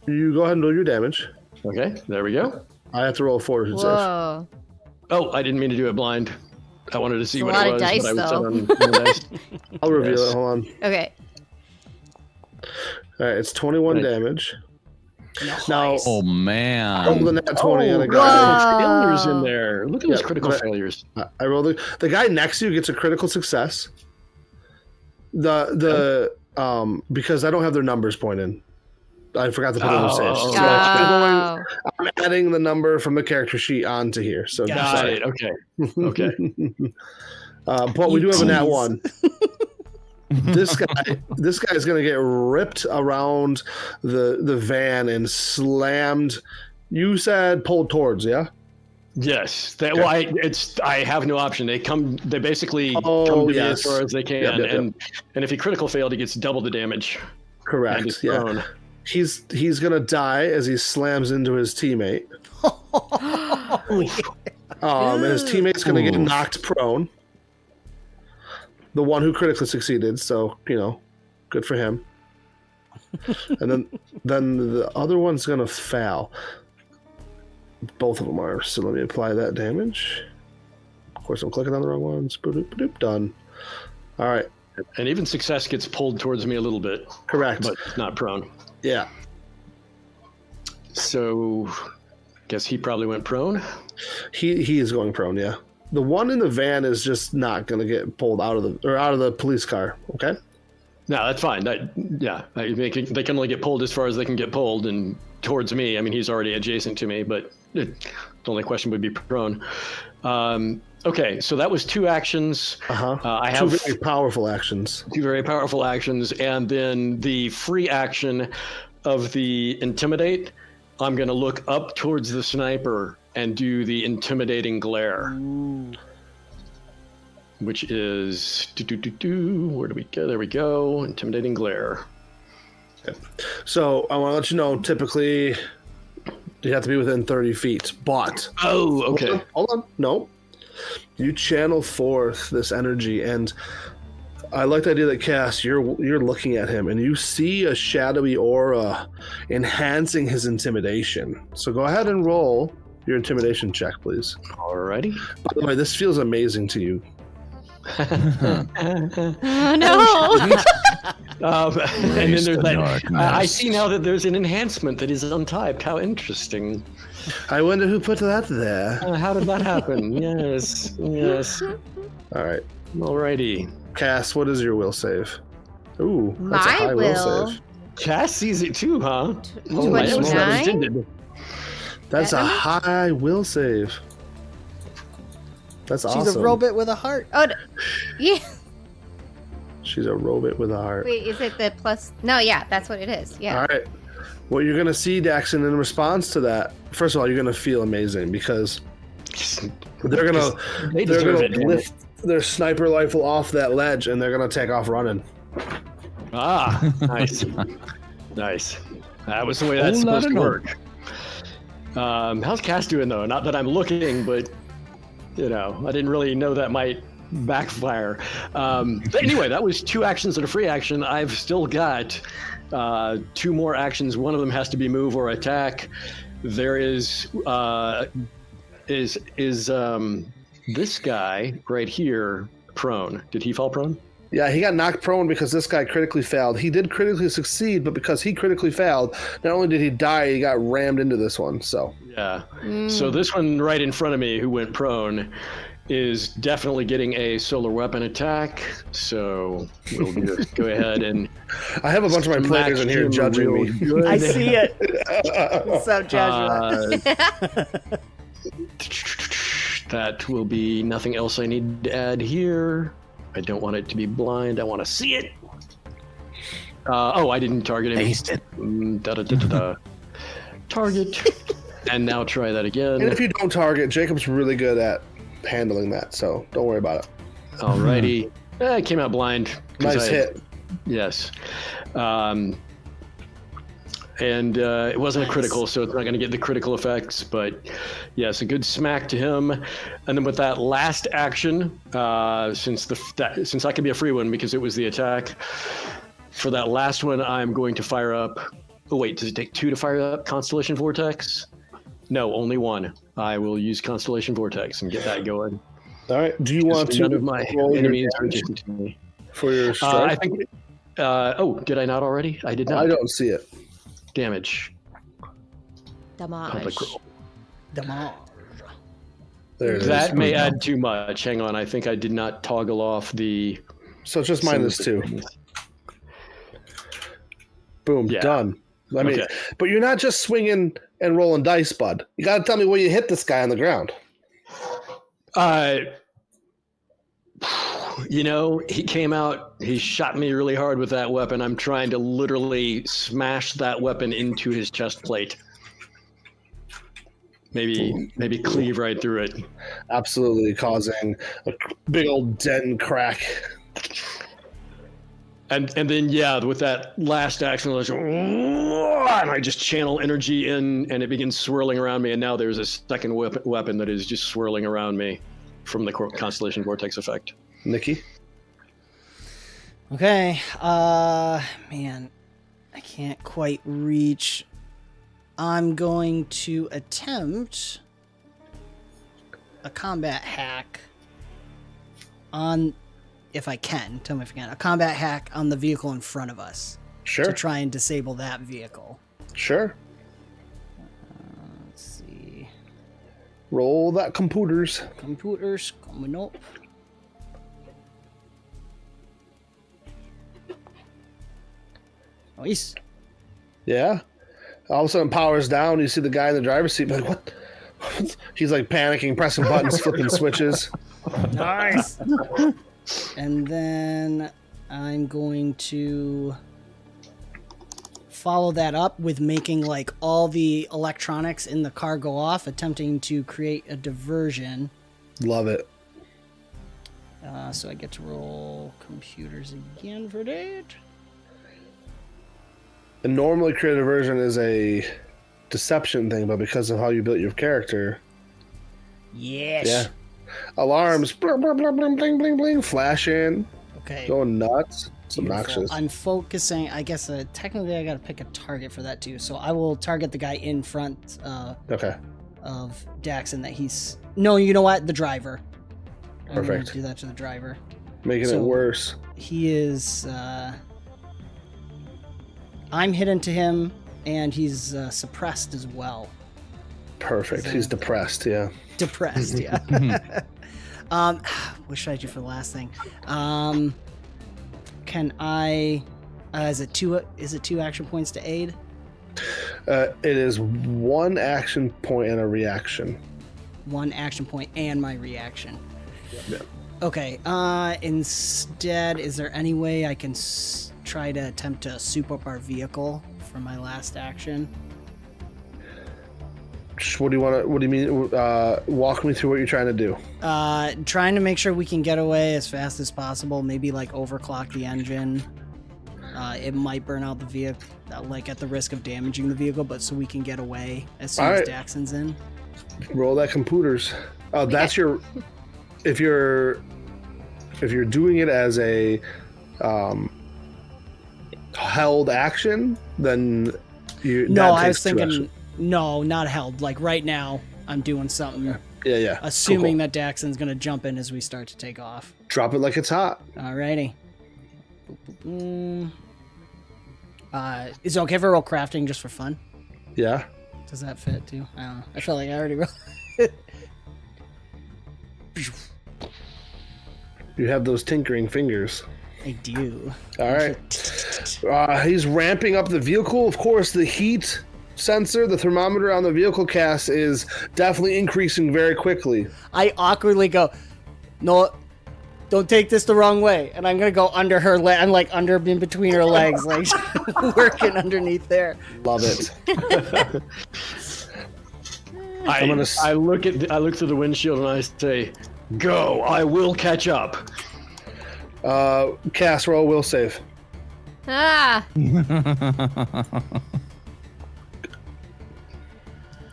You go ahead and roll your damage. Okay, there we go. I have to roll a fortitude save. Whoa. Oh, I didn't mean to do it blind. I wanted to see It's a what lot it of was, dice, but I was though. set on the dice. I'll reveal Yes. it. Hold on. Okay. All right, it's 21 Right. damage. Nice. Now, Oh man. roll the nat 20 and a guy. Whoa. Failures in there. Look at those Yeah, critical but- failures. I roll the guy next to you gets a critical success. Because I don't have their numbers pointed. I forgot to put it in the save. Oh, So gotcha. I'm adding the number from the character sheet onto here. So Gotcha. Got it. Okay. Okay. But we do have a nat Jeez. 1. This guy is going to get ripped around the van and slammed. You said pulled towards, yeah? Yes. Well, I have no option. They basically Oh, come to me yes. as far as they can, Yep. and if he critical failed, he gets double the damage. And Correct. he's Yeah. prone. He's going to die as he slams into his teammate. And his teammate's going to get Ooh. knocked prone. The one who critically succeeded, so good for him. And then the other one's going to fail. Both of them are. So let me apply that damage. Of course, I'm clicking on the wrong ones. Boop, done. All right. And even success gets pulled towards me a little bit, Correct. but not prone. Yeah. So, guess he probably went prone. He is going prone. Yeah. The one in the van is just not going to get pulled out of the police car. Okay. No, that's fine. They can only get pulled as far as they can get pulled, and towards me. I mean, he's already adjacent to me, but the only question would be prone. Okay, so that was 2 actions. I have Two very powerful actions. 2 very powerful actions, and then the free action of the intimidate. I'm going to look up towards the sniper and do the intimidating glare. Which is where do we go? There we go. Intimidating glare. So I want to let you know, typically you have to be within 30 feet, but Oh, okay. hold on. No, you channel forth this energy, and I like the idea that Cass, you're looking at him and you see a shadowy aura enhancing his intimidation. So go ahead and roll your intimidation check, please. Alrighty. By the way, this feels amazing to you. Oh, no. And then Raise there's the that. darkness. I see now that there's an enhancement that is untyped. How interesting. I wonder who put that there. How did that happen? Yes. All right, Alrighty. Cass, what is your will save? Ooh, that's a My high will? save. Cass sees it too, huh? Oh, my, that was not 29? intended. That's That a number? high will save. That's awesome. She's a robot with a heart. Oh, yeah. She's a robot with a heart. Wait, is it the plus? No, yeah, that's what it is. Yeah. All right. What you're going to see, Daxxon, in response to that, first of all, you're going to feel amazing because they're going They deserve it. to lift their sniper rifle off that ledge and they're going to take off running. Ah, nice. Nice. That was the way that's Oh, supposed to no. work. How's Cass doing, though? Not that I'm looking, but, I didn't really know that might backfire. But anyway, that was 2 actions and a free action. I've still got 2 more actions. One of them has to be move or attack. There is this guy right here prone. Did he fall prone? Yeah, he got knocked prone because this guy critically failed. He did critically succeed, but because he critically failed, not only did he die, he got rammed into this one. So Yeah. So this one right in front of me who went prone is definitely getting a solar weapon attack. So we'll just go ahead and I have a bunch of my players in here smack him judging real me. good. I see it. What's up, Joshua? That will be nothing else I need to add here. I don't want it to be blind. I want to see it. I didn't target him. Taste it. Target. And now try that again. And if you don't target, Jacob's really good at handling that, so don't worry about it. Alrighty. I came out blind. 'cause Nice hit. Yes. And it wasn't a critical, so it's not going to get the critical effects. But yes, a good smack to him. And then with that last action, since I could be a free one because it was the attack, for that last one, I'm going to fire up Oh wait, does it take 2 to fire up Constellation Vortex? No, only 1. I will use Constellation Vortex and get that going. All right. Do you want to none of my roll your enemies are damage adjacent to me? for your strike? I think. Did I not already? I did not. I don't see it. Damage. Damage. Public roll. There it is. That may add too much. Hang on, I think I did not toggle off the. So it's just -2. Boom, Yeah. done. I mean, Okay. but you're not just swinging and rolling dice, bud. You got to tell me where you hit this guy on the ground. He came out, he shot me really hard with that weapon. I'm trying to literally smash that weapon into his chest plate. Maybe cleave right through it. Absolutely causing a big old dent crack. And then, with that last action, and I just channel energy in, and it begins swirling around me. And now there's a second weapon that is just swirling around me from the Constellation Vortex effect. Nicky? Okay. Man, I can't quite reach. I'm going to attempt a combat hack on, if I can, tell me if I can, a combat hack on the vehicle in front of us. Sure. To try and disable that vehicle. Sure. Let's see. Roll that computers. Computers coming up. Nice. Yeah. All of a sudden, power's down. You see the guy in the driver's seat. Like, what? He's like panicking, pressing buttons, flipping switches. Nice. And then I'm going to follow that up with making like all the electronics in the car go off, attempting to create a diversion. Love it. So I get to roll computers again for that. And normally, creative version is a deception thing, but because of how you built your character, Yes. yeah, alarms, bling, bling, bling, bling, bling, bling, bling, flashing, Okay. going nuts. It's Beautiful. obnoxious. I'm focusing. I guess technically I got to pick a target for that too. So I will target the guy in front Okay, of Daxxon that he's. No, you know what? The driver. I'm gonna Perfect. do that to the driver. making So- it worse. He is. I'm hidden to him, and he's suppressed as well. Perfect. He's depressed. Yeah. Depressed, yeah. What should I do for the last thing? Can I? Is it 2 action points to aid? It is 1 action point and a reaction. 1 action point and my reaction. Yeah. Okay. Instead, is there any way I can try to attempt to soup up our vehicle for my last action? What do you want to? What do you mean? Walk me through what you're trying to do. Trying to make sure we can get away as fast as possible. Maybe like overclock the engine. It might burn out the vehicle, like at the risk of damaging the vehicle, but so we can get away as soon as Daxxon's in. Roll that computers. That's your. If you're doing it as a held action, then you. No, that I was takes 2 thinking. action. No, not held. Like right now, I'm doing something. Yeah. Assuming Cool. that Daxxon's gonna jump in as we start to take off. Drop it like it's hot. Alrighty. Boom, boom, boom. Is it okay if I roll crafting just for fun? Yeah. Does that fit too? I don't know. I feel like I already rolled. You have those tinkering fingers. I do. All right. He's ramping up the vehicle. Of course, the heat sensor, the thermometer on the vehicle cast is definitely increasing very quickly. I awkwardly go, no, don't take this the wrong way. And I'm going to go under her leg. I'm like under in between her legs, like working underneath there. Love it. I look through the windshield and I say, "Go! I will catch up." Cast roll will save. Ah!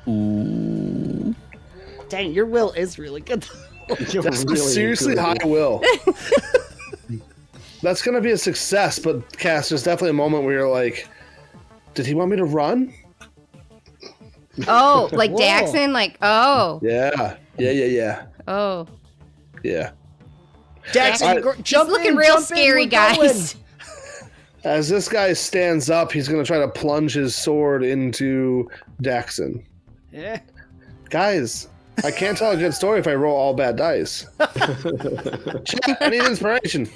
Ooh. Dang, your will is really good. That's seriously high will. That's going to be a success, but Cass, there's definitely a moment where you're like, Did he want me to run? Oh, like Whoa. Daxxon? Like, oh. Yeah. Oh. Yeah. Daxxon, He's jump looking in, real jump in, scary, we're going. guys. As this guy stands up, he's going to try to plunge his sword into Daxxon. Yeah. Guys, I can't tell a good story if I roll all bad dice. Chat, I need inspiration.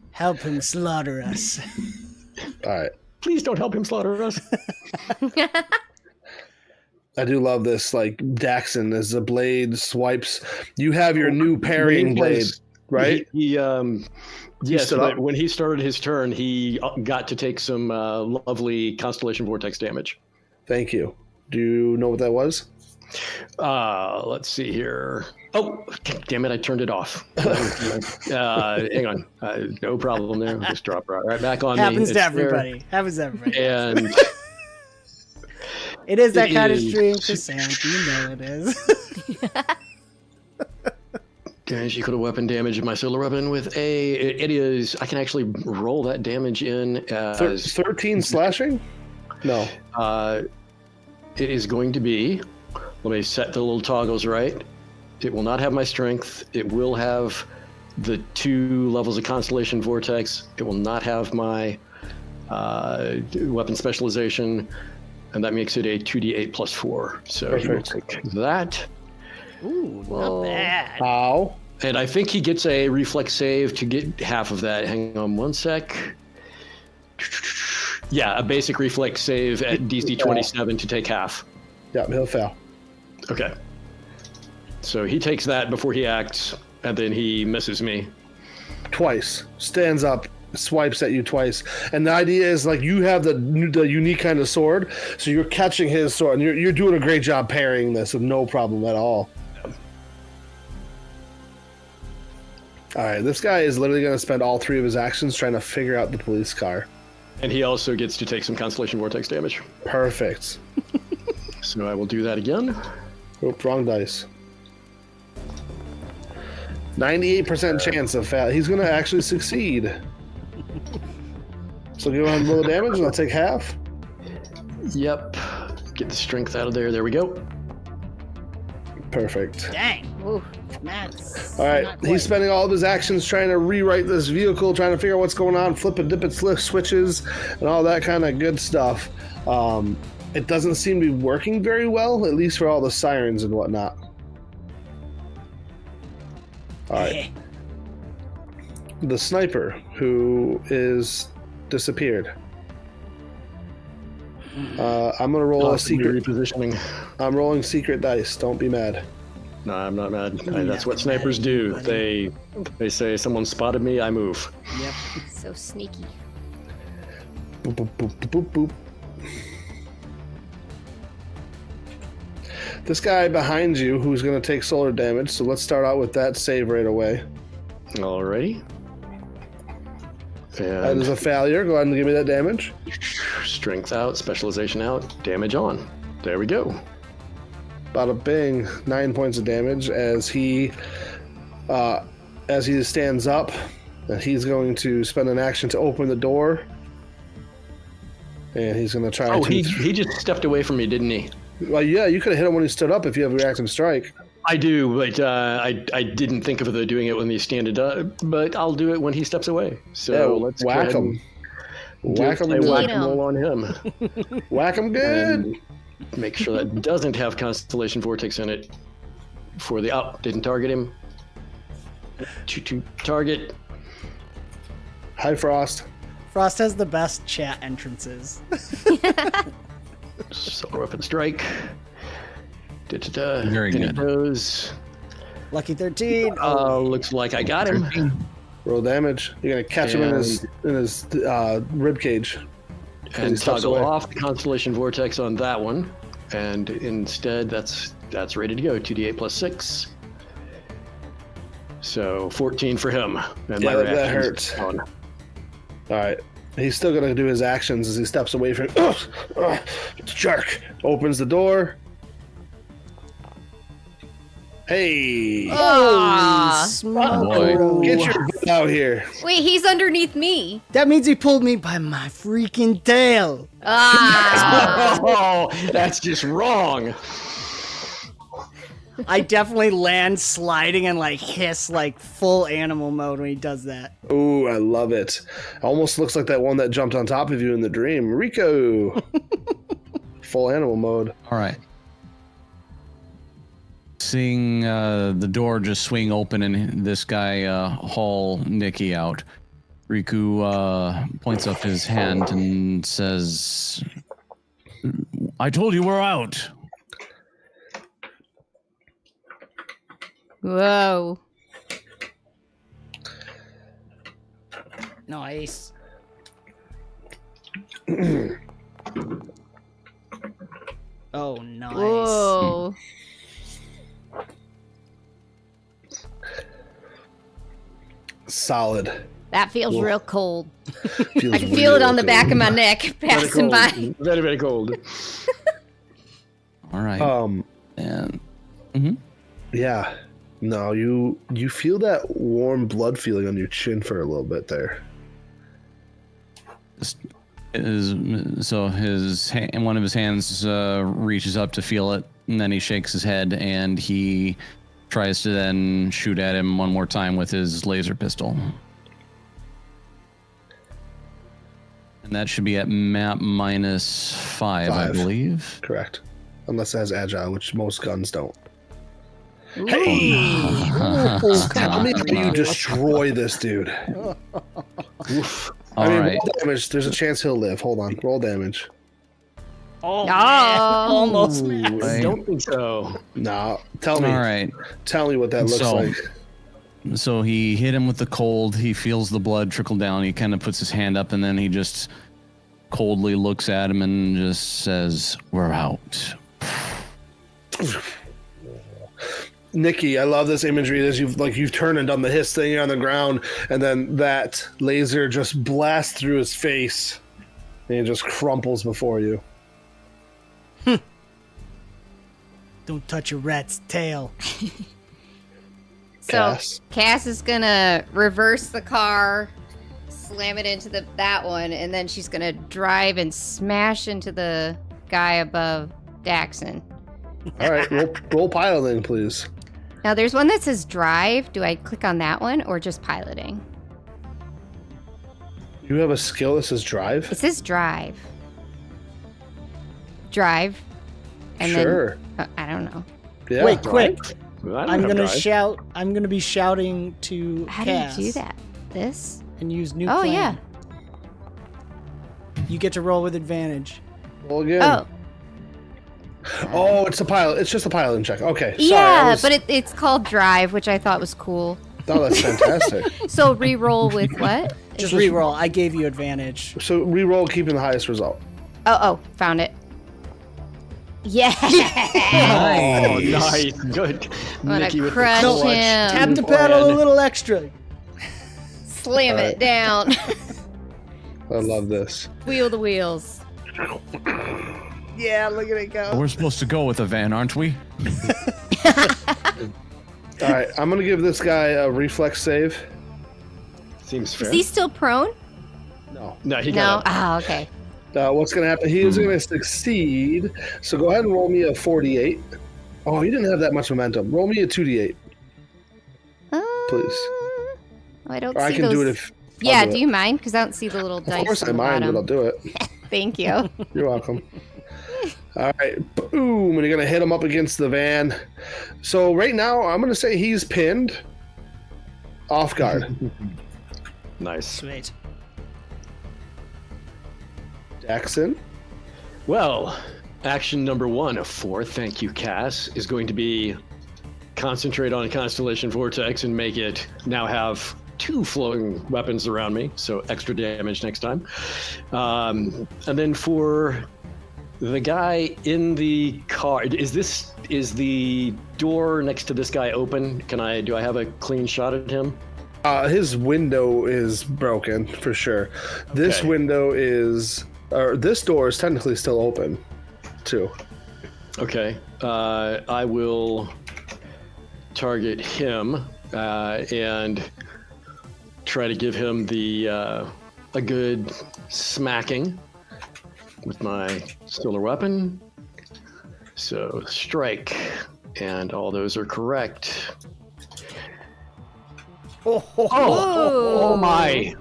Help him slaughter us. All right. Please don't help him slaughter us. I do love this. Like, Daxxon, as the blade swipes, you have your new parrying blade, right? He yes, stood but up. when he started his turn, he got to take some lovely Constellation Vortex damage. Thank you. Do you know what that was? Let's see here. Oh, damn it, I turned it off. Hang on. No problem there. Just drop right back on Happens me. to It's there. everybody. Happens to everybody. And It is that It kind of is. stream for Sam. You know it is. damage equal to weapon damage of my solar weapon with a. It is. I can actually roll that damage in as 13 slashing? No. It is going to be. Let me set the little toggles right. It will not have my strength. It will have the 2 levels of Constellation Vortex. It will not have my weapon specialization, and that makes it a 2d8 plus 4. So he will Perfect. take that. Ooh, Whoa. not bad. Ow. And I think he gets a reflex save to get half of that. Hang on one sec. Yeah, a basic reflex save at DC 27 to take half. Yeah, he'll fail. Okay. So he takes that before he acts, and then he misses me. Twice. Stands up, swipes at you twice. And the idea is, like, you have the unique kind of sword, so you're catching his sword, and you're doing a great job parrying this with no problem at all. All right, this guy is literally going to spend all 3 of his actions trying to figure out the police car. And he also gets to take some Constellation Vortex damage. Perfect. So I will do that again. Oop, wrong dice. 98% chance of fail. He's going to actually succeed. So go ahead and roll the damage, and I'll take half. Yep. Get the strength out of there. There we go. Perfect. Dang. Ooh, man. All right, he's spending all of his actions trying to rewrite this vehicle, trying to figure out what's going on, flip and dip and slip switches, and all that kind of good stuff. It doesn't seem to be working very well, at least for all the sirens and whatnot. All right. The sniper, who is disappeared. I'm gonna roll a secret. Repositioning. I'm rolling secret dice. Don't be mad. No, I'm not mad. That's what snipers do. They say someone spotted me, I move. Yep. So sneaky. Boop, boop, boop, boop, boop. This guy behind you, who's going to take solar damage, so let's start out with that save right away. Alrighty. That And is a failure. Go ahead and give me that damage. strength out, specialization out, damage on. There we go. Bada bing, 9 points of damage as he stands up, and he's going to spend an action to open the door, and he's going to try Oh, to. he just stepped away from me, didn't he? Well, yeah, you could have hit him when he stood up if you have reactive strike. I do, but I didn't think of doing it when he standed up, but I'll do it when he steps away. So Yeah, let's go whack ahead him. and Whack him play good. whack-a-mole on him. Whack him good. And make sure that doesn't have Constellation Vortex in it for the didn't target him. To target. Hi, Frost. Frost has the best chat entrances. Solar weapon strike. Da-da-da. Very And good. it goes. Lucky 13. Looks like I got him. Roll damage. You're gonna catch him in his rib cage. he And steps toggle away. off the Constellation Vortex on that one. And instead, that's ready to go. 2d8 plus 6. So 14 for him. And Yeah, my that reaction's hurts. on. All right. He's still gonna do his actions as he steps away from. Jerk opens the door, Hey. Ah. Smoke. Get your butt out here. Wait, he's underneath me. That means he pulled me by my freaking tail. Ah. Oh, that's just wrong. I definitely land sliding and like hiss like full animal mode when he does that. Ooh, I love it. Almost looks like that one that jumped on top of you in the dream. Rico. Full animal mode. All right. Seeing the door just swing open and this guy haul Nicky out, Riku points up his hand and says, I told you we're out. Whoa. Nice. Oh, nice. Whoa. Solid. That feels Whoa. real cold. Feels I can feel it real on the good. back of my neck passing by. Very, very cold. All right. And Yeah. No, you feel that warm blood feeling on your chin for a little bit there. so one of his hands reaches up to feel it, and then he shakes his head, and he tries to then shoot at him one more time with his laser pistol. And that should be at map -5, I believe. Correct. Unless it has agile, which most guns don't. Ooh. Hey! Tell me how you destroy this dude. Oof. All right. roll damage. There's a chance he'll live. Hold on. Roll damage. Oh, Oh. man. Almost missed. I don't think so. No. Tell me. All right. Tell me what that looks like. So he hit him with the cold. He feels the blood trickle down. He kind of puts his hand up, and then he just coldly looks at him and just says, "We're out." Nicky, I love this imagery as you've turned and done the hiss thing on the ground, and then that laser just blasts through his face, and he just crumples before you. Don't touch a rat's tail. So Cass is gonna reverse the car, slam it into that one, and then she's gonna drive and smash into the guy above Daxxon. All right, roll piloting, please. Now there's one that says drive. Do I click on that one or just piloting? You have a skill that says drive? It says drive. Drive. And Sure. then I don't know. Yeah. Wait, quick. I'm gonna drive. shout. I'm gonna be shouting to How Cass do you do that? This? and use new. Oh Klem. yeah. You get to roll with advantage. Roll again. Oh Oh, it's a pilot. It's just a piloting check. Okay. Sorry, yeah, but it's called drive, which I thought was cool. Oh, that's fantastic. So re-roll with what? Just re-roll. I gave you advantage. So re-roll, keeping the highest result. Oh, found it. Yeah. Oh, nice. Good. I'm gonna Nicky with the crush clutch. him. Tap the Plan. pedal a little extra. Slam it down. I love this. Wheel the wheels. Yeah, look at it go. We're supposed to go with a van, aren't we? All right, I'm gonna give this guy a reflex save. Seems fair. Is he still prone? No. No, he No. got up. Oh, okay. What's gonna happen? He is gonna succeed. So go ahead and roll me a 48. Oh, you didn't have that much momentum. Roll me a 2d8. Please. I don't Or see I can those. do it if. I'll Yeah, do do it. you mind? Because I don't see the little dice Of course on I the mind, bottom. but I'll do it. Thank you. You're welcome. All right, boom, and you're gonna hit him up against the van. So right now, I'm gonna say he's pinned, off guard. Nice. Sweet. Daxxon. Well, action number 1 of 4, thank you, Cass, is going to be concentrate on Constellation Vortex and make it now have 2 flowing weapons around me, so extra damage next time. And then for the guy in the car, is the door next to this guy open? Do I have a clean shot at him? His window is broken for sure. This Okay. window is, or this door is technically still open, too. Okay. I will target him and try to give him a good smacking with my solar weapon. So strike, and all those are correct. Oh my!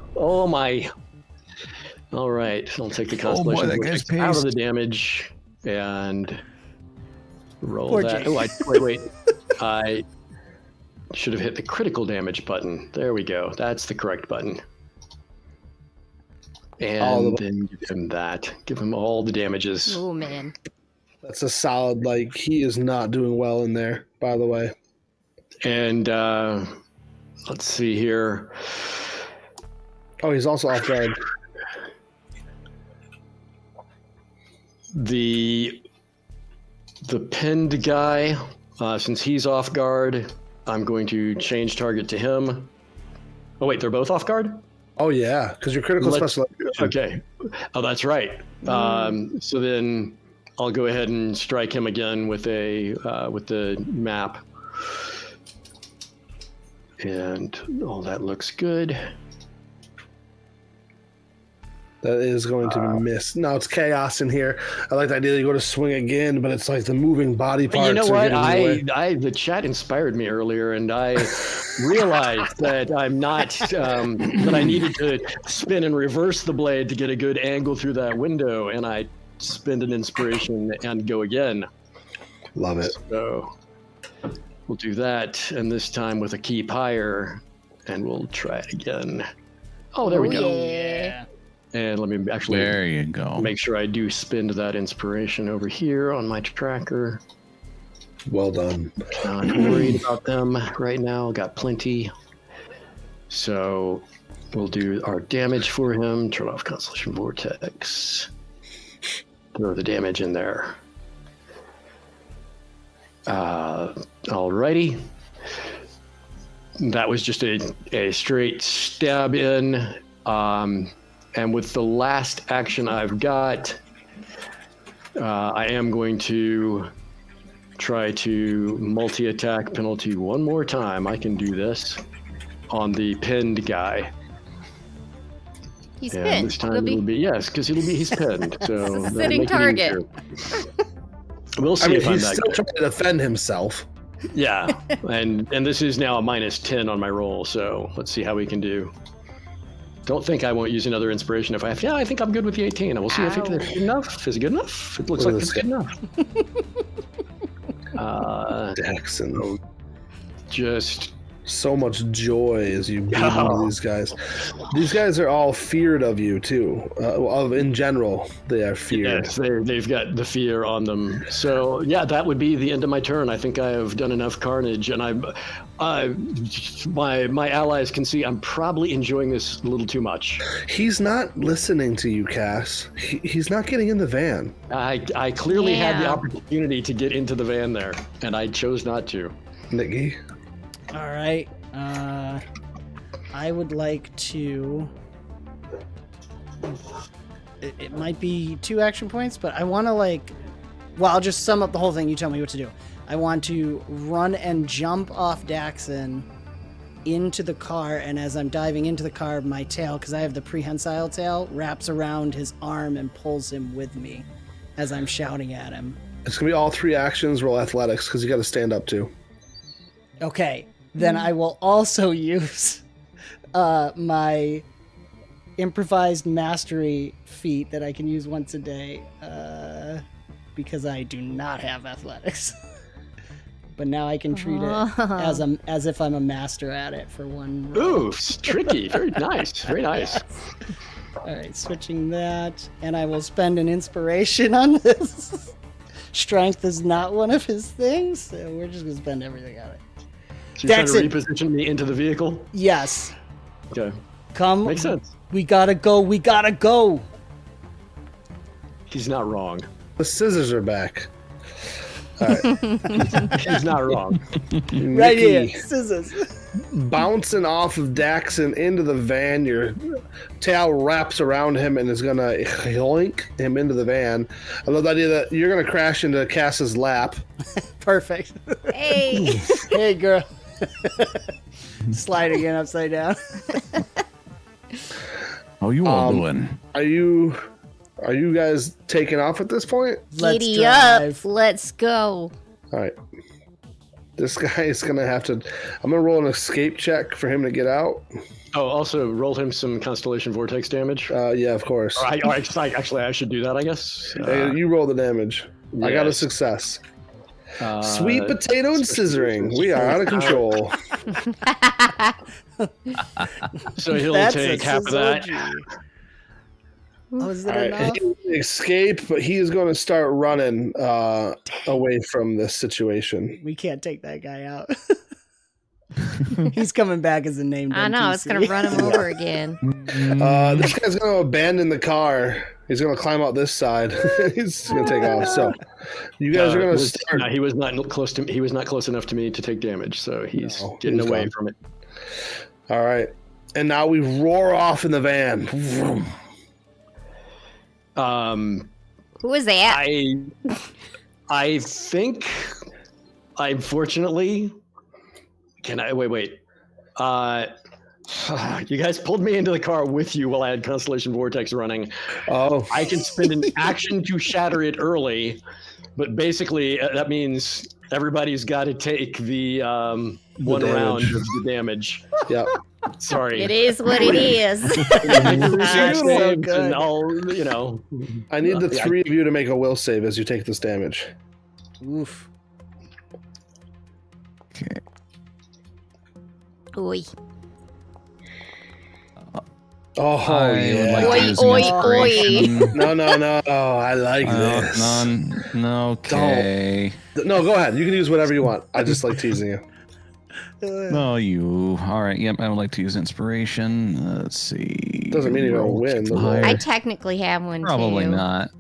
All right, I'll take the constellation out of the damage and roll Poor that. Jake. Wait. I should have hit the critical damage button. There we go. That's the correct button. And then give him that. Give him all the damages. Oh man. That's a solid, like, he is not doing well in there, by the way. And let's see here. Oh, he's also off guard. The pinned guy, since he's off guard, I'm going to change target to him. Oh wait, they're both off guard? Oh yeah, because your critical special. Okay. Oh, that's right. So then I'll go ahead and strike him again with the map. And all that looks good. That is going to be missed. Now it's chaos in here. I like the idea that you go to swing again, but it's like the moving body parts. You know are what? getting in the way. The chat inspired me earlier, and I realized that I'm not that I needed to spin and reverse the blade to get a good angle through that window, and I spend an inspiration and go again. Love it. So we'll do that, and this time with a keep higher, and we'll try it again. Oh, there we go. Yeah. And let me actually There you go. make sure I do spend that inspiration over here on my tracker. Well done. Not worried about them right now. Got plenty. So we'll do our damage for him. Turn off Constellation Vortex. Throw the damage in there. Alrighty. That was just a straight stab in. And with the last action I've got, I am going to try to multi-attack penalty one more time. I can do this on the pinned guy. He's And pinned. this time it'll be yes, because he's pinned. So that'll Sitting make it target. easier. We'll see I mean, if I'm he's that still good. trying to defend himself. Yeah, and this is now a -10 on my roll. So let's see how we can do. Don't think I won't use another inspiration if I have. Yeah, I think I'm good with the 18. And we'll see if it's good enough. Is it good enough? It looks Look like at it's this good enough. Daxxon. Just So much joy as you beat into these guys. These guys are all feared of you too. In general, they are feared. yes, they've got the fear on them. So yeah, that would be the end of my turn. I think I have done enough carnage, and my allies can see I'm probably enjoying this a little too much. He's not listening to you, Cass. He's not getting in the van. I clearly had the Yeah. opportunity to get into the van there, and I chose not to. Nicky. All right. I would like to. It might be 2 action points, but I want to Well, I'll just sum up the whole thing. You tell me what to do. I want to run and jump off Daxxon into the car, and as I'm diving into the car, my tail, because I have the prehensile tail, wraps around his arm and pulls him with me as I'm shouting at him. It's gonna be all 3 actions. Roll athletics because you got to stand up too. Okay, then I will also use my improvised mastery feat that I can use once a day because I do not have athletics. But now I can treat it as if I'm a master at it for one roll. Ooh, tricky. Very nice. Very nice. All right, switching that, and I will spend an inspiration on this. Strength is not one of his things, so we're just gonna spend everything on it. So you're trying to Daxxon. reposition me into the vehicle? Yes, Okay. come. Makes sense. We gotta go. We gotta go. He's not wrong. The scissors are back. All right. He's not wrong. Right here, Nicky. scissors. bouncing off of Daxxon into the van. Your tail wraps around him and is gonna yoink him into the van. I love the idea that you're gonna crash into Cass's lap. Perfect. Hey. Hey, girl. Slide again upside down. How you all doing? Are you guys taking off at this point? Let's Giddy drive. up. Let's go. All right. This guy is gonna have to. I'm gonna roll an escape check for him to get out. Oh, also roll him some Constellation Vortex damage. Yeah, of course. Actually, I should do that, I guess. Hey, you roll the damage. I got a yes. success. Sweet potato and scissoring. We are out of control. So he'll That's take a half of that. sizzle. Oh, is it All right, enough? he will escape, but he is going to start running away from this situation. We can't take that guy out. He's coming back as a named I know, it's going to run him over again. This guy's going to abandon the car. He's going to climb out this side. He's going to take off. So, you guys are going to start. He was not close to. He was not close enough to me to take damage, so he's getting he's away gone. from it. All right, and now we roar off in the van. Vroom. Who is that? I think, unfortunately, can I wait? You guys pulled me into the car with you while I had Constellation Vortex running. Oh, I can spend an action to shatter it early, but basically that means everybody's got to take the one damage. round of the damage. yeah. Sorry. It is what it is. So good. And I'll, you know. I need the three of you to make a will save as you take this damage. Oof. Okay. Oi. Oh, I would yeah. like to Oi, use an oi, inspiration. No. I like this. No, okay. No, go ahead. You can use whatever you want. I just like teasing you. No, you. All right. Yep. I would like to use inspiration. Let's see. Doesn't mean you're gonna win. Higher. I technically have one Probably too. not.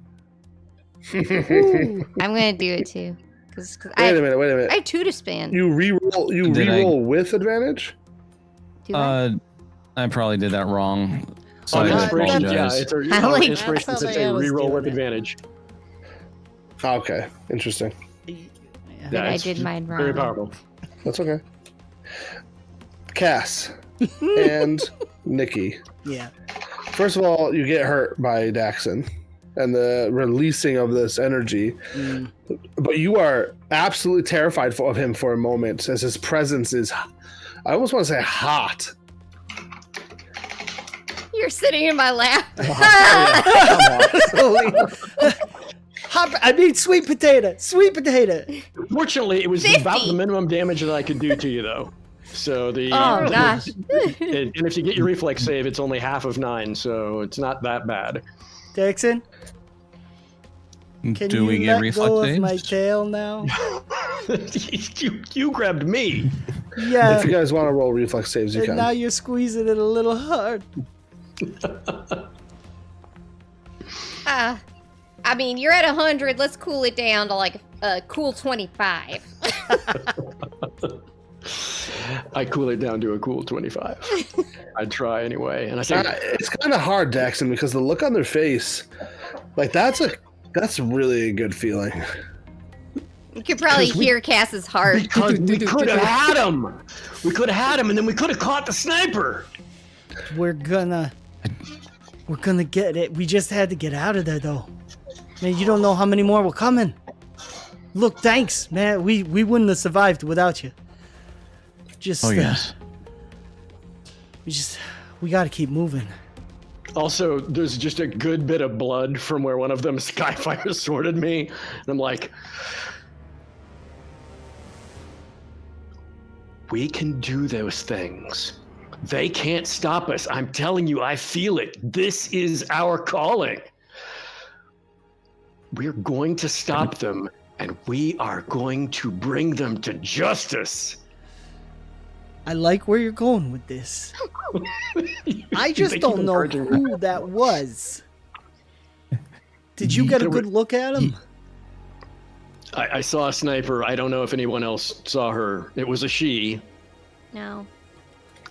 I'm going to do it too. Cause Wait a minute. I have 2 to spend. You reroll with advantage? Do I? I probably did that wrong. So On I inspiration, yeah, apologize. it's a, I on like- inspiration, That's it's how a I was reroll doing with it. advantage. Okay, interesting. But Yeah, I it's did mine wrong. Very powerful. That's okay. Cass and Nicky. Yeah. First of all, you get hurt by Daxxon and the releasing of this energy. Mm. But you are absolutely terrified of him for a moment as his presence is, I almost want to say hot. You're sitting in my lap. Sweet potato. Sweet potato. Fortunately, it was 50. about the minimum damage that I could do to you, though. So the Oh, gosh. and if you get your reflex save, it's only half of 9, so it's not that bad. Daxxon, can Do you we get let reflex go saves? of my tail now? you grabbed me. Yeah. If you guys want to roll reflex saves, you And can. now you're squeezing it a little hard. I mean, you're at 100. Let's cool it down to like a cool 25. I cool it down to a cool 25. I'd try anyway, and I think It's kind of hard, Daxxon, because the look on their face, like that's really a good feeling. You could probably hear Cass's heart. because we could have had him. We could have had him, and then we could have caught the sniper. We're gonna get it. We just had to get out of there, though. Man, you don't know how many more were coming. Look, thanks, man. We wouldn't have survived without you. Just, Oh yes. we gotta keep moving. Also, there's just a good bit of blood from where one of them skyfire sworded me, and I'm like, we can do those things. They can't stop us. I'm telling you, I feel it. This is our calling. We're going to stop them, and we are going to bring them to justice. I like where you're going with this. I just They keep don't know encouraging me. who that was. Did you get a good look at him? I saw a sniper. I don't know if anyone else saw her. It was a she. No.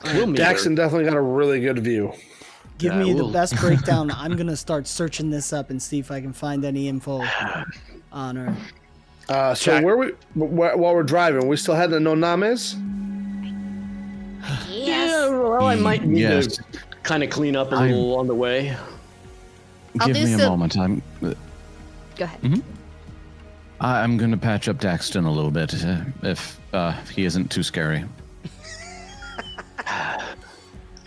We'll meet her. Daxxon definitely got a really good view. Give me the best breakdown. I'm going to start searching this up and see if I can find any info on her. So while we're driving, we still heading to Noname's? Yeah, well, I might need to kind of clean up a little on the way. Give me a moment. Go ahead. Mm-hmm. I'm going to patch up Daxxon a little bit if he isn't too scary.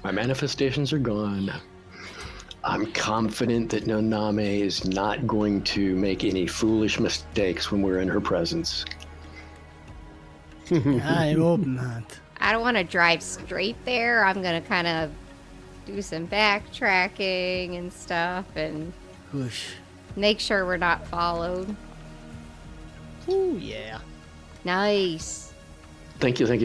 My manifestations are gone. I'm confident that Noname is not going to make any foolish mistakes when we're in her presence. I hope not. I don't want to drive straight there. I'm going to kind of do some backtracking and stuff and make sure we're not followed. Ooh, yeah. Nice. Thank you. And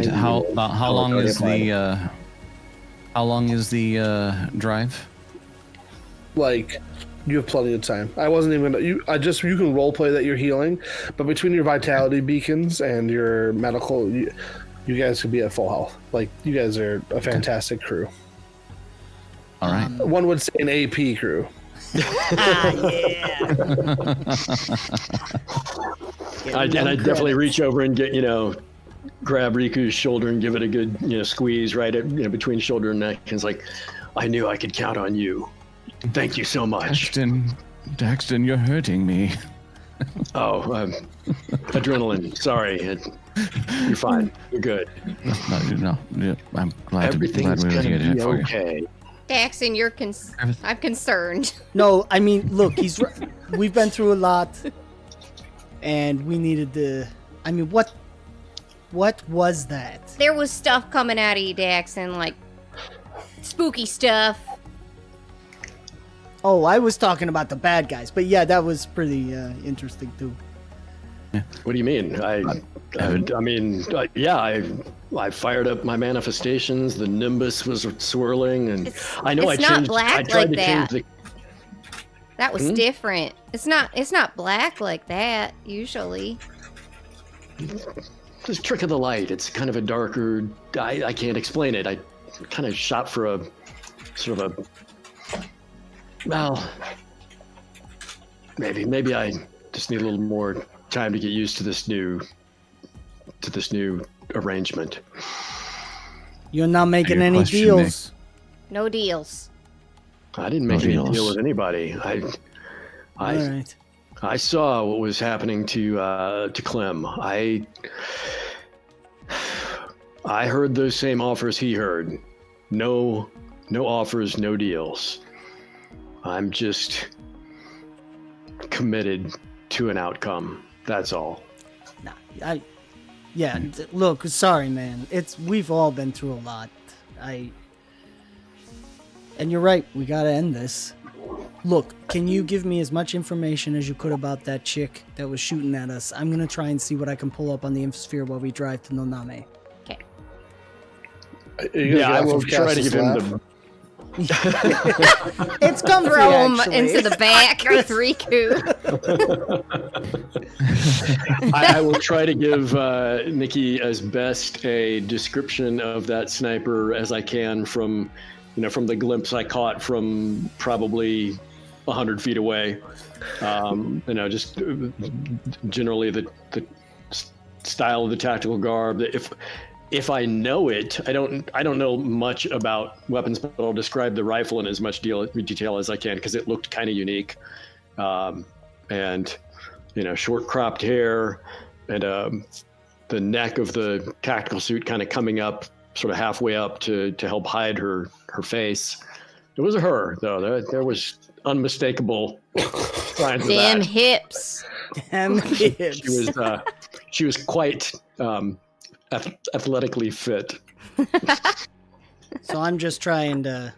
how long is the drive? Like, you have plenty of time. I wasn't even you can role play that you're healing, but between your vitality beacons and your medical, you guys could be at full health. Like, you guys are a fantastic crew. All right. One would say an AP crew. Yeah. I definitely reach over and grab Riku's shoulder and give it a good, squeeze right at, between shoulder and neck. And it's like, I knew I could count on you. Thank you so much. Daxxon, you're hurting me. Oh, adrenaline. Sorry. You're fine. You're good. No, I'm glad Everything's we were gonna here be for you. okay. Daxxon, I'm concerned. No, I mean, look, we've been through a lot, and we needed to. I mean, what was that? There was stuff coming out of you, Daxxon, like spooky stuff. Oh, I was talking about the bad guys, but yeah, that was pretty interesting too. What do you mean? I fired up my manifestations. The nimbus was swirling, and I know it's I changed. Not black I tried like to change the. That was different. It's not black like that usually. This trick of the light. It's kind of a darker. I can't explain it. I kind of shot for a sort of a. Well, maybe I just need a little more time to get used to this new arrangement. You're not making Your any question, deals. No deals. I didn't make any deal with anybody. All right. I saw what was happening to Klem. I heard those same offers he heard. No offers, no deals. I'm just committed to an outcome. That's all. Nah, look, sorry, man. We've all been through a lot. And you're right. We gotta end this. Look, can you give me as much information as you could about that chick that was shooting at us? I'm gonna try and see what I can pull up on the infosphere while we drive to Noname. Okay. Yeah, I will try to give him the. It's comfy, Throw him actually. into the back with Riku. I will try to give Nicky as best a description of that sniper as I can from the glimpse I caught from probably 100 feet away. Just generally the style of the tactical garb. If I know it, I don't know much about weapons, but I'll describe the rifle in as much detail as I can because it looked kind of unique. And short cropped hair and the neck of the tactical suit kind of coming up, sort of halfway up to help hide her face. It was her though. There was unmistakable signs of that. Damn hips. Damn hips. She was quite athletically fit. So I'm just trying to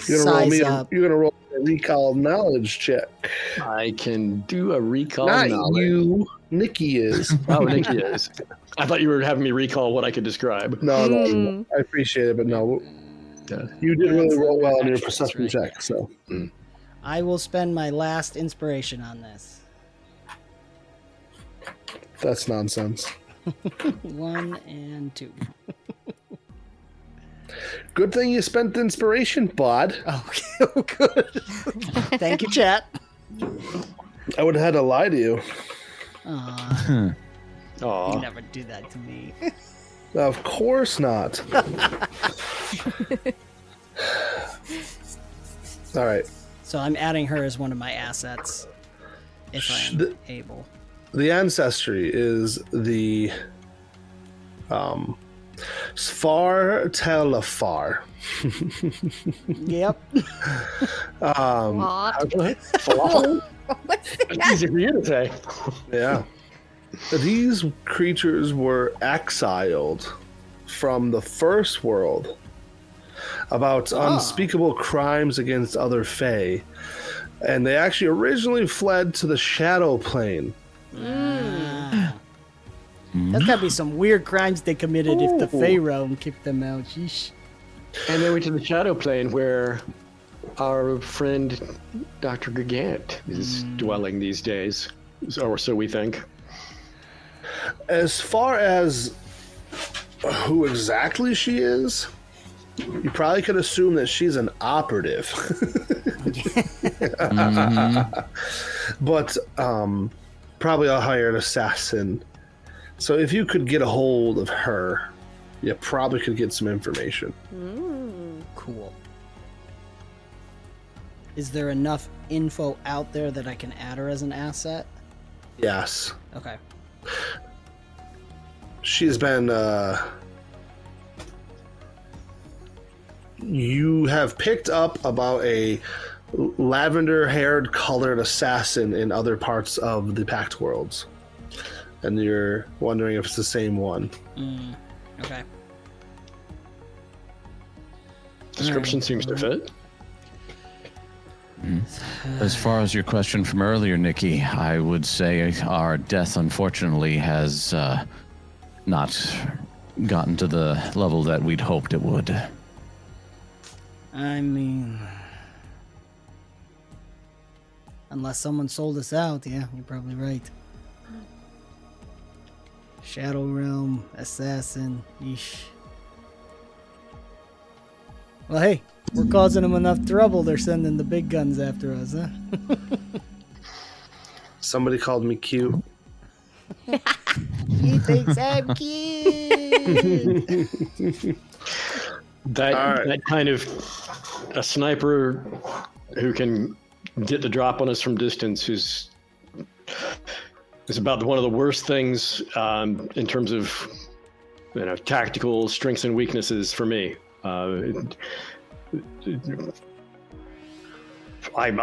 You're gonna size up. You're gonna roll a recall knowledge check. I can do a recall. Not knowledge. you. Nicky is. Oh, Nicky is. I thought you were having me recall what I could describe. No, I appreciate it, but no. Yeah. You did really roll well on your perception check, so. I will spend my last inspiration on this. That's nonsense. 1 and 2. Good thing you spent the inspiration, bud. Oh, good. Thank you, chat. I would have had to lie to you. Aw, Aw. you never do that to me. Of course not. All right. So I'm adding her as one of my assets, if I'm able. The ancestry is the Svartalfar. Yep. What's It's that? easy for you to say. Yeah. These creatures were exiled from the first world about unspeakable crimes against other Fae. And they actually originally fled to the Shadow Plane. That's gotta be some weird crimes they committed if the Fae realm kicked them out. Sheesh. And they went to the Shadow Plane where our friend Dr. Gigant is dwelling these days. Or so we think. As far as who exactly she is, you probably could assume that she's an operative. But probably a hired assassin. So if you could get a hold of her, you probably could get some information. Cool. Is there enough info out there that I can add her as an asset? Yes. Okay. She's been, you have picked up about a lavender-haired colored assassin in other parts of the Pact Worlds. And you're wondering if it's the same one. Okay. Description seems to fit. As far as your question from earlier, Nicky, I would say our death, unfortunately, has not gotten to the level that we'd hoped it would. I mean, unless someone sold us out, yeah, you're probably right. Shadow Realm, Assassin, yeesh. Well, hey, we're causing them enough trouble, they're sending the big guns after us, huh? Somebody called me cute. He thinks I'm cute! That kind of a sniper who can get the drop on us from distance is about one of the worst things in terms of tactical strengths and weaknesses for me. I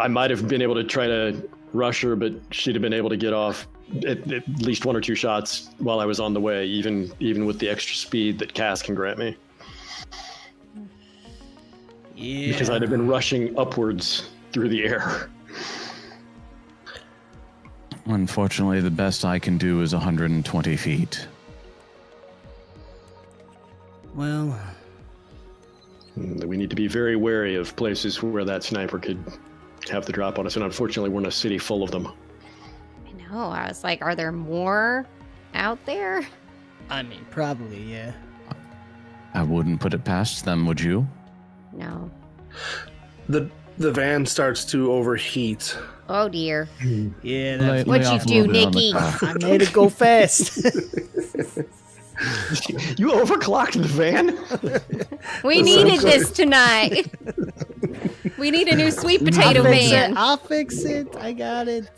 might have been able to try to rush her, but she'd have been able to get off at least 1 or 2 shots while I was on the way, even with the extra speed that Cass can grant me. Yeah. Because I'd have been rushing upwards through the air. Unfortunately, the best I can do is 120 feet. Well, We need to be very wary of places where that sniper could have the drop on us, and unfortunately we're in a city full of them. I know. I was like, are there more out there? I mean, probably, yeah. I wouldn't put it past them, would you? No. The van starts to overheat. Oh dear. Yeah, that's What'd you do, Nicky? I made it go fast. You overclocked the van? We needed this tonight. We need a new sweet potato van. I'll fix it. I got it.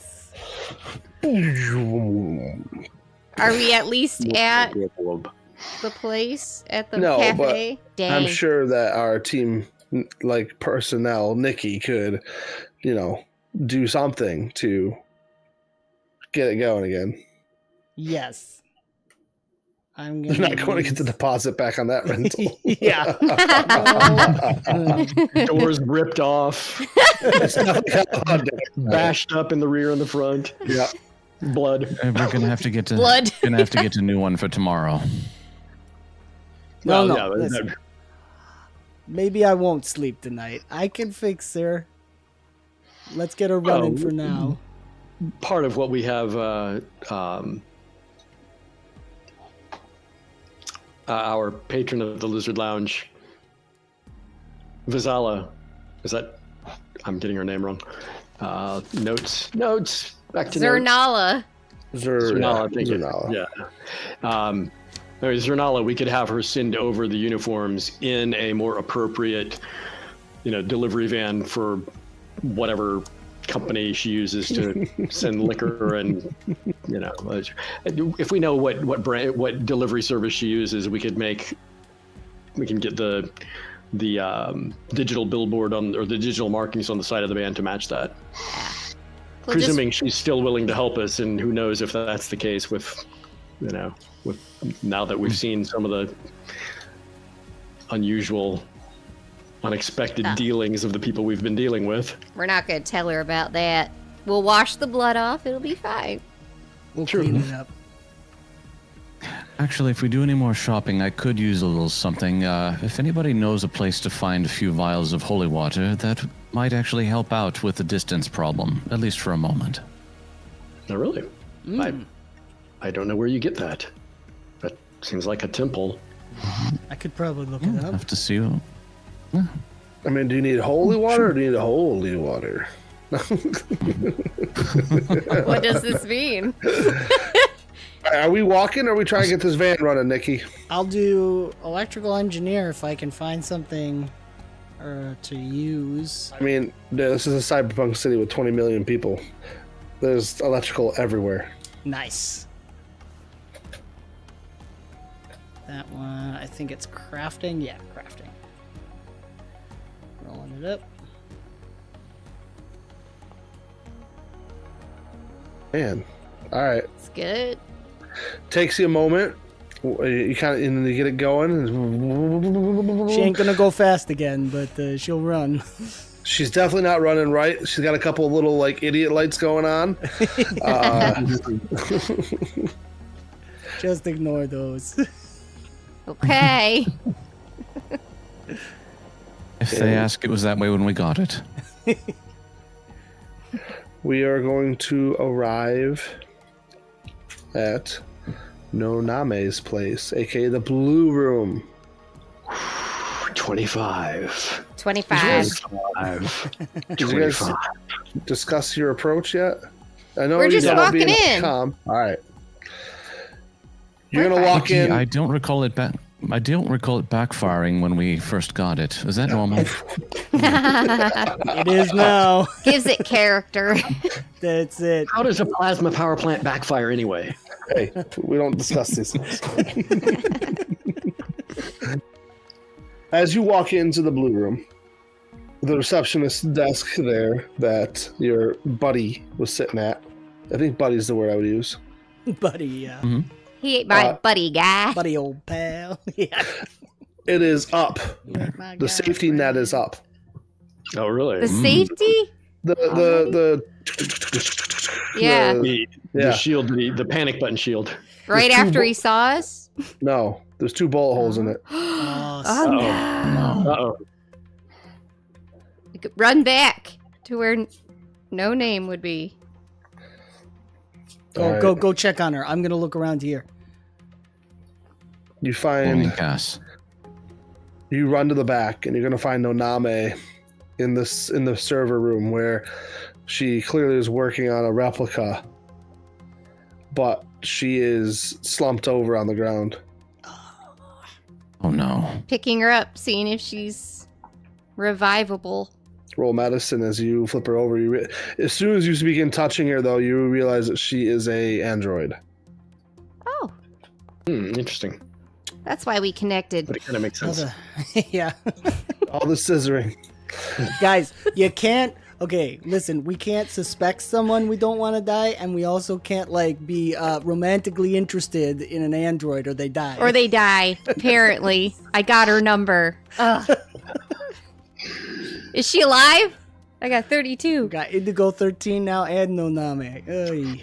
Are we at least at the place at the No, cafe? but Dang. I'm sure that our team, like personnel, Nicky could, do something to get it going again. Yes. I'm They're gonna not going to get the deposit back on that rental. Yeah. Doors ripped off, bashed up in the rear and the front. Yeah. Blood. And we're gonna have to get to Blood. Gonna have to get a new one for tomorrow. No, Well, no. yeah, Listen. Maybe I won't sleep tonight. I can fix her. Let's get her running for now. part of what we have our patron of the Lizard Lounge, Vizala. Is that? I'm getting her name wrong. Notes. Back to Zernala. Zernala, thank you. Yeah. Zernala, we could have her send over the uniforms in a more appropriate, delivery van for whatever company she uses to send liquor, and if we know what brand, what delivery service she uses, we can get the digital billboard or the digital markings on the side of the van to match that. Yeah. Presuming she's still willing to help us, and who knows if that's the case with now that we've seen some of the unusual, unexpected dealings of the people we've been dealing with. We're not going to tell her about that. We'll wash the blood off. It'll be fine. We'll clean it up. Actually, if we do any more shopping, I could use a little something. If anybody knows a place to find a few vials of holy water, that might actually help out with the distance problem, at least for a moment. Oh, really? I don't know where you get that. That seems like a temple. I could probably look it up. Have to see. I mean, do you need holy water or do you need holy water? What does this mean? Are we walking or are we trying to get this van running, Nicky? I'll do electrical engineer if I can find something to use. I mean, this is a cyberpunk city with 20 million people. There's electrical everywhere. Nice. That one, I think it's crafting. Yeah, crafting. Rolling it up. Man, all right. It's good. Takes you a moment. You kind of get it going. She ain't gonna go fast again, but she'll run. She's definitely not running right. She's got a couple of little idiot lights going on. Just ignore those. Okay. If they ask, it was that way when we got it. We are going to arrive at Noname's place, aka the Blue Room. 25. 25. 25. Did you guys discuss your approach yet? I know We're just you're walking being in. calm. All right. You're gonna walk in. I don't recall it backfiring when we first got it. Is that normal? It is now. Gives it character. That's it. How does a plasma power plant backfire anyway? Hey, we don't discuss these things. As you walk into the Blue Room, the receptionist's desk there that your buddy was sitting at. I think buddy's the word I would use. Buddy, yeah. Mm-hmm. He ain't my buddy guy. Buddy old pal. Yeah. It is up. My The guy, safety friend. net is up. Oh, really? The safety? The Yeah. The shield, the panic button shield. Right after he saw us? No, there's 2 bullet holes in it. Oh, Oh, no. Uh-oh. We could run back to where no name would be. Go check on her. I'm gonna look around here. You Only find gas. you run to the back and you're gonna find Noname in the server room where she clearly is working on a replica, but she is slumped over on the ground. Oh no. Picking her up, seeing if she's revivable. Roll medicine as you flip her over. As soon as you begin touching her, though, you realize that she is a android. Oh, Interesting. that's why we connected. But it kind of makes sense. Yeah. All the scissoring. Guys, you can't. Okay, listen. We can't suspect someone we don't want to die, and we also can't be romantically interested in an android, or they die. Or they die, apparently. I got her number. Ugh. Is she alive? I got 32. We got Indigo 13 now and Noname. Oy.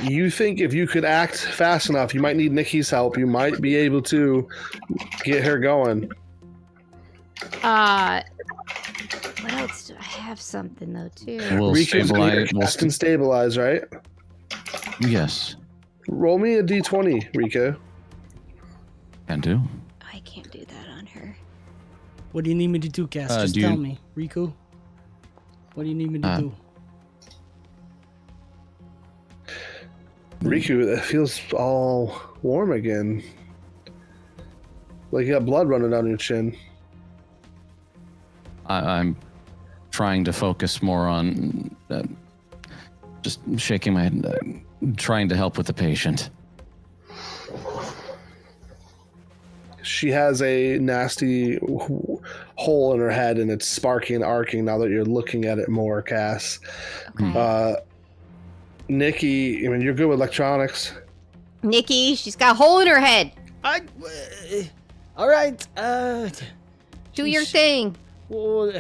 You think if you could act fast enough, you might need Nicky's help. You might be able to get her going. What else do I have? Something though too. We'll Riku's stabilize. cast and stabilize, right? Yes. Roll me a d20, Riku. Can do. I can't do that on her. What do you need me to do, Cass? Just tell me. Riku, what do you need me to do? Riku, it feels all warm again. Like you got blood running down your chin. I'm trying to focus more on just shaking my head, trying to help with the patient. She has a nasty hole in her head, and it's sparking and arcing now that you're looking at it more, Cass. Okay. Nicky, I mean, you're good with electronics. Nicky, she's got a hole in her head. All right. Do your thing. Well,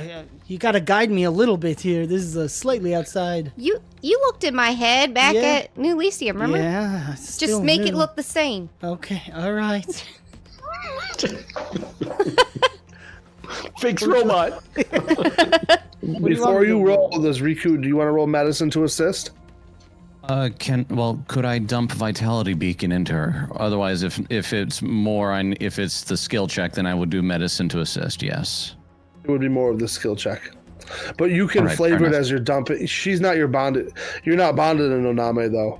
you gotta guide me a little bit here. This is slightly outside. You looked in my head back at New Lyceum, remember? Yeah. Just make it look the same. Okay. All right. Fix robot. Before you roll, does Riku, do you want to roll medicine to assist? Could I dump vitality beacon into her? Otherwise, if it's if it's the skill check, then I would do medicine to assist. Yes. It would be more of the skill check, but you can flavor it as you're dumping. She's not your bonded. You're not bonded in Oname though.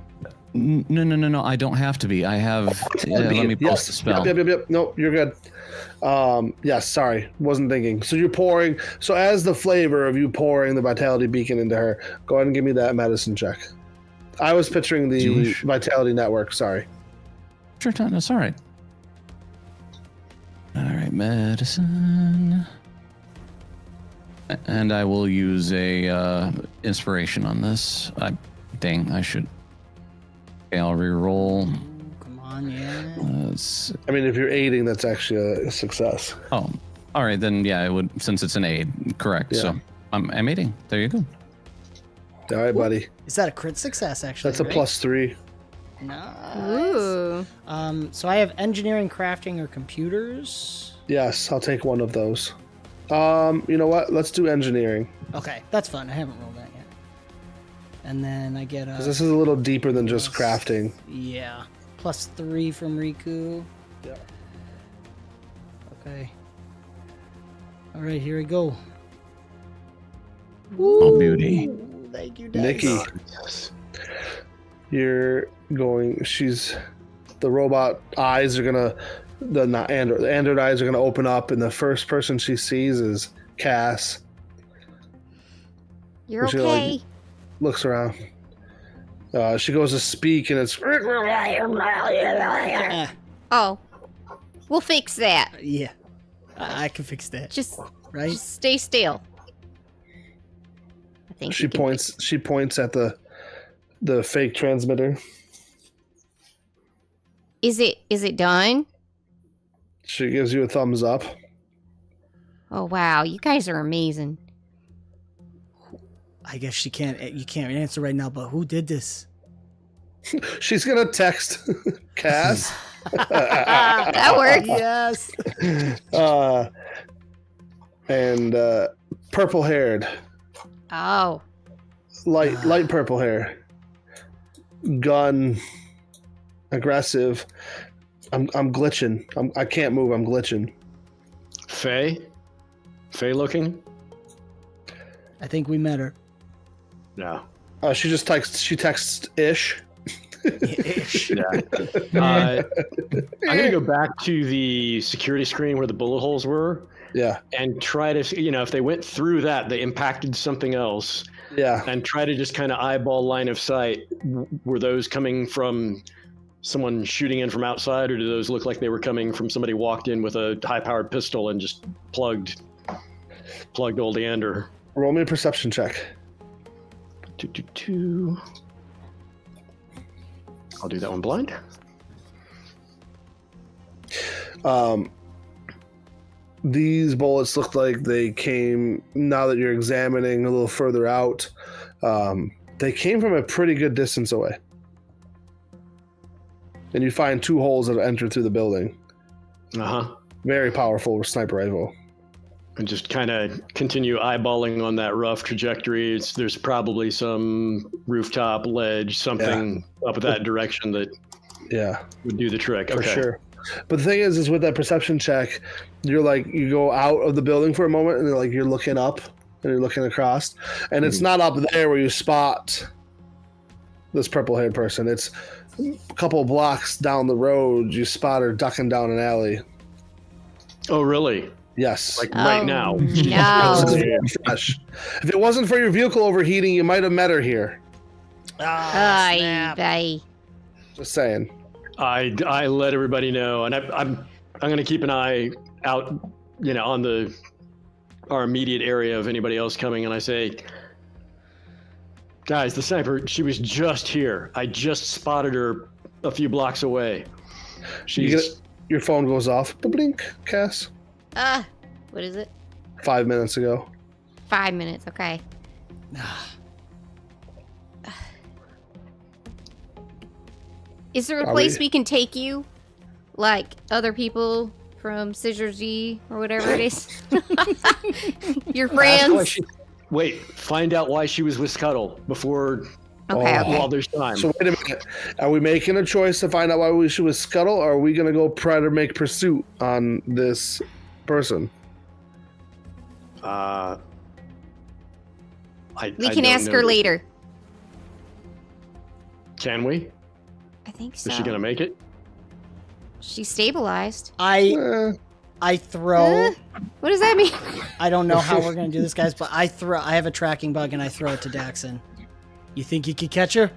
No. I don't have to be. I have. Let me post the spell. Yep. No, you're good. Yes. Sorry, wasn't thinking. So you're pouring. So as the flavor of you pouring the vitality beacon into her, go ahead and give me that medicine check. I was picturing the vitality network. Sorry. Sure, that's all right. All right, medicine. And I will use a inspiration on this. I should. Okay, I'll re-roll. Come on, yeah. I mean, if you're aiding, that's actually a success. Oh, all right, then yeah, it would, since it's an aid, correct. Yeah. So I'm aiding. There you go. All right, buddy. Is that a crit success, actually? That's a +3. Nice. Ooh. So I have engineering, crafting, or computers. Yes, I'll take one of those. You know what? Let's do engineering. Okay, that's fun. I haven't rolled that yet. And then I get a... This is a little deeper than just crafting. Yeah. +3 from Riku. Yeah. Okay. All right, here we go. Oh, beauty. Thank you, Dax. Nicky. You're going... The robot eyes are gonna... The android eyes are gonna open up, and the first person she sees is Cass. You're she, okay. Looks around. She goes to speak, and it's... Oh. We'll fix that. Yeah. I can fix that. Just Right? stay still. I think She points at the fake transmitter. Is it done? She gives you a thumbs up. Oh wow, you guys are amazing. I guess you can't answer right now, but who did this? She's gonna text Cass. That works. Yes. And purple haired. Oh. Light purple hair. Gun. Aggressive. I'm glitching. I can't move. I'm glitching. Faye looking? I think we met her. No. She just texts Ish. Ish. Yeah. I'm gonna go back to the security screen where the bullet holes were. Yeah. And try to, if they went through that, they impacted something else. Yeah. And try to just kind of eyeball line of sight. Were those coming from someone shooting in from outside, or do those look like they were coming from somebody walked in with a high-powered pistol and just plugged old Ander? Roll me a perception check. 2. I'll do that one blind. These bullets look like they came, now that you're examining a little further out, they came from a pretty good distance away. And you find 2 holes that enter through the building. Uh-huh. Very powerful sniper rifle. And just kind of continue eyeballing on that rough trajectory. There's probably some rooftop ledge, something up that direction that would do the trick. For sure. But the thing is with that perception check, you're like, you go out of the building for a moment and you're looking up and you're looking across, and it's not up there where you spot this purple-haired person. It's a couple of blocks down the road. You spot her ducking down an alley. Oh, really? Yes. Like right now. No. Fresh. If it wasn't for your vehicle overheating, you might have met her here. Ay, snap. ay. Just saying. I let everybody know, and I'm going to keep an eye out, on our immediate area of anybody else coming, and I say, guys, the sniper, she was just here. I just spotted her a few blocks away. Your phone goes off. Blink, Cass. What is it? 5 minutes ago. 5 minutes, okay. Is there a place we can take you? Like other people from Scissor G or whatever it is? Your friends? Wait, find out why she was with Scuttle before... Okay. While there's time. So wait a minute. Are we making a choice to find out why we should with Scuttle, or are we going to go try to make pursuit on this person? We can ask her later. Can we? I think so. Is she gonna make it? She's stabilized. I throw. What does that mean? I don't know how we're gonna do this, guys, but I have a tracking bug and I throw it to Daxxon. You think you could catch her?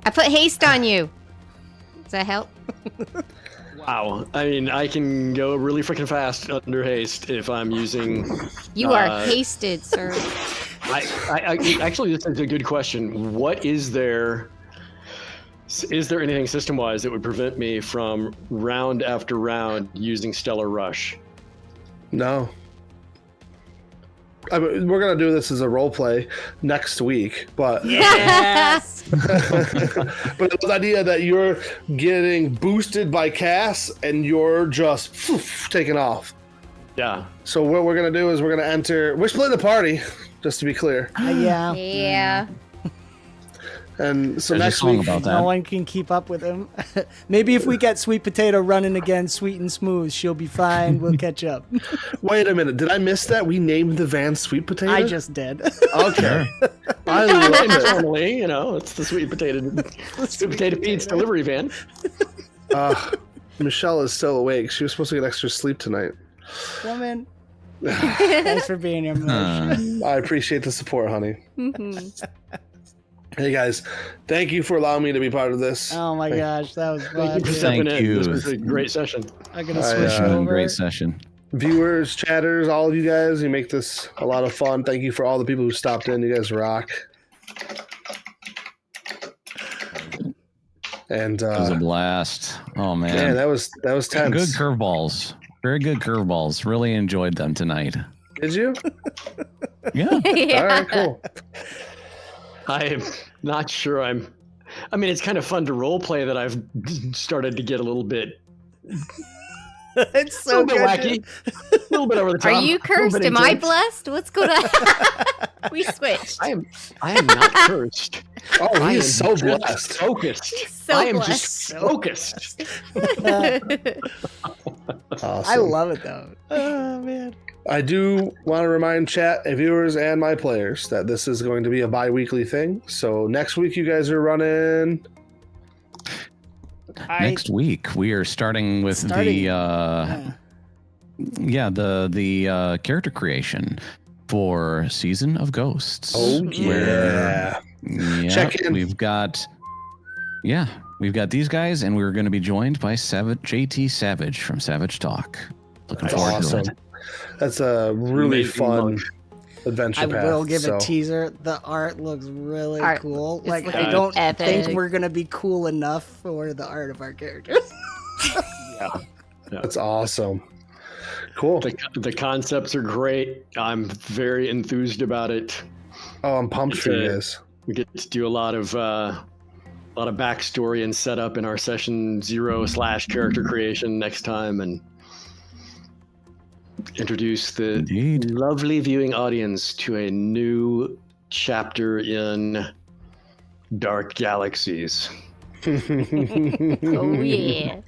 I put haste on you. Does that help? Wow. I mean, I can go really freaking fast under haste if I'm using... You are hasted, sir. I actually, this is a good question. What is there... Is there anything system-wise that would prevent me from round after round using Stellar Rush? No. I mean, we're going to do this as a role play next week, but... Yes! But the idea that you're getting boosted by Cass and you're just taking off. Yeah. So what we're going to do is we're going to enter... We're splitting the party, just to be clear. Yeah. Yeah. And so There's next a song week... about that. No one can keep up with him. Maybe if we get Sweet Potato running again, sweet and smooth, she'll be fine. We'll catch up. Wait a minute. Did I miss that? We named the van Sweet Potato? I just did. Okay. I love it. Normally, it's the sweet potato Pete's delivery van. Michelle is still awake. She was supposed to get extra sleep tonight. Woman. Thanks for being here, Mish. I appreciate the support, honey. Mm-hmm. Hey guys, thank you for allowing me to be part of this. Oh my gosh, that was fun. Thank you for dude. stepping Thank in. you. This was a great session. I'm gonna switch Yeah, over. Great session. Viewers, chatters, all of you guys, you make this a lot of fun. Thank you for all the people who stopped in. You guys rock. And It was a blast. Oh man, man, that was tense. good curveballs. Very good curveballs. Really enjoyed them tonight. Did you? Yeah. All right, cool. I am not sure I mean, it's kind of fun to role play that I've started to get a little bit... It's so bit good. wacky. A little bit over the top. Are you cursed? Am I intense. blessed? What's going on? We switched. I am not cursed. Oh, I he am is so just blessed. Focused. So I am blessed. just focused. Awesome. I love it though. Oh man. I do want to remind chat, viewers, and my players that this is going to be a bi-weekly thing. So next week you guys are running... Next week we are starting with the character creation for Season of Ghosts. Oh yeah. Check in. We've got these guys, and we're going to be joined by JT Savage from Savage Talk. Looking That's forward awesome. to it. That's a really Amazing fun monk. adventure I path. will give so. a teaser. The art looks really Art cool. is Like looking I don't epic. think we're gonna be cool enough for the art of our characters. That's awesome. Cool. The concepts are great. I'm very enthused about it. Oh, I'm pumped for you guys. We get to do a lot of backstory and setup in our session 0/character creation next time, and introduce the Indeed. lovely viewing audience to a new chapter in Dark Galaxies. Oh yeah.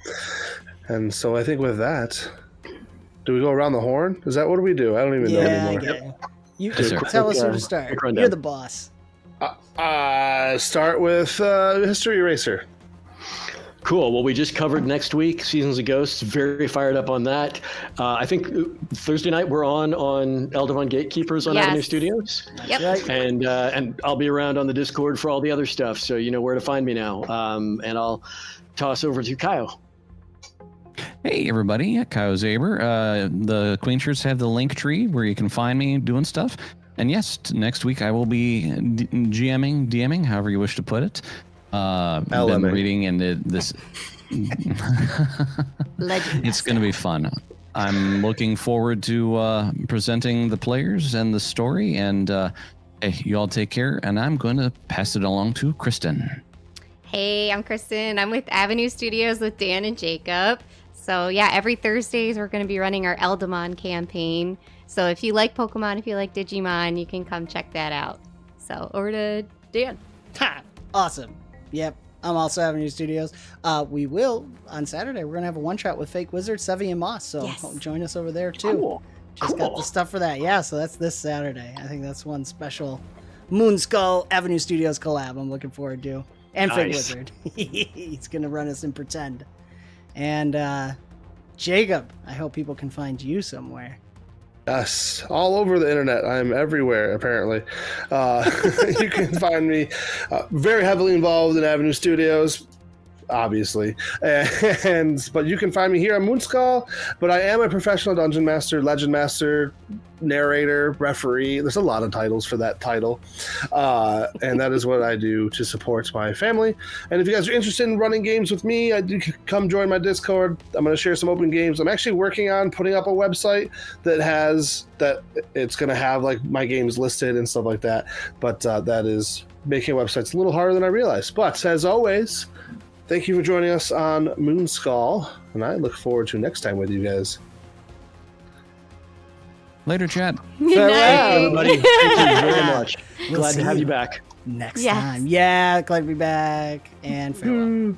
And so I think with that, do we go around the horn? Is that what do we do? I don't even know Yeah, I anymore. get it. You Yes, sir. tell us who to start. quick rundown. You're the boss. Start with History Eraser. Cool. Well, we just covered next week, Seasons of Ghosts. Very fired up on that. I think Thursday night we're on Eldavon Gatekeepers on Yes. Avenue Studios. Yep. Right. And I'll be around on the Discord for all the other stuff, so you know where to find me now. And I'll toss over to Kyle. Hey everybody, Kyle Zaber. The Queen Shirts have the link tree where you can find me doing stuff. And yes, next week I will be GMing, DMing, however you wish to put it. Been reading and this. It's going to be fun. I'm looking forward to presenting the players and the story. And hey, you all take care. And I'm going to pass it along to Kristen. Hey, I'm Kristen. I'm with Avenue Studios with Dan and Jacob. So yeah, every Thursdays we're going to be running our Eldamon campaign. So if you like Pokemon, if you like Digimon, you can come check that out. So over to Dan. Ha! Awesome. Yep. I'm also Avenue Studios. We will, on Saturday, we're going to have a one-shot with Fake Wizard, Sevy, and Moss. So Yes. join us over there, too. Cool. Just got the stuff for that. Yeah, so that's this Saturday. I think that's one special Moonskull Avenue Studios collab I'm looking forward to. And Fake Nice. Wizard. He's going to run us in Pretend. And Jacob, I hope people can find you somewhere. Yes, all over the internet. I'm everywhere, apparently. You can find me very heavily involved in Avenue Studios, obviously. But you can find me here on Moonskull. But I am a professional Dungeon Master, Legend Master, narrator, referee. There's a lot of titles for that title. And that is what I do to support my family. And if you guys are interested in running games with me, come join my Discord. I'm going to share some open games. I'm actually working on putting up a website that it's going to have like my games listed and stuff like that. But that is making websites a little harder than I realized. But as always, thank you for joining us on Moonskull. And I look forward to next time with you guys. Later, chat. Good Farewell. night. Everybody, thank you very much. We'll Glad see to have you. you back. Next Yes. time. Yeah, glad to be back. And farewell.